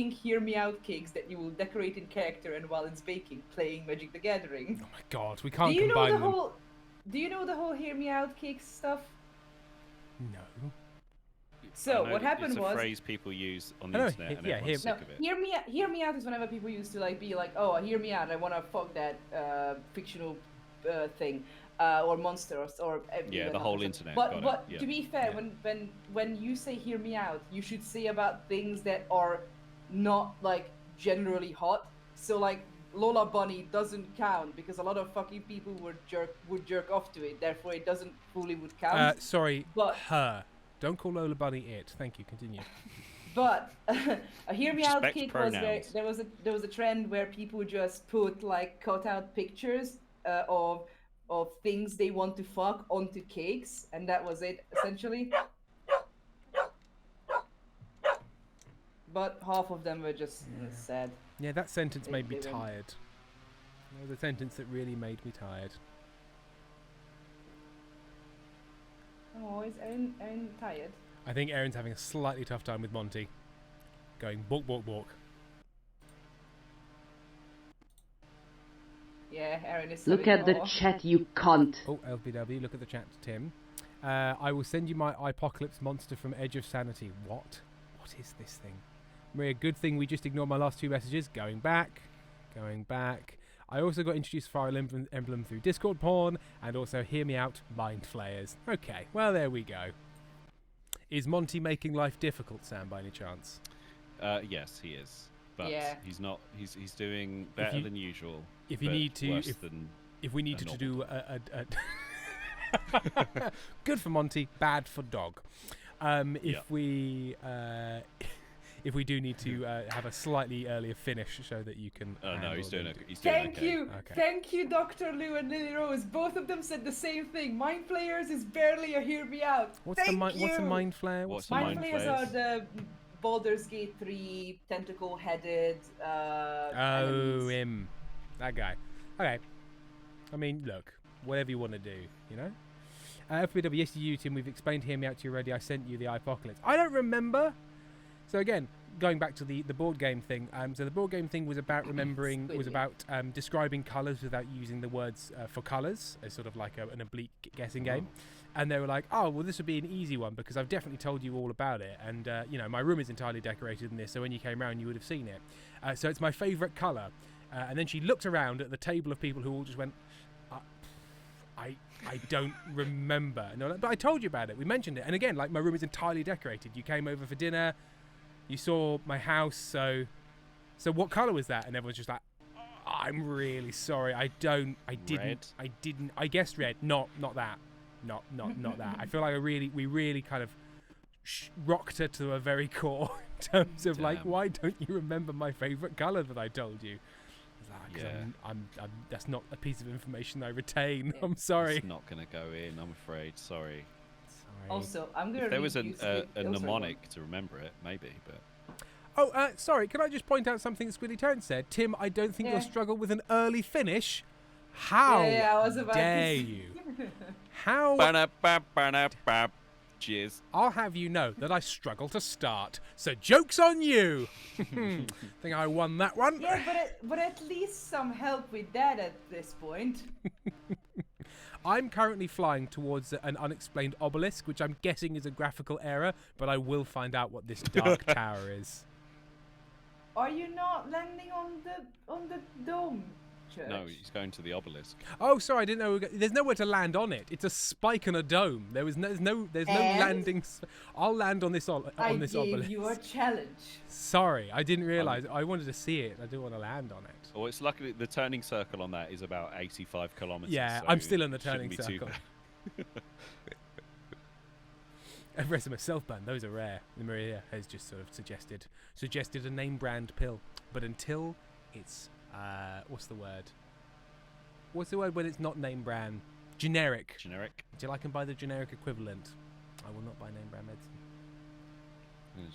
hear me out cakes that you will decorate in character, and while it's baking, playing Magic the Gathering. Oh my god, we can't combine them. Do you know the whole hear me out cakes stuff? No. So what happened was, it's a phrase people use on the internet, and everyone's sick of it. Hear me out is whenever people used to be like, oh, hear me out, I want to fuck that fictional thing or monster or the whole internet. But to be fair, when you say hear me out, you should say about things that are not like generally hot. So like Lola Bunny doesn't count because a lot of fucking people would jerk off to it. Therefore, it doesn't fully would count. Her. Don't call Lola Bunny it. Thank you. Continue. But a hear me out kick was there was a trend where people just put like cut out pictures of things they want to fuck onto cakes, and that was it essentially. But half of them were just sad. Yeah, that sentence made me tired. That was a sentence that really made me tired. Oh, is Erin tired? I think Erin's having a slightly tough time with Monty. Going balk, balk, balk. Yeah, Erin is. Look at the chat, you cunt. Oh, LBW, look at the chat, Tim. I will send you my Apocalypse monster from Edge of Sanity. What? What is this thing? Maria, good thing we just ignored my last 2 messages. Going back. I also got introduced to Fire Emblem through Discord porn, and also Hear Me Out, Mind Flayers. Okay, well, there we go. Is Monty making life difficult, Sam, by any chance? Yes, he is. But he's not. He's doing better than usual. If you need to, if we needed to do a good for Monty, bad for dog. If we do need to have a slightly earlier finish so that you can. Oh no, he's doing okay. Thank you, Dr. Lou and Lily Rose. Both of them said the same thing. Mind Flayers is barely a hear me out. What's a mind flare? Mind Flayers are the Baldur's Gate 3 tentacle-headed. Him, that guy. Okay. I mean, look, whatever you want to do, you know. FBW, yes, to you, Tim. We've explained Hear Me Out to you already. I sent you the Apocalypse. I don't remember. So again, going back to the board game thing. So the board game thing was about remembering, was about describing colours without using the words for colours, as sort of like an oblique guessing game. And they were like, oh, well, this would be an easy one because I've definitely told you all about it. And, my room is entirely decorated in this, so when you came around, you would have seen it. So it's my favourite colour. And then she looked around at the table of people who all just went, I don't remember. And like, but I told you about it. We mentioned it. And again, like, my room is entirely decorated. You came over for dinner. You saw my house. So what colour was that? And everyone's just like, I'm really sorry. I didn't. I guessed red. Not that. Not that. I feel like we really kind of rocked her to a very core in terms of like, why don't you remember my favourite colour that I told you? I'm that's not a piece of information I retain. Yeah. I'm sorry. It's not going to go in. I'm afraid. Sorry. Also, I'm going to. If there was a mnemonic to remember it, maybe. But sorry. Can I just point out something that Squiddy Terrence said? Tim, I don't think you'll struggle with an early finish. How I was about dare you? How? Cheers. I'll have you know that I struggle to start. So joke's on you. Think I won that one. Yeah, but at least some help with that at this point. I'm currently flying towards an unexplained obelisk, which I'm guessing is a graphical error, but I will find out what this dark tower is. Are you not landing on the dome? Church? No, he's going to the obelisk. Oh, sorry, I didn't know. There's nowhere to land on it. It's a spike and a dome. There's no landing. I'll land on this obelisk. I gave you a challenge. Sorry, I didn't realise. I wanted to see it. I didn't want to land on it. Well, it's luckily the turning circle on that is about 85 kilometers. Yeah, so I'm still in the turning circle. Everesima Self-Burn, those are rare. Maria has just sort of suggested a name brand pill, but until it's what's the word? What's the word when it's not name brand? Generic. Generic. Until I can buy the generic equivalent, I will not buy name brand medicine.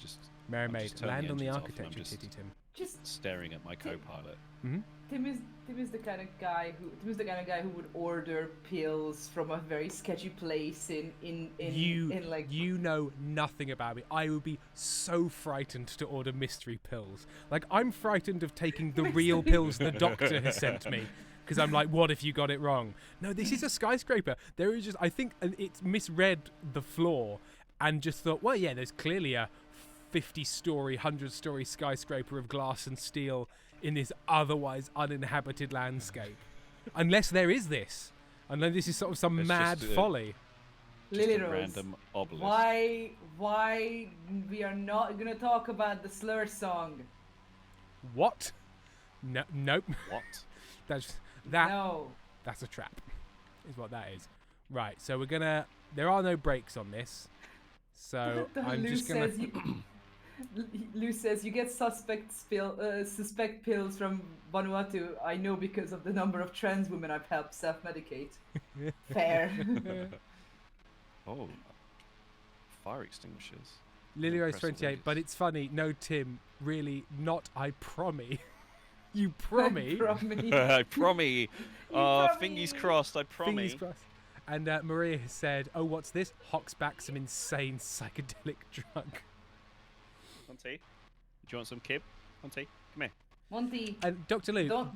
Just Mermaid, land on the architecture city, Tim. Just staring at my co-pilot. Mm-hmm. Tim is the kind of guy who would order pills from a very sketchy place in like. You know nothing about me. I would be so frightened to order mystery pills. Like, I'm frightened of taking the real pills the doctor has sent me. Because I'm like, what if you got it wrong? No, this is a skyscraper. There is just, I think it's misread the floor and just thought, well, yeah, there's clearly a 50-story, 100-story skyscraper of glass and steel in this otherwise uninhabited landscape. Unless there is this. Unless this is sort of some mad folly. Lily Rose, random obelisk. Why we are not going to talk about the slur song? What? No, nope. What? That's a trap, is what that is. Right, so we're gonna. There are no brakes on this, so I'm just gonna. Lou says you get suspect pills from Vanuatu. I know because of the number of trans women I've helped self-medicate. Fair. Oh, fire extinguishers. Lily Rose 28, but it's funny. No, Tim, really not. I promise. You promise. I promise. Fingers crossed. I promise. Fingers crossed. And Maria has said, "Oh, what's this? Hawks back some insane psychedelic drug." Monty, do you want some kib? Monty, come here. Monty. And Dr. Luke,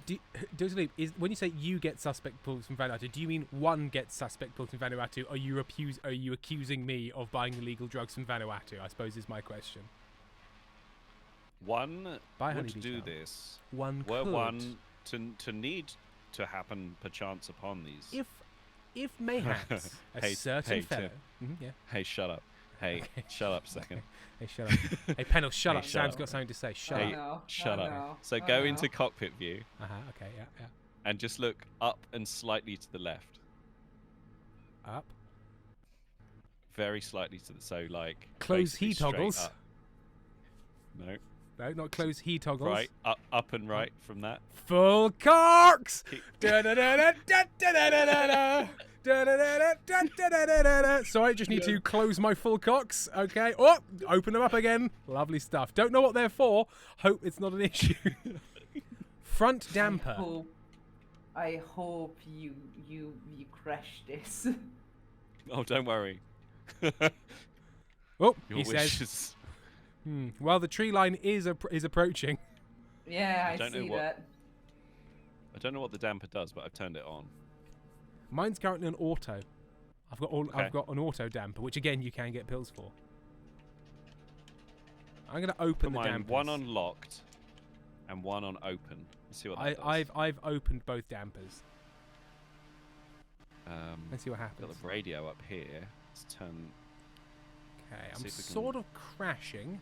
Dr. Luke, when you say you get suspect pulls from Vanuatu, do you mean one gets suspect pulls from Vanuatu? Are you accusing me of buying illegal drugs from Vanuatu? I suppose is my question. One would do this. One were could. One to need to happen perchance upon these. If mayhaps a certain fellow. Yeah. Hey, shut up. Hey, okay. Shut up a second. Hey, shut up. Hey, Pennell, shut up. Sam's got something to say. Shut up. No. Shut up. So go into cockpit view. Okay, yeah. And just look up and slightly to the left. Up? Very slightly to the, so like... Close heat toggles. No. No, not close heat toggles. Right, up and right from that. Full corks! Sorry, just need to close my full cocks. Okay. Oh, open them up again. Lovely stuff. Don't know what they're for. Hope it's not an issue. Front damper. I hope you crash this. Oh, don't worry. Oh, Your he says. Well, the tree line is approaching. Yeah, I see that. I don't know what the damper does, but I've turned it on. Mine's currently on auto. I've got an auto damper, which again you can get pills for. I'm gonna open the dampers. One on locked, and one on open. Let's see what that does. I've opened both dampers. Let's see what happens. Got the radio up here. Let's turn. Okay, I'm sort of crashing.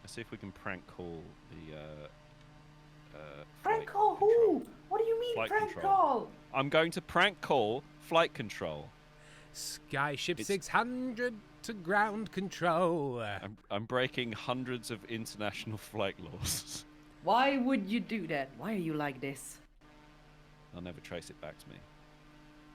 Let's see if we can prank call the. Prank call who? What do you mean prank call? I'm going to prank call flight control. Skyship 600 to ground control. I'm breaking hundreds of international flight laws. Why would you do that? Why are you like this? I'll never trace it back to me.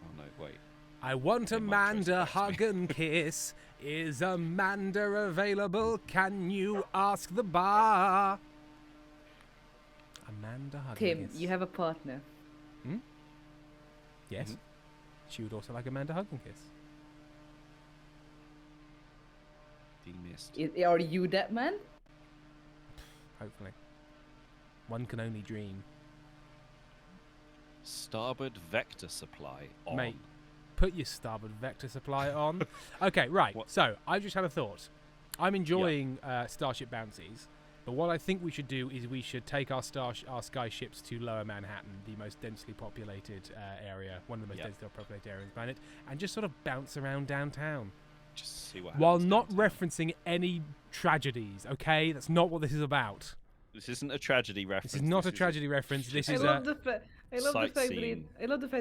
Oh no, wait. I want Amanda hug and kiss. Is Amanda available? Can you ask the bar? Amanda hug Tim, and kiss. you have a partner. Yes. Mm-hmm. She would also like Amanda hug and kiss. Demissed. Are you that man? Hopefully. One can only dream. Starboard vector supply on. Mate, put your starboard vector supply on. Okay, right. What? So, I've just had a thought. I'm enjoying Starship Bouncies, but what I think we should do is we should take our sky ships to Lower Manhattan, the most densely populated area, one of the most densely populated areas on the planet, and just sort of bounce around downtown. Just see what happens. While not referencing any tragedies, okay? That's not what this is about. This isn't a tragedy reference. This is not a tragedy reference. This is I love the fact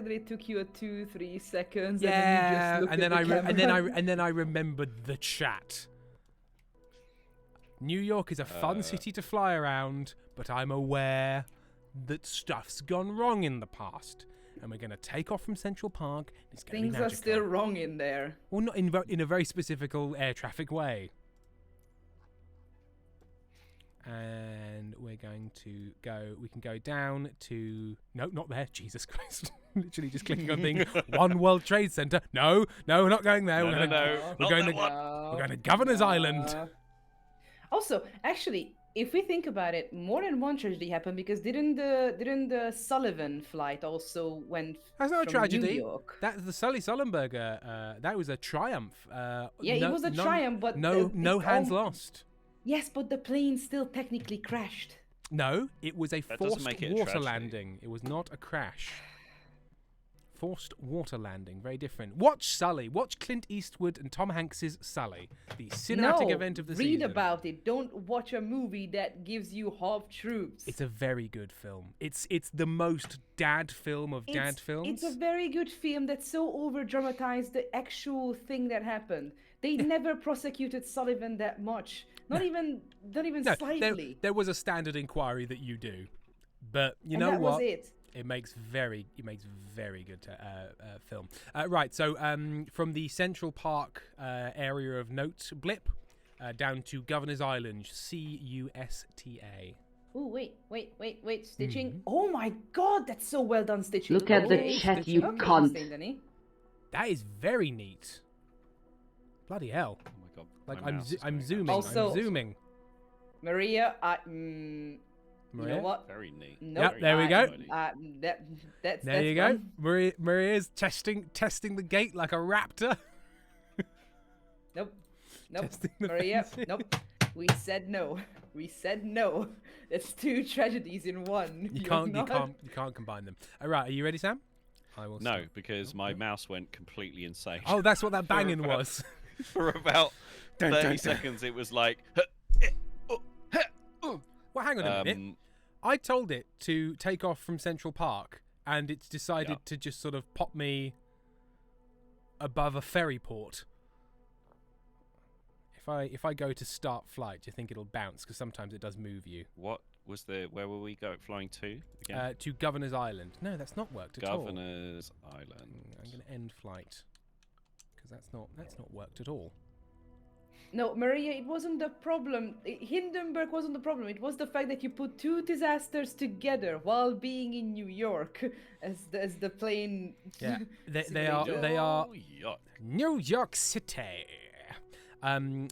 that it took you 2-3 seconds. Yeah, and then I remembered the chat. New York is a fun city to fly around, but I'm aware that stuff's gone wrong in the past, and we're going to take off from Central Park. It's going to be magical. Things are still wrong in there. Well, not in a very specific air traffic way. And we're going to go. We can go down to not there. Jesus Christ! Literally just clicking on thing. One World Trade Center. No, we're not going there. We're going to Governor's Island. Also, actually, if we think about it, more than one tragedy happened because didn't the Sullivan flight also went? That's not a tragedy. New York? That's the Sully Sullenberger. That was a triumph. It was a triumph, but no hands lost. Yes, but the plane still technically crashed. No, it was a forced water landing. It was not a crash. Forced water landing, very different. Watch Sully. Watch Clint Eastwood and Tom Hanks's Sully, the cinematic event of the season. Read about it. Don't watch a movie that gives you half-truths. It's a very good film. It's the most dad film of dad films. It's a very good film that's so over-dramatized the actual thing that happened. They never prosecuted Sullivan that much. Not even slightly. There was a standard inquiry that you do, but you know what? Was it. It makes very good film. Right, so from the Central Park area of note blip down to Governor's Island, CUSTA. Oh wait, stitching. Mm-hmm. Oh my God, that's so well done, stitching. Look at the chat, you cunt. That is very neat. Bloody hell. Oh my God. Like I'm zooming. Also, I'm zooming. Maria, Maria? You know what? Very neat. Nope. Yep, there we go. That's there you go. Maria's testing the gate like a raptor. Nope. Maria, nope. We said no. That's two tragedies in one. You can't combine them. All right, are you ready, Sam? I will. No, because my mouse went completely insane. Oh, that's what that banging was. For about 30 seconds, it was like. Well, hang on a minute. I told it to take off from Central Park, and it's decided to just sort of pop me above a ferry port. If I go to start flight, do you think it'll bounce? Because sometimes it does move you. What was where were we flying to again? To Governor's Island. No, that's not worked at all. Governor's Island. I'm going to end flight because that's not worked at all. No, Maria, it wasn't the problem. Hindenburg wasn't the problem. It was the fact that you put two disasters together while being in New York, as the plane. Yeah, they are New York City.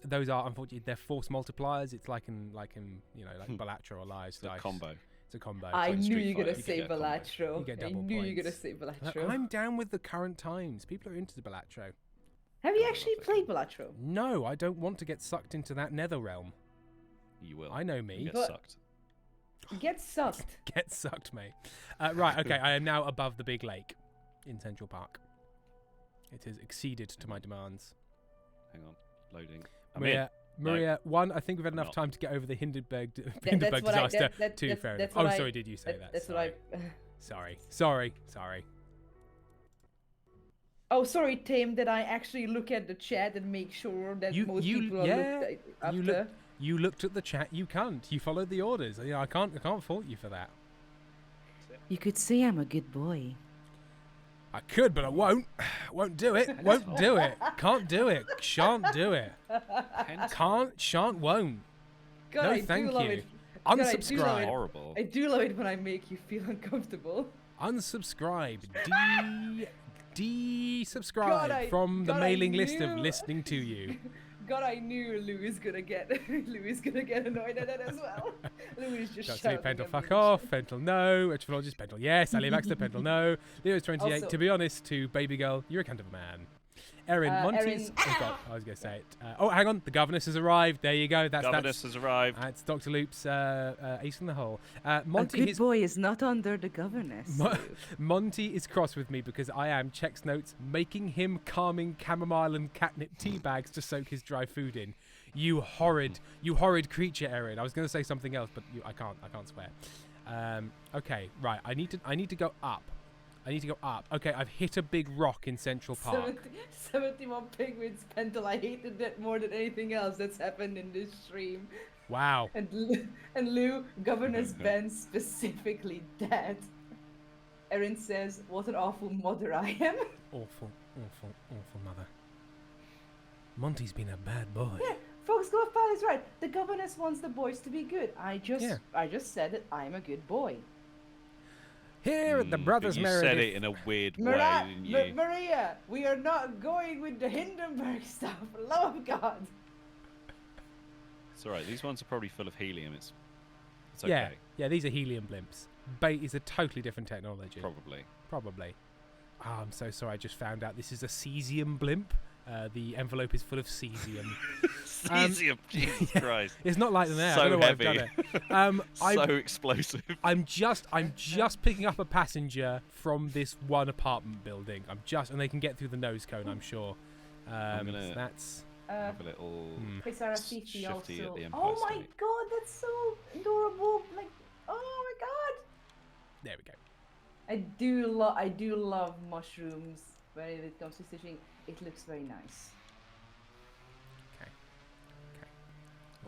Those are unfortunately they're force multipliers. It's like in Balatro or Lies It's a dice. combo. It's a combo. I like knew Street you were gonna Fighter, you say get a combo. Balatro. You get I double knew you were gonna points. say Balatro. I'm down with the current times. People are into the Balatro. Have you actually played Balatro? No, I don't want to get sucked into that nether realm. You will. I know me. You get But- sucked. Get sucked. Get sucked, mate. Right, okay, I am now above the big lake in Central Park. It has exceeded to my demands. Hang on. Loading. I'm in. Maria, one, I think we've had I'm enough not. time to get over the Hindenburg That's what I- disaster. that- Two, that's- fair that's enough. what Oh, I- sorry, did you say that? That's Sorry. what I. Sorry. Oh, sorry, Tim. Did I actually look at the chat and make sure that most people are looked after? You looked at the chat, you cunt. You followed the orders. You know, I can't fault you for that. You could say I'm a good boy. I could, but I won't. Won't do it. Won't do it. Can't do it. Shan't do it. Shan't, won't. God, No, I do thank love you. it. God, I do love Unsubscribe. it. Horrible. I do love it when I make you feel uncomfortable. Unsubscribe. God, Desubscribe from the I mailing list of knew- listening to you. God, I knew Lou is gonna get annoyed at that as well. Lou is just Shouts shouting to Pentle, at fuck me. off. Pentle, no. Etrophologist, Pentle, yes. Ali Baxter, Pentle, no. Leo's 28. Also- To be honest, to Baby Girl, you're a cunt of a man. Erin, Monty's. Erin- Oh, God, I was going to say it. Oh, hang on. The governess has arrived. There you go. Governess has arrived. That's Dr. Loop's ace in the hole. A Monty, good his, boy is not under the governess. Monty is cross with me because I am, checks notes, making him calming chamomile and catnip tea bags to soak his dry food in. You horrid creature, Erin. I was going to say something else, but I can't swear. Okay, right. I need to go up. Okay, I've hit a big rock in Central Park. 71 penguins, Pentle. I hated that more than anything else that's happened in this stream. Wow. And Lou, Governess Ben specifically dead. Erin says, "What an awful mother I am." Awful mother. Monty's been a bad boy. Yeah, Foxglove Pal is right. The governess wants the boys to be good. I just said that I'm a good boy. Here at the Brothers You Meredith. said it in a weird way, didn't you? Maria, we are not going with the Hindenburg stuff. Love of God. It's alright. These ones are probably full of helium. It's okay. Yeah, these are helium blimps. Bait is a totally different technology. Probably. Oh, I'm so sorry. I just found out this is a cesium blimp. The envelope is full of cesium. Cesium, Jesus Christ. It's not like the air. So I don't know heavy. why I've done it. So explosive. I'm just picking up a passenger from this one apartment building. And they can get through the nose cone, I'm sure. I'm gonna- so that's. Have a little Chris Sarah shifty also. at the Empire Oh my State. God, that's so adorable. Like, oh my God. There we go. I do love mushrooms when it comes to stitching. It looks very nice.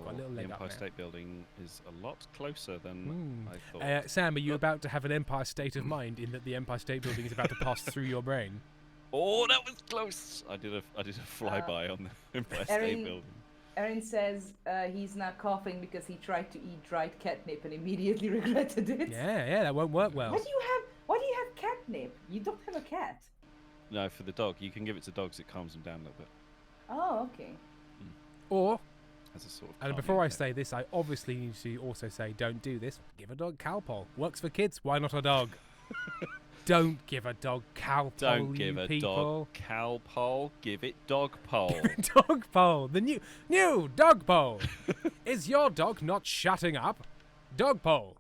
Got a little The leg up Empire now. State Building is a lot closer than I thought. Sam, are you about to have an Empire State of Mind in that the Empire State Building is about to pass through your brain? Oh, that was close! I did a flyby on the Empire State Building. Erin says he's now coughing because he tried to eat dried catnip and immediately regretted it. Yeah, that won't work well. Why do you have catnip? You don't have a cat. No, for the dog. You can give it to dogs. It calms them down a little bit. Oh, okay. Or, As a sort of. and calming before I effect. say this, I obviously need to also say, don't do this. Give a dog Calpol. Works for kids. Why not a dog? Don't give a dog Calpol. Don't give you a people. dog Calpol. Give it dog pole. Dog pole. The new dog pole. Is your dog not shutting up? Dog pole.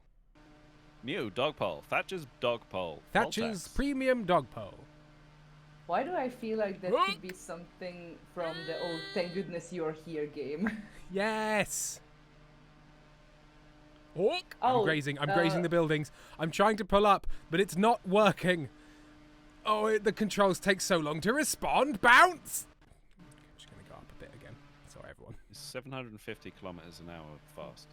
New dog pole. Thatcher's dog pole. Thatcher's Voltax. premium dog pole. Why do I feel like that could be something from the old "Thank Goodness You're Here" game? Yes. I'm Oh, grazing the buildings. I'm trying to pull up, but it's not working. Oh, the controls take so long to respond. Bounce! I'm just going to go up a bit again. Sorry, everyone. It's 750 kilometers an hour fast.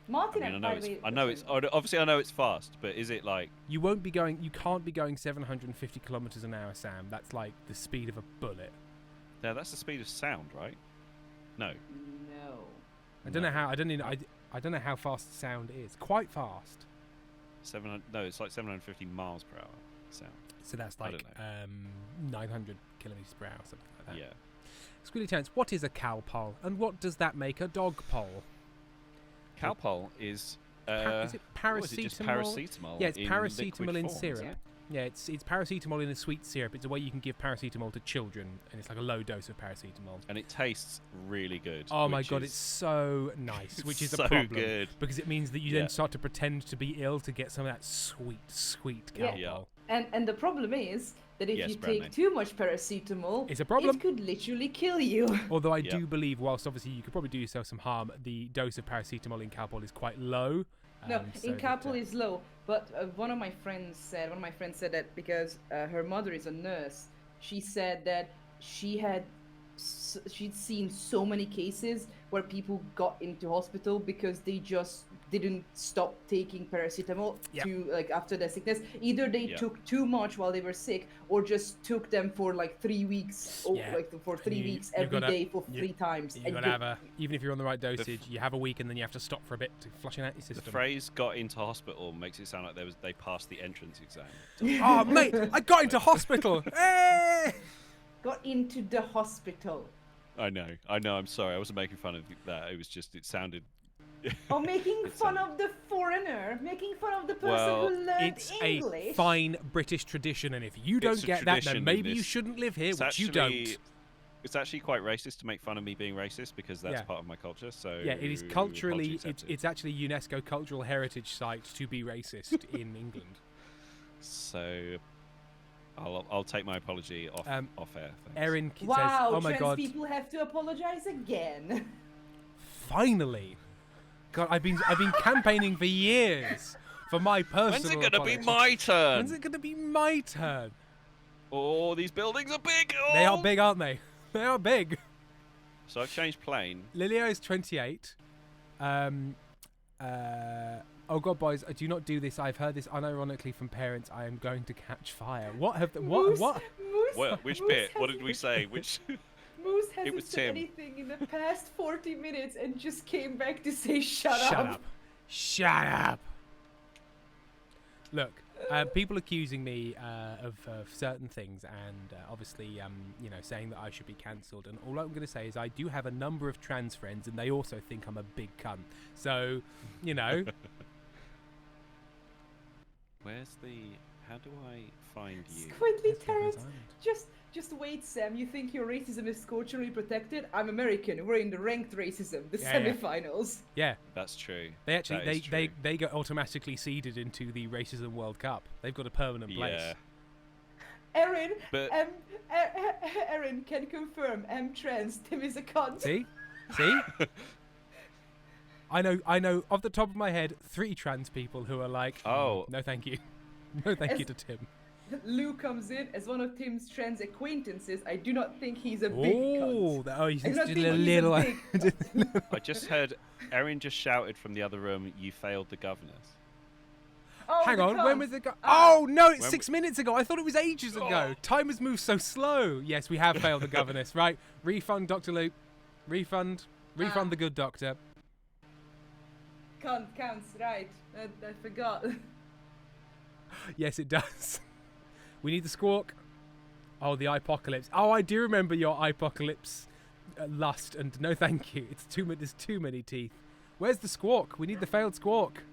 Martin, I mean, and I know it's obviously I know it's fast, but is it like You can't be going 750 kilometers an hour, Sam. That's like the speed of a bullet. no? That's the speed of sound, right? No. No. I don't know how fast sound is. Quite fast. 700. No, it's like 750 miles per hour sound. So that's I like don't 900 kilometers per hour, something like that. Yeah. Squealy Terrence, what is a Calpol, and what does that make a dog pole? Calpol is. Is it paracetamol? What is it, just paracetamol? Yeah, it's in paracetamol in liquid syrup. form, Yeah, it's paracetamol in a sweet syrup. It's a way you can give paracetamol to children, and it's like a low dose of paracetamol. And it tastes really good. Oh my god, it's so nice, which is so a problem good. because it means that you then start to pretend to be ill to get some of that sweet Calpol. Yeah. And the problem is that if you take too much paracetamol, it's a problem. It could literally kill you. Although I do believe, whilst obviously you could probably do yourself some harm, the dose of paracetamol in Calpol is quite low. No, in Calpol is low, but one of my friends said that because her mother is a nurse, she said that she'd seen so many cases where people got into hospital because they just didn't stop taking paracetamol to like after their sickness. Either they took too much while they were sick, or just took them for like 3 weeks, or like for 3 weeks every day for 3 times. You gotta have even if you're on the right dosage, you have a week and then you have to stop for a bit to flush it out your system. The phrase "got into hospital" makes it sound like they passed the entrance exam. Oh mate, I got into hospital. Hey! Got into the hospital. I know. I'm sorry. I wasn't making fun of that. It was just it sounded. Or making fun of the foreigner, making fun of the person who learned English. It's a fine British tradition, and if you don't get that, then maybe you shouldn't live here, which you don't. It's actually quite racist to make fun of me being racist because that's part of my culture. So yeah, it is culturally, it's actually a UNESCO cultural heritage site to be racist in England. So I'll take my apology off air. Thanks. Erin says, "Wow, oh my god, people have to apologize again." Finally. God, I've been campaigning for years for my personal When's it going to be apology. my turn? When's it going to be my turn? Oh, these buildings are big. Oh! They are big, aren't they? They are big. So I've changed plane. Lilio is 28. Oh god, boys, do not do this. I've heard this unironically from parents. I am going to catch fire. What have Moose, what? Well, which bit? What did we say? Which? Moose hasn't said anything in the past 40 minutes and just came back to say shut up. Shut up. Look, people accusing me of certain things and obviously, saying that I should be cancelled. And all I'm going to say is I do have a number of trans friends and they also think I'm a big cunt. So, How do I find you? Squidly Terrence, just wait, Sam. You think your racism is culturally protected? I'm American. We're in the ranked racism, the semifinals. Yeah, that's true. They actually they get automatically seeded into the Racism World Cup. They've got a permanent place. Erin, Erin can confirm. I'm trans. Tim is a cunt. See? I know off the top of my head 3 trans people who are like, oh, no thank you. No thank you to Tim. Lou comes in as one of Tim's trans acquaintances. I do not think he's a big cunt. Oh, he's just a little. I just heard Erin just shouted from the other room, "You failed the governess." Oh, hang on, when was the oh no, it's 6 minutes ago. I thought it was ages ago. Time has moved so slow. Yes, we have failed the governess. Right, refund Dr. Luke. Refund the good doctor. Cunt counts, right? I forgot. Yes, it does. We need the squawk. Oh, the apocalypse. Oh, I do remember your apocalypse lust, and no thank you. There's too many teeth. Where's the squawk? We need the failed squawk.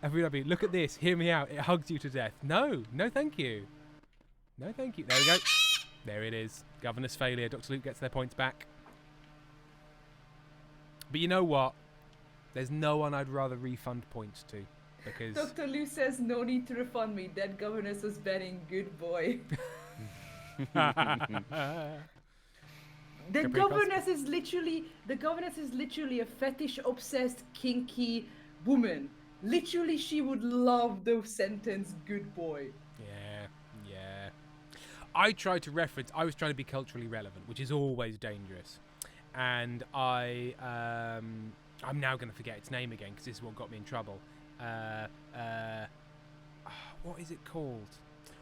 Everybody, look at this. Hear me out. It hugs you to death. No thank you. No thank you. There we go. There it is. Governess failure. Dr. Luke gets their points back. But you know what? There's no one I'd rather refund points to. Because Dr. Lou says no need to refund me. That governess was betting good boy. The governess is literally a fetish obsessed kinky woman. Literally, she would love the sentence good boy. Yeah. I tried to reference, I was trying to be culturally relevant, which is always dangerous. And I'm now going to forget its name again because this is what got me in trouble. What is it called?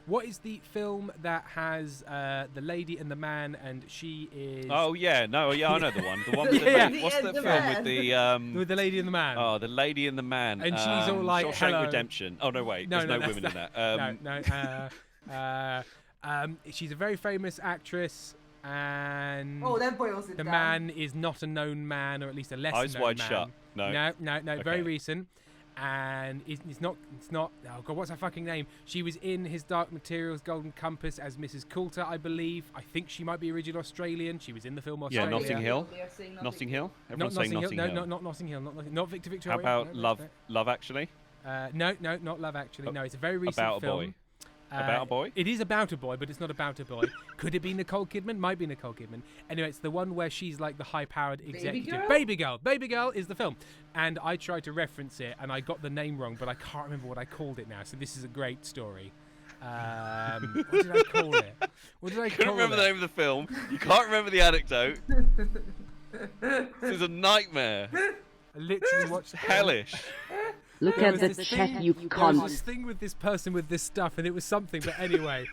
What is the film that has the lady and the man and she is... Oh, yeah. No, yeah, I know the one. The one with the lady. What's the film with the... With the lady and the man. Oh, the lady and the man. And she's all like, Shawshank Redemption. Oh, no, wait. There's no women in that. She's a very famous actress. and that boy was in the down. man is not a known man, or at least a less Eyes known wide man. shut. No. No. Okay. Very recent. And it's not. Oh God, what's her fucking name? She was in His Dark Materials, Golden Compass as Mrs. Coulter, I believe. I think she might be original Australian. She was in the film Australia. Yeah, Notting Hill. They are saying Notting Hill. Not Everyone's saying Notting Hill. Notting Hill. No, not Notting Hill. Not Victor Victoria. How about No, Love Actually? No, not Love Actually. No, it's a very recent About a film. boy. About a boy? It is about a boy, but it's not about a boy. Could it be Nicole Kidman? Might be Nicole Kidman. Anyway, it's the one where she's like the high-powered executive. Baby Girl. Baby Girl is the film. And I tried to reference it, and I got the name wrong, but I can't remember what I called it now. So this is a great story. What did I call it? What did I call it? You couldn't remember the name of the film. You can't remember the anecdote. This is a nightmare. I literally watched Hellish. Look There at was the this chat, thing- you There was cunt. this thing with this person with this stuff, and it was something. But anyway,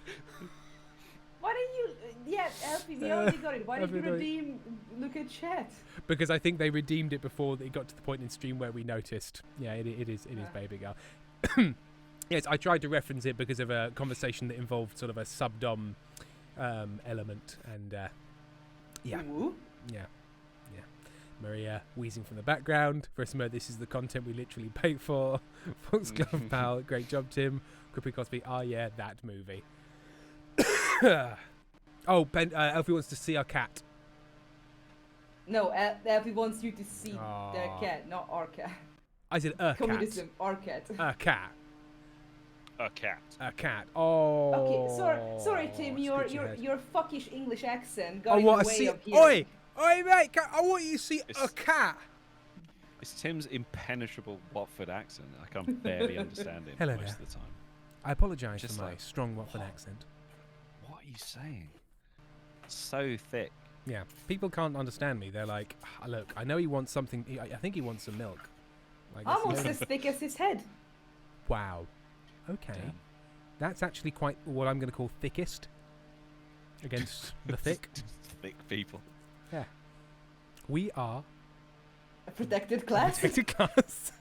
Why didn't you? Yeah, Alfie, we already got it. Why did you Alfie, no. redeem? Look at chat. because I think they redeemed it before it got to the point in stream where we noticed. Yeah, it is Baby Girl. Yes, I tried to reference it because of a conversation that involved sort of a subdom element, and yeah. Ooh. Yeah. Maria wheezing from the background. Verismo, this is the content we literally paid for. Foxglove Pal, great job, Tim. Crippy Cosby, yeah, that movie. Oh, Ben, Elfie wants to see our cat. No, Alfie wants you to see Aw. their cat, not our cat. I said a cat. Communism, our cat. A cat. A cat. A cat. Oh. Okay, sorry, Tim. Your scratch your head. your fuckish English accent I got in the want to way see. of hearing. Oi, mate! I want you to see a It's- cat. It's Tim's impenetrable Watford accent. I can barely understand him Hello most there. of the time. I apologise Just for my like, strong Watford what? accent. What are you saying? So thick. Yeah, people can't understand me. They're like, look, I know he wants something. I think he wants some milk. Like, it's Almost no- as thick as his head. Wow. Okay. Damn. That's actually quite what I'm going to call thickest against the thick. Thick people. Yeah. We are A protected a class. protected class.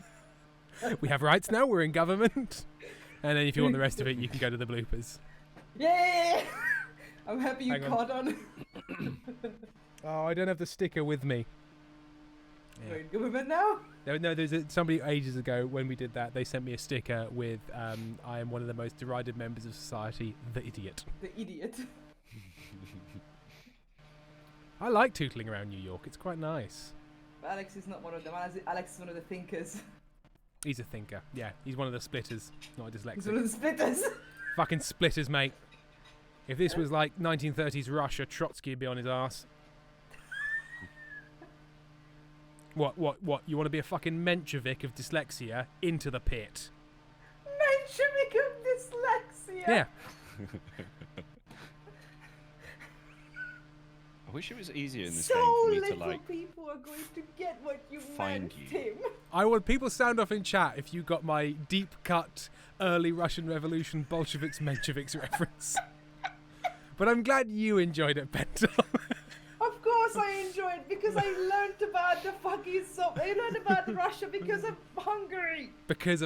We have rights now. We're in government. And then if you want the rest of it, you can go to the bloopers. Yay! I'm happy you Hang on. caught on. Oh, I don't have the sticker with me. We're in government now. There's somebody ages ago when we did that. They sent me a sticker with I am one of the most derided members of society, the idiot. The idiot. I like tootling around New York. It's quite nice. But Alex is not one of them. Alex is one of the thinkers. He's a thinker. Yeah, he's one of the splitters, not a He's dyslexic. one of the splitters. Fucking splitters, mate. If this was like 1930s Russia, Trotsky would be on his ass. What? You want to be a fucking Menshevik of dyslexia? Into the pit. Menshevik of dyslexia. Yeah. I wish it was easier in this So game for me to little like. people are going to get what you find meant, you. Tim. I want people sound off in chat if you got my deep cut early Russian Revolution Bolsheviks Mensheviks reference. But I'm glad you enjoyed it, Benton. Of course I enjoyed it because I learned about the fucking I learned about Russia because of Hungary. because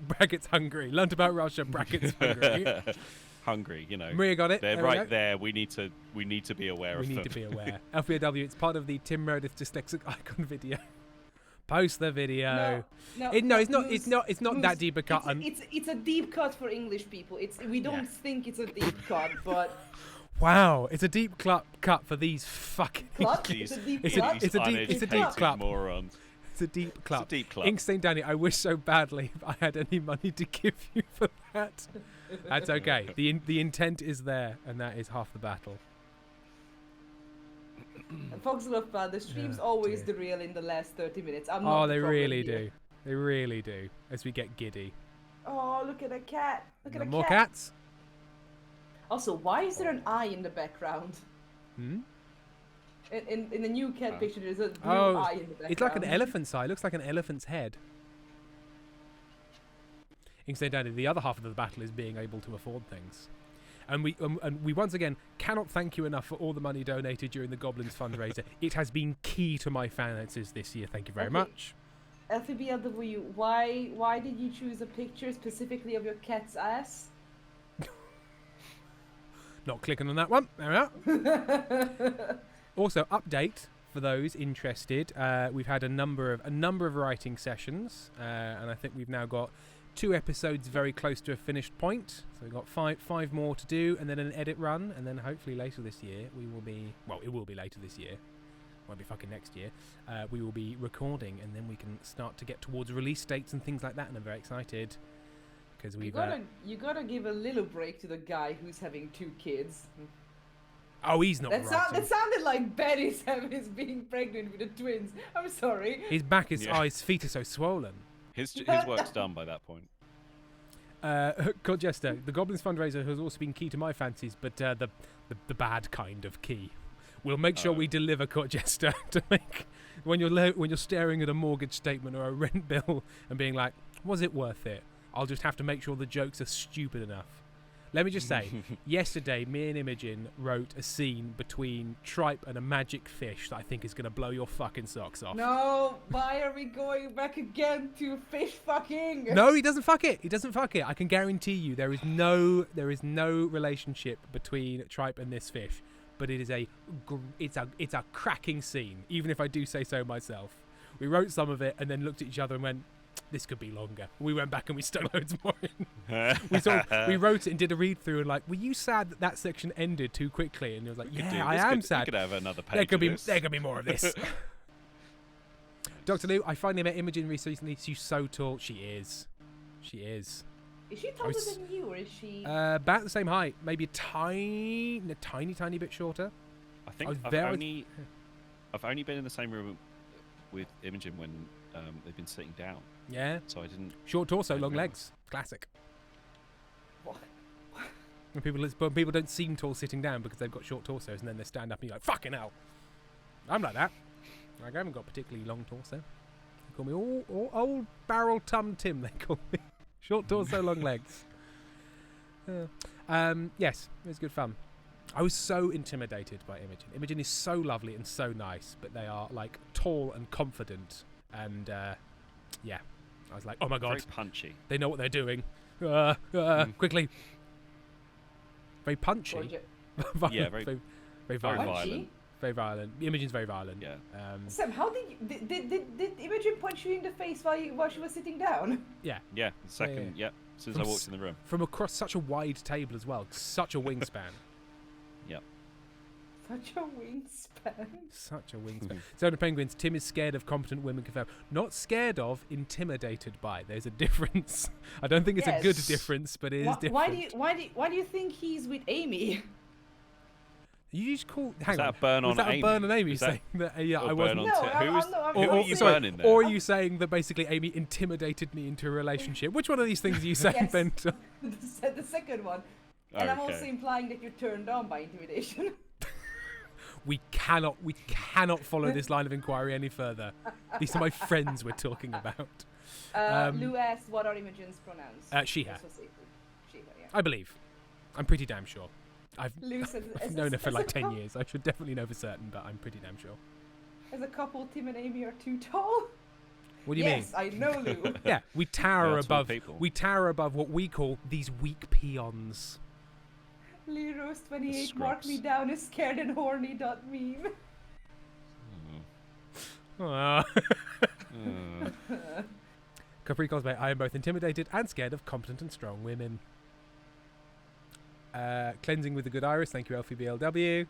brackets Hungary. Learned about Russia, brackets Hungary. Hungry, you know. Maria got it. They're There we right go. there. We need to be aware We of need them. to be aware. LPW, it's part of the Tim Meredith dyslexic icon video. Post the video. No, It's not Moose, that deep a cut. It's a deep cut for English people. We don't think it's a deep cut, but Wow, it's a deep cut for these fucking. cut. These- It's a deep It's a- cut. it's a deep uneducated clap. morons. It's a deep clap. It's a deep clap. Inkstein Danny, I wish so badly if I had any money to give you for that. That's okay. The intent is there, and that is half the battle. Fox Love Pal, the stream's Yeah, always dear. the real in the last 30 minutes. I'm not Oh, the they problem really here. do. They really do. As we get giddy. Oh, look at a cat. Look at No a more cat. cats? Also, why is there an eye in the background? Hmm? In the new cat picture, there's a blue Oh, eye in the background. it's like an elephant's eye. It looks like an elephant's head. Inkstein Danny, the other half of the battle is being able to afford things. And we once again cannot thank you enough for all the money donated during the Goblins fundraiser. It has been key to my finances this year. Thank you very Okay. much. LPBLW, why did you choose a picture specifically of your cat's ass? Not clicking on that one. There we are. Also, update for those interested. We've had a number of writing sessions, and I think we've now got 2 episodes very close to a finished point. So we've got five more to do, and then an edit run, and then hopefully later this year we will be. Well, it will be later this year. Won't be fucking next year. We will be recording, and then we can start to get towards release dates and things like that. And I'm very excited because we've. You gotta give a little break to the guy who's having 2 kids. Oh, he's not. That sounded like Betty's being pregnant with the twins. I'm sorry. His back is. Oh, his feet are so swollen. His work's done by that point. Court Jester, the Goblins fundraiser has also been key to my fancies, but the bad kind of key. We'll make sure we deliver, Court Jester, to make when you're staring at a mortgage statement or a rent bill and being like, was it worth it? I'll just have to make sure the jokes are stupid enough. Let me just say, yesterday, me and Imogen wrote a scene between Tripe and a magic fish that I think is going to blow your fucking socks off. No, why are we going back again to fish fucking? No, he doesn't fuck it. He doesn't fuck it. I can guarantee you there is no relationship between Tripe and this fish. But it is it's a cracking scene, even if I do say so myself. We wrote some of it and then looked at each other and went, this could be longer. We went back and we stuck loads more in. We wrote it and did a read through and like, were you sad that section ended too quickly? And he was like, yeah, I am sad. You could have another page. There could be more of this. Dr. Lou, I finally met Imogen recently. She's so tall. She is. Is she taller than you, or is she? About the same height, maybe a tiny bit shorter. I think I've only been in the same room with Imogen when they've been sitting down. Yeah. So I didn't. Short torso, long legs. Classic. What? When people don't seem tall sitting down because they've got short torsos, and then they stand up and you're like, fucking hell. I'm like that. Like, I haven't got particularly long torso. They call me old barrel tum Tim. They call me. Short torso, long legs. Yes, it was good fun. I was so intimidated by Imogen. Imogen is so lovely and so nice, but they are like tall and confident, and yeah, I was like, oh my god, very punchy. They know what they're doing. Quickly. Very punchy. Yeah, very violent. Very violent. Imogen's very violent. Yeah. Sam, how did Imogen punch you in the face while she was sitting down? Yeah. Yeah. The second. Yeah. As soon as I walked in the room. From across such a wide table as well. Such a wingspan. Yep. Such a wingspan. Such a wingspan. So the Penguins, Tim is scared of competent women confirmed. Not scared of, intimidated by. There's a difference. I don't think it's a good difference, but it is different. Why do you think he's with Amy? You just call. Hang on. That burn on Amy? Was that a burn on Amy saying that? Yeah, I wasn't. Who are you burning there? Or are you saying that basically Amy intimidated me into a relationship? Which one of these things are you saying, Bento? The second one. And I'm also implying that you're turned on by intimidation. We cannot follow this line of inquiry any further. These are my friends we're talking about. Lou asked, what are Imogen's pronouns? She, her. She, her, yeah. I believe. I'm pretty damn sure. I've I've known her for like 10 years. I should definitely know for certain, but I'm pretty damn sure. As a couple, Tim and Amy are too tall. What do you mean? Yes, I know, Lou. Yeah, we tower above what we call these weak peons. Leros28 marked me down as scared and horny. Meme. Capri Cosplay, I am both intimidated and scared of competent and strong women. Cleansing with a good iris, thank you LFBLW.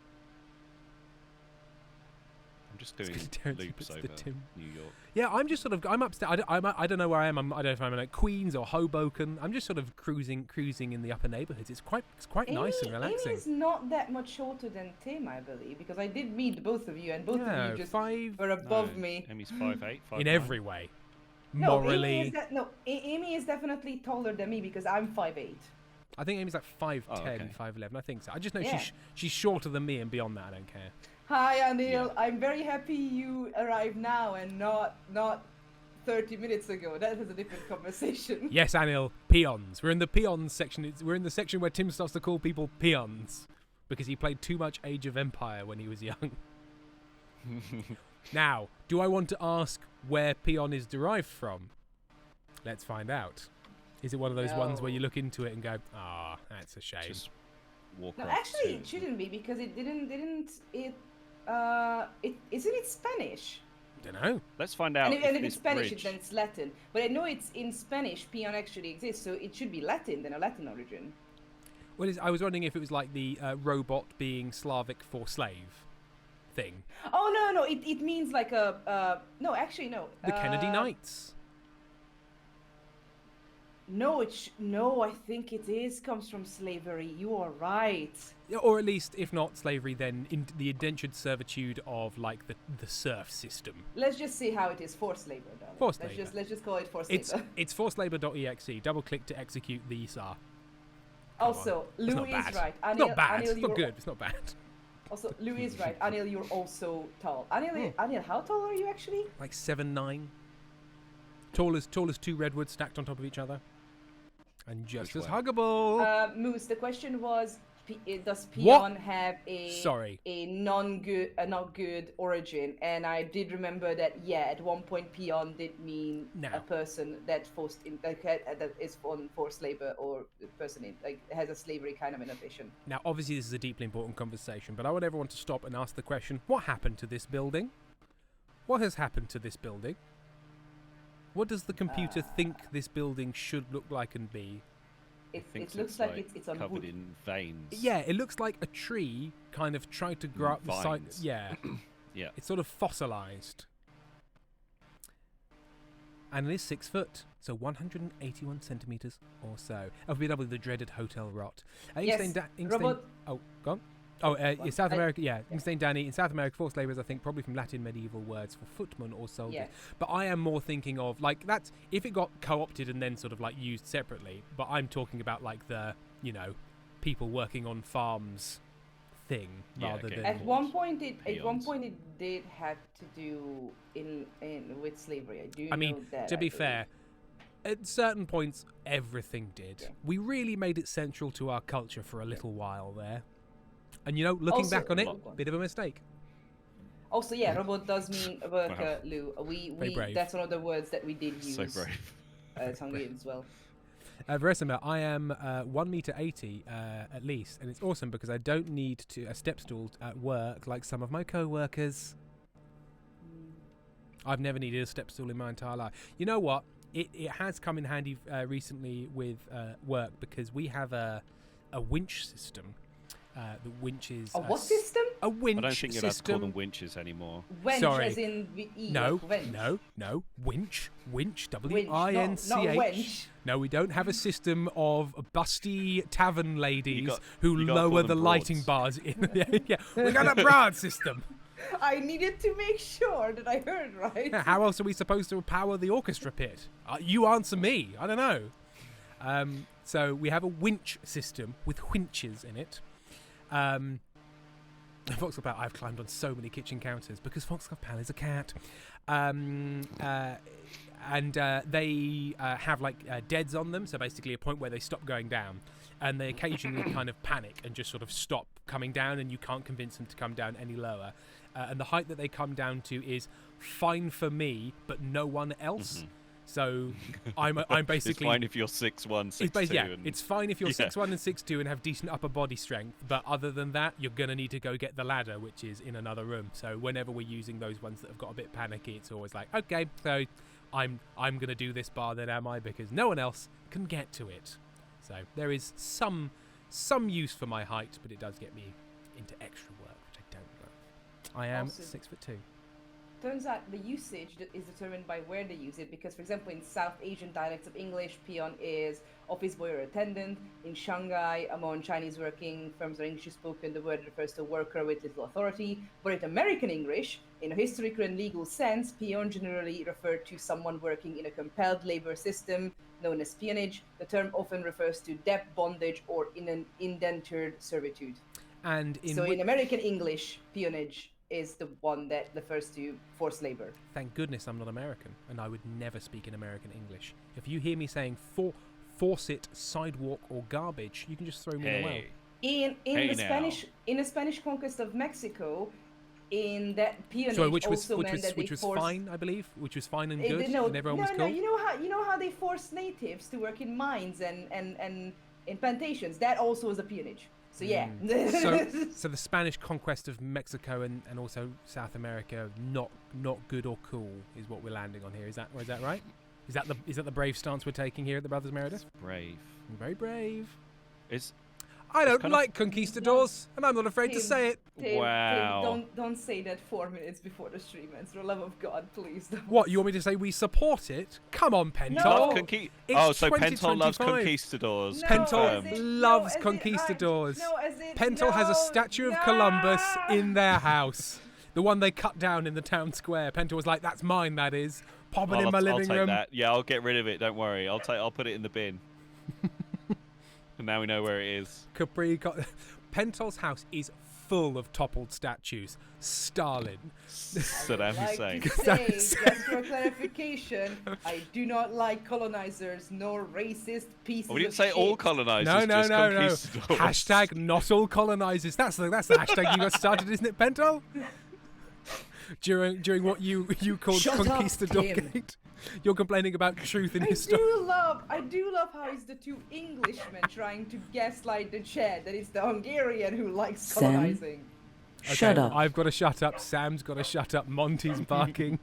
I'm just doing loops over New York. Yeah, I'm just sort of, I'm upstairs, I don't know where I am, I don't know if I'm in like Queens or Hoboken. I'm just sort of cruising in the upper neighbourhoods. It's quite nice and relaxing. Amy is not that much shorter than Tim, I believe, because I did meet both of you, and both of you just were above me. Amy's 5'8", 5'9". In every way. No, morally. Amy is definitely taller than me because I'm 5'8". I think Amy's like 5'10", 5'11". I think so. I just know she's shorter than me, and beyond that, I don't care. Hi, Anil. Yeah. I'm very happy you arrived now and not 30 minutes ago. That was a different conversation. Yes, Anil. Peons. We're in the peons section. We're in the section where Tim starts to call people peons because he played too much Age of Empire when he was young. Now, do I want to ask where peon is derived from? Let's find out. Is it one of those ones where you look into it and go, that's a shame? Just Warcraft. No, actually, 2. it shouldn't be because it didn't. It isn't it Spanish? Don't know. Let's find out. And if it's this Spanish, bridge... then it's Latin. But I know it's in Spanish. Peon actually exists, so it should be Latin, then a Latin origin. Well, I was wondering if it was like the robot being Slavic for slave thing. Oh no, it means like a no, actually no. The Kennedy Knights. No, no, I think it comes from slavery. You are right. Yeah, or at least, if not slavery, then the indentured servitude of like the serf system. Let's just see how it is forced labor, darling. Forced labor. Let's just call it forced labor. It's forcedlabor.exe. Double click to execute the SAR. Also, It's Louis not bad. is right. It's not bad. It's not good. It's not bad. Also, Louis is right. Anil, you're also tall. Anil, how tall are you actually? Like 7'9". Tall as 2 redwoods stacked on top of each other. And just as huggable. Moose, the question was, does What? Peon have a not good origin? And I did remember that, yeah, at one point Peon did mean a person that that is on forced labor, or a person has a slavery kind of innovation. Now, obviously, this is a deeply important conversation, but I want everyone to stop and ask the question: what happened to this building? What has happened to this building? What does the computer think this building should look like and be? It looks like it's on covered wood. in veins. Yeah, it looks like a tree kind of tried to grow up the side. Vines. Yeah. Yeah. It's sort of fossilized. And it is 6 foot, so 181 centimeters or so. LBW, the dreaded hotel rot. Yes, robot. Oh, gone. Oh, South America, yeah. Insane Danny. In South America, forced labour is, I think, probably from Latin medieval words for footman or soldier. Yeah. But I am more thinking of, like, that's if it got co-opted and then sort of, like, used separately. But I'm talking about, like, the, people working on farms thing rather than... At one point, it did have to do with slavery. I mean, know that, to be fair, at certain points, everything did. Yeah. We really made it central to our culture for a little while there. And, looking back on it, bit of a mistake. Also, yeah, robot does mean worker, Lou. That's one of the words that we did use. So brave. As Hungarian as well. Verisima, I am 1 meter 80 at least, and it's awesome because I don't need a step stool at work like some of my co-workers. I've never needed a step stool in my entire life. You know what? It has come in handy recently with work because we have a winch system. The winches. What system? A winch system. I don't think you're allowed to call them winches anymore. Wench, Sorry. as in no, like no. Winch. W-I-N-C-H. Not wench. No, we don't have a system of busty tavern ladies who lower the lighting bars in. Yeah, we got a broad system. I needed to make sure that I heard right. Yeah, how else are we supposed to power the orchestra pit? You answer me. I don't know. So we have a winch system with winches in it. Foxglove Pal, I've climbed on so many kitchen counters because Foxglove Pal is a cat. And they have like deads on them, so basically a point where they stop going down, and they occasionally kind of panic and just sort of stop coming down, and you can't convince them to come down any lower. And the height that they come down to is fine for me, but no one else. Mm-hmm. So I'm basically... It's fine if you're 6'1", 6'2". Yeah, it's fine if you're 6'1" and 6'2" and have decent upper body strength, but other than that, you're going to need to go get the ladder, which is in another room. So whenever we're using those ones that have got a bit panicky, it's always like, okay, so I'm going to do this bar then, am I? Because no one else can get to it. So there is some use for my height, but it does get me into extra work, which I don't love. I am 6'2". Turns out the usage is determined by where they use it, because, for example, in South Asian dialects of English, peon is office boy or attendant. In Shanghai, among Chinese working firms or English spoken, the word refers to a worker with little authority. But in American English, in a historical and legal sense, peon generally referred to someone working in a compelled labor system known as peonage. The term often refers to debt, bondage, or in an indentured servitude. And in American English, peonage is the one that refers to forced labor. Thank goodness I'm not American, and I would never speak in American English. If you hear me saying faucet, sidewalk, or garbage, you can just throw me in the well. In the Spanish conquest of Mexico, in that peonage which was forced, fine, I believe, which was fine and good, and everyone was cool. You know how they forced natives to work in mines and in plantations. That also was a peonage. So yeah. So the Spanish conquest of Mexico and also South America, not good or cool, is what we're landing on here. Is that right? Is that the brave stance we're taking here at the Brothers Meredith? Brave. Very brave. It's I don't like conquistadors, and I'm not afraid to say it. Wow. Don't say that 4 minutes before the stream ends. For the love of God, please don't. What, you want me to say we support it? Come on, Pentel. Love It's so Pentel loves 2025. conquistadors. No, Pentel as in- loves no, as in- conquistadors. no, as in- Pentel has a no, statue of no. Columbus in their house. The one they cut down in the town square. Pentel was like, "That's mine. That is." Pop it in my I'll living take room. that. Yeah, I'll get rid of it. Don't worry. I'll put it in the bin. And now we know where it is. Pentel's house is full of toppled statues. Stalin. Saddam Hussein. To say, just for clarification, I do not like colonizers nor racist pieces. We didn't of say shit. all colonizers. No. Just conquistadors. Hashtag not all colonizers. That's the hashtag you got started, isn't it, Pentel? During what you called Shut up, Conquistador Tim. Gate. You're complaining about truth in history. I do love how it's the two Englishmen trying to gaslight the chat that it's the Hungarian who likes Sam? colonizing. Shut up. I've got to shut up. Sam's got to shut up. Monty's barking.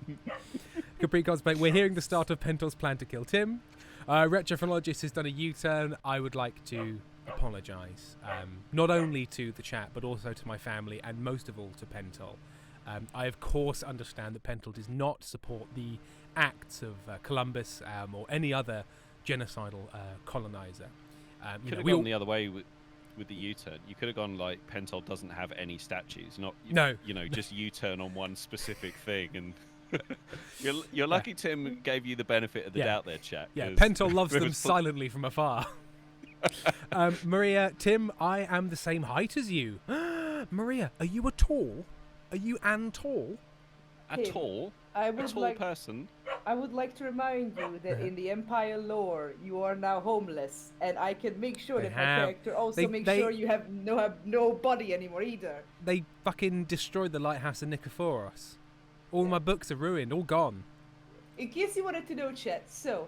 Capri Cosplay. We're hearing the start of Pentel's plan to kill Tim. Retrophonologist has done a U-turn. I would like to apologise, not only to the chat but also to my family and most of all to Pentel. I of course understand that Pentel does not support the acts of Columbus or any other genocidal colonizer. You could have gone the other way with the U-turn. You could have gone like Pentel doesn't have any statues, not just U-turn on one specific thing. And you're lucky Tim gave you the benefit of the doubt there, chat. Yeah, Pentel loves them silently from afar. Maria, Tim, I am the same height as you. Maria, are you tall? Are you tall? A tall person. I would like to remind you that in the Empire lore, you are now homeless, and I can make sure that my character also makes sure you have no body anymore either. They fucking destroyed the lighthouse in Nikephoros. All my books are ruined, all gone. In case you wanted to know, chat, so...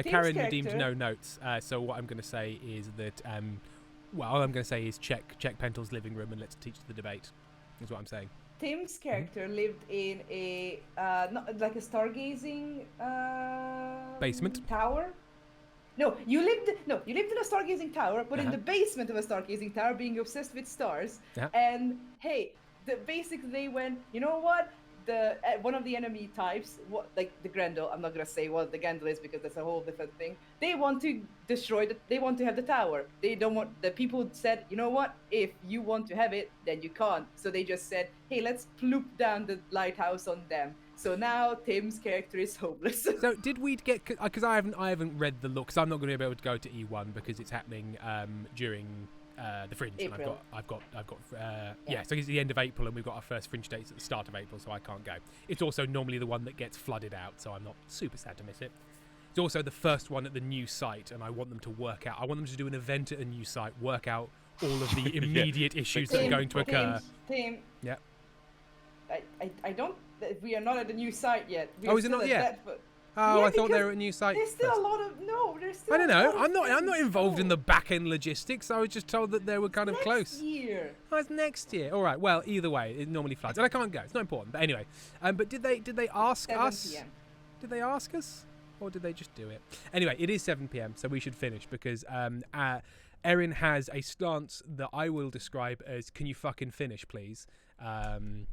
Karen redeemed no notes, so what I'm going to say is that, all I'm going to say is check Pentel's living room and let's teach the debate, is what I'm saying. Tim's character lived in a like a stargazing basement tower. No, you lived in a stargazing tower, but in the basement of a stargazing tower, being obsessed with stars. Yeah. And hey, basically they went, you know what? One of the enemy types, like the Grendel, I'm not gonna say what the Grendel is because that's a whole different thing. They want to destroy they want to have the tower. They don't want, the people said, you know what, if you want to have it, then you can't. So they just said, hey, let's ploop down the lighthouse on them. So now Tim's character is homeless. So did we get, because I haven't read the look, because I'm not going to be able to go to E1 because it's happening during the Fringe. April. And I've got so it's the end of April and we've got our first Fringe dates at the start of April, so I can't go. It's also normally the one that gets flooded out, so I'm not super sad to miss it. It's also the first one at the new site, and I want them to work out. I want them to do an event at a new site, work out all of the immediate issues that are going to occur. Tim. Yeah. I don't. We are not at the new site yet. Is it not yet? I thought they were at a new site. There's still a lot of There's still. I don't know. I'm not involved in the back end logistics. I was just told that they were kind of close. Next year. Oh, it's next year. All right. Well, either way, it normally floods, and I can't go. It's not important. But anyway, but did they ask 7 us? PM. Did they ask us, or did they just do it? Anyway, it is 7 p.m., so we should finish because Erin has a stance that I will describe as, "Can you fucking finish, please?" Hello.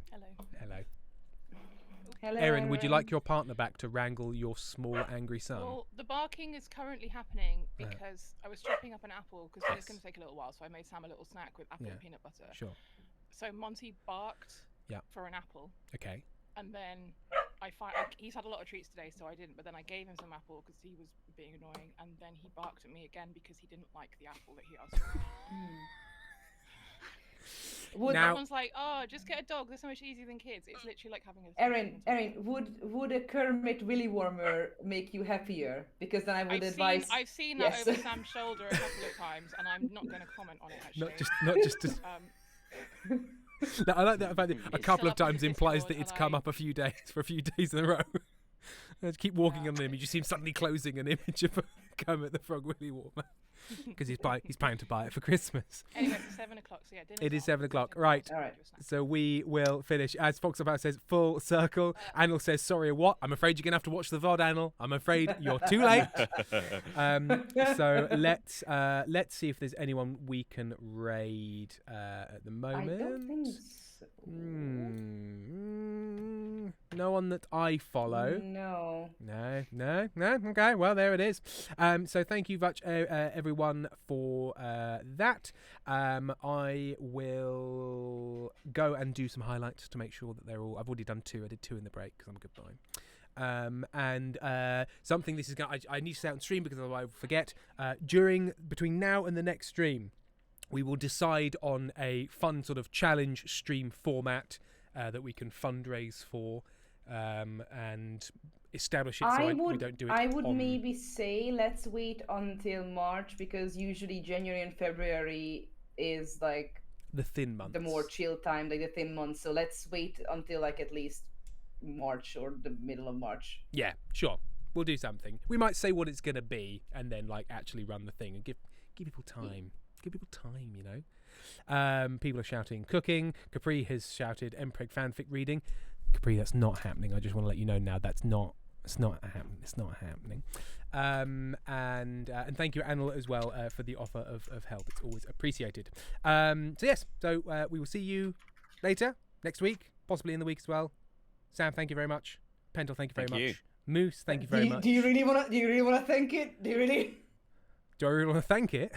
Hello, Erin, would you like your partner back to wrangle your small angry son? Well, the barking is currently happening because I was chopping up an apple because it's going to take a little while, so I made Sam a little snack with apple and peanut butter. Sure. So Monty barked for an apple. Okay. And then he's had a lot of treats today, so I didn't. But then I gave him some apple because he was being annoying, and then he barked at me again because he didn't like the apple that he asked for. Everyone's like, "Oh, just get a dog. They're so much easier than kids." It's literally like having a. Erin, would a Kermit Willy Warmer make you happier? Because then I would advise. I've seen that over Sam's shoulder a couple of times, and I'm not going to comment on it. Actually, not just. No, I like that about it. A couple of times implies that it's come up for a few days in a row. Let's keep walking on them. You just see him suddenly closing an image of Kermit the Frog Willy Warmer. because he's planning to buy it for Christmas. Anyway, it's 7 o'clock, so yeah, dinner's It is on. 7 o'clock, right? All right. So we will finish. As Fox About says, full circle. Anil says, sorry, what? I'm afraid you're going to have to watch the VOD, Anil. I'm afraid you're too late. So let's see if there's anyone we can raid at the moment. I don't think so. No one that I follow. No. No. Okay, well, there it is. So thank you much, everyone, for that. I will go and do some highlights to make sure that they're all... I've already done 2. I did 2 in the break because I'm a good boy. And something this is going I need to say on stream because otherwise I will forget. Between now and the next stream, we will decide on a fun sort of challenge stream format that we can fundraise for and establish it so we don't do it. I would maybe say let's wait until March because usually January and February is like the thin months, the more chill time, like the thin months. So let's wait until like at least March or the middle of March. Yeah, sure. We'll do something. We might say what it's going to be and then like actually run the thing and give people time. Give people time, you know. People are shouting cooking. Capri has shouted Mpreg fanfic reading. Capri, that's not happening. I just want to let you know now it's not happening. And thank you, Anil, as well for the offer of help. It's always appreciated. So we will see you later next week, possibly in the week as well. Sam, thank you very much. Pentel, thank you very much. Moose, thank you very much. Do you really want to thank it? Do I really want to thank it?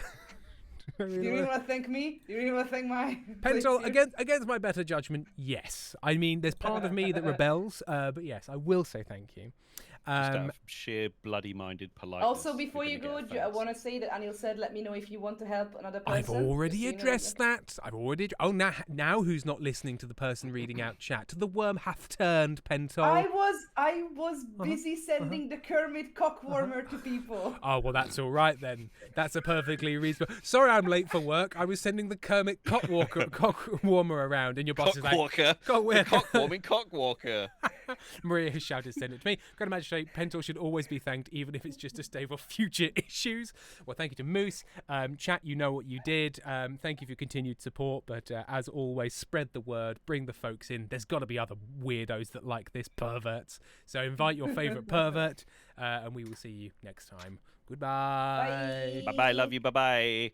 Do you really want to thank me? Do you really want to thank my... Pentel, against my better judgment, yes. I mean, there's part of me that rebels, but yes, I will say thank you. Just out of sheer bloody-minded politeness. Also, before you go, I want to say that Anil said, let me know if you want to help another person. I've already addressed that. Oh, now who's not listening to the person reading out chat? The worm hath turned, Pentel. I was busy sending the Kermit cockwarmer to people. Oh, well, that's all right then. That's a perfectly reasonable... Sorry I'm late for work. I was sending the Kermit cockwarmer around, and your boss is like... Cockwarming cockwalker. Maria has shouted, send it to me. Got to imagine Pentel should always be thanked, even if it's just to stave off future issues. Well, thank you to Moose. Chat, you know what you did. Thank you for your continued support. But as always, spread the word. Bring the folks in. There's got to be other weirdos that like this, perverts. So invite your favourite pervert, and we will see you next time. Goodbye. Bye-bye. Love you. Bye-bye.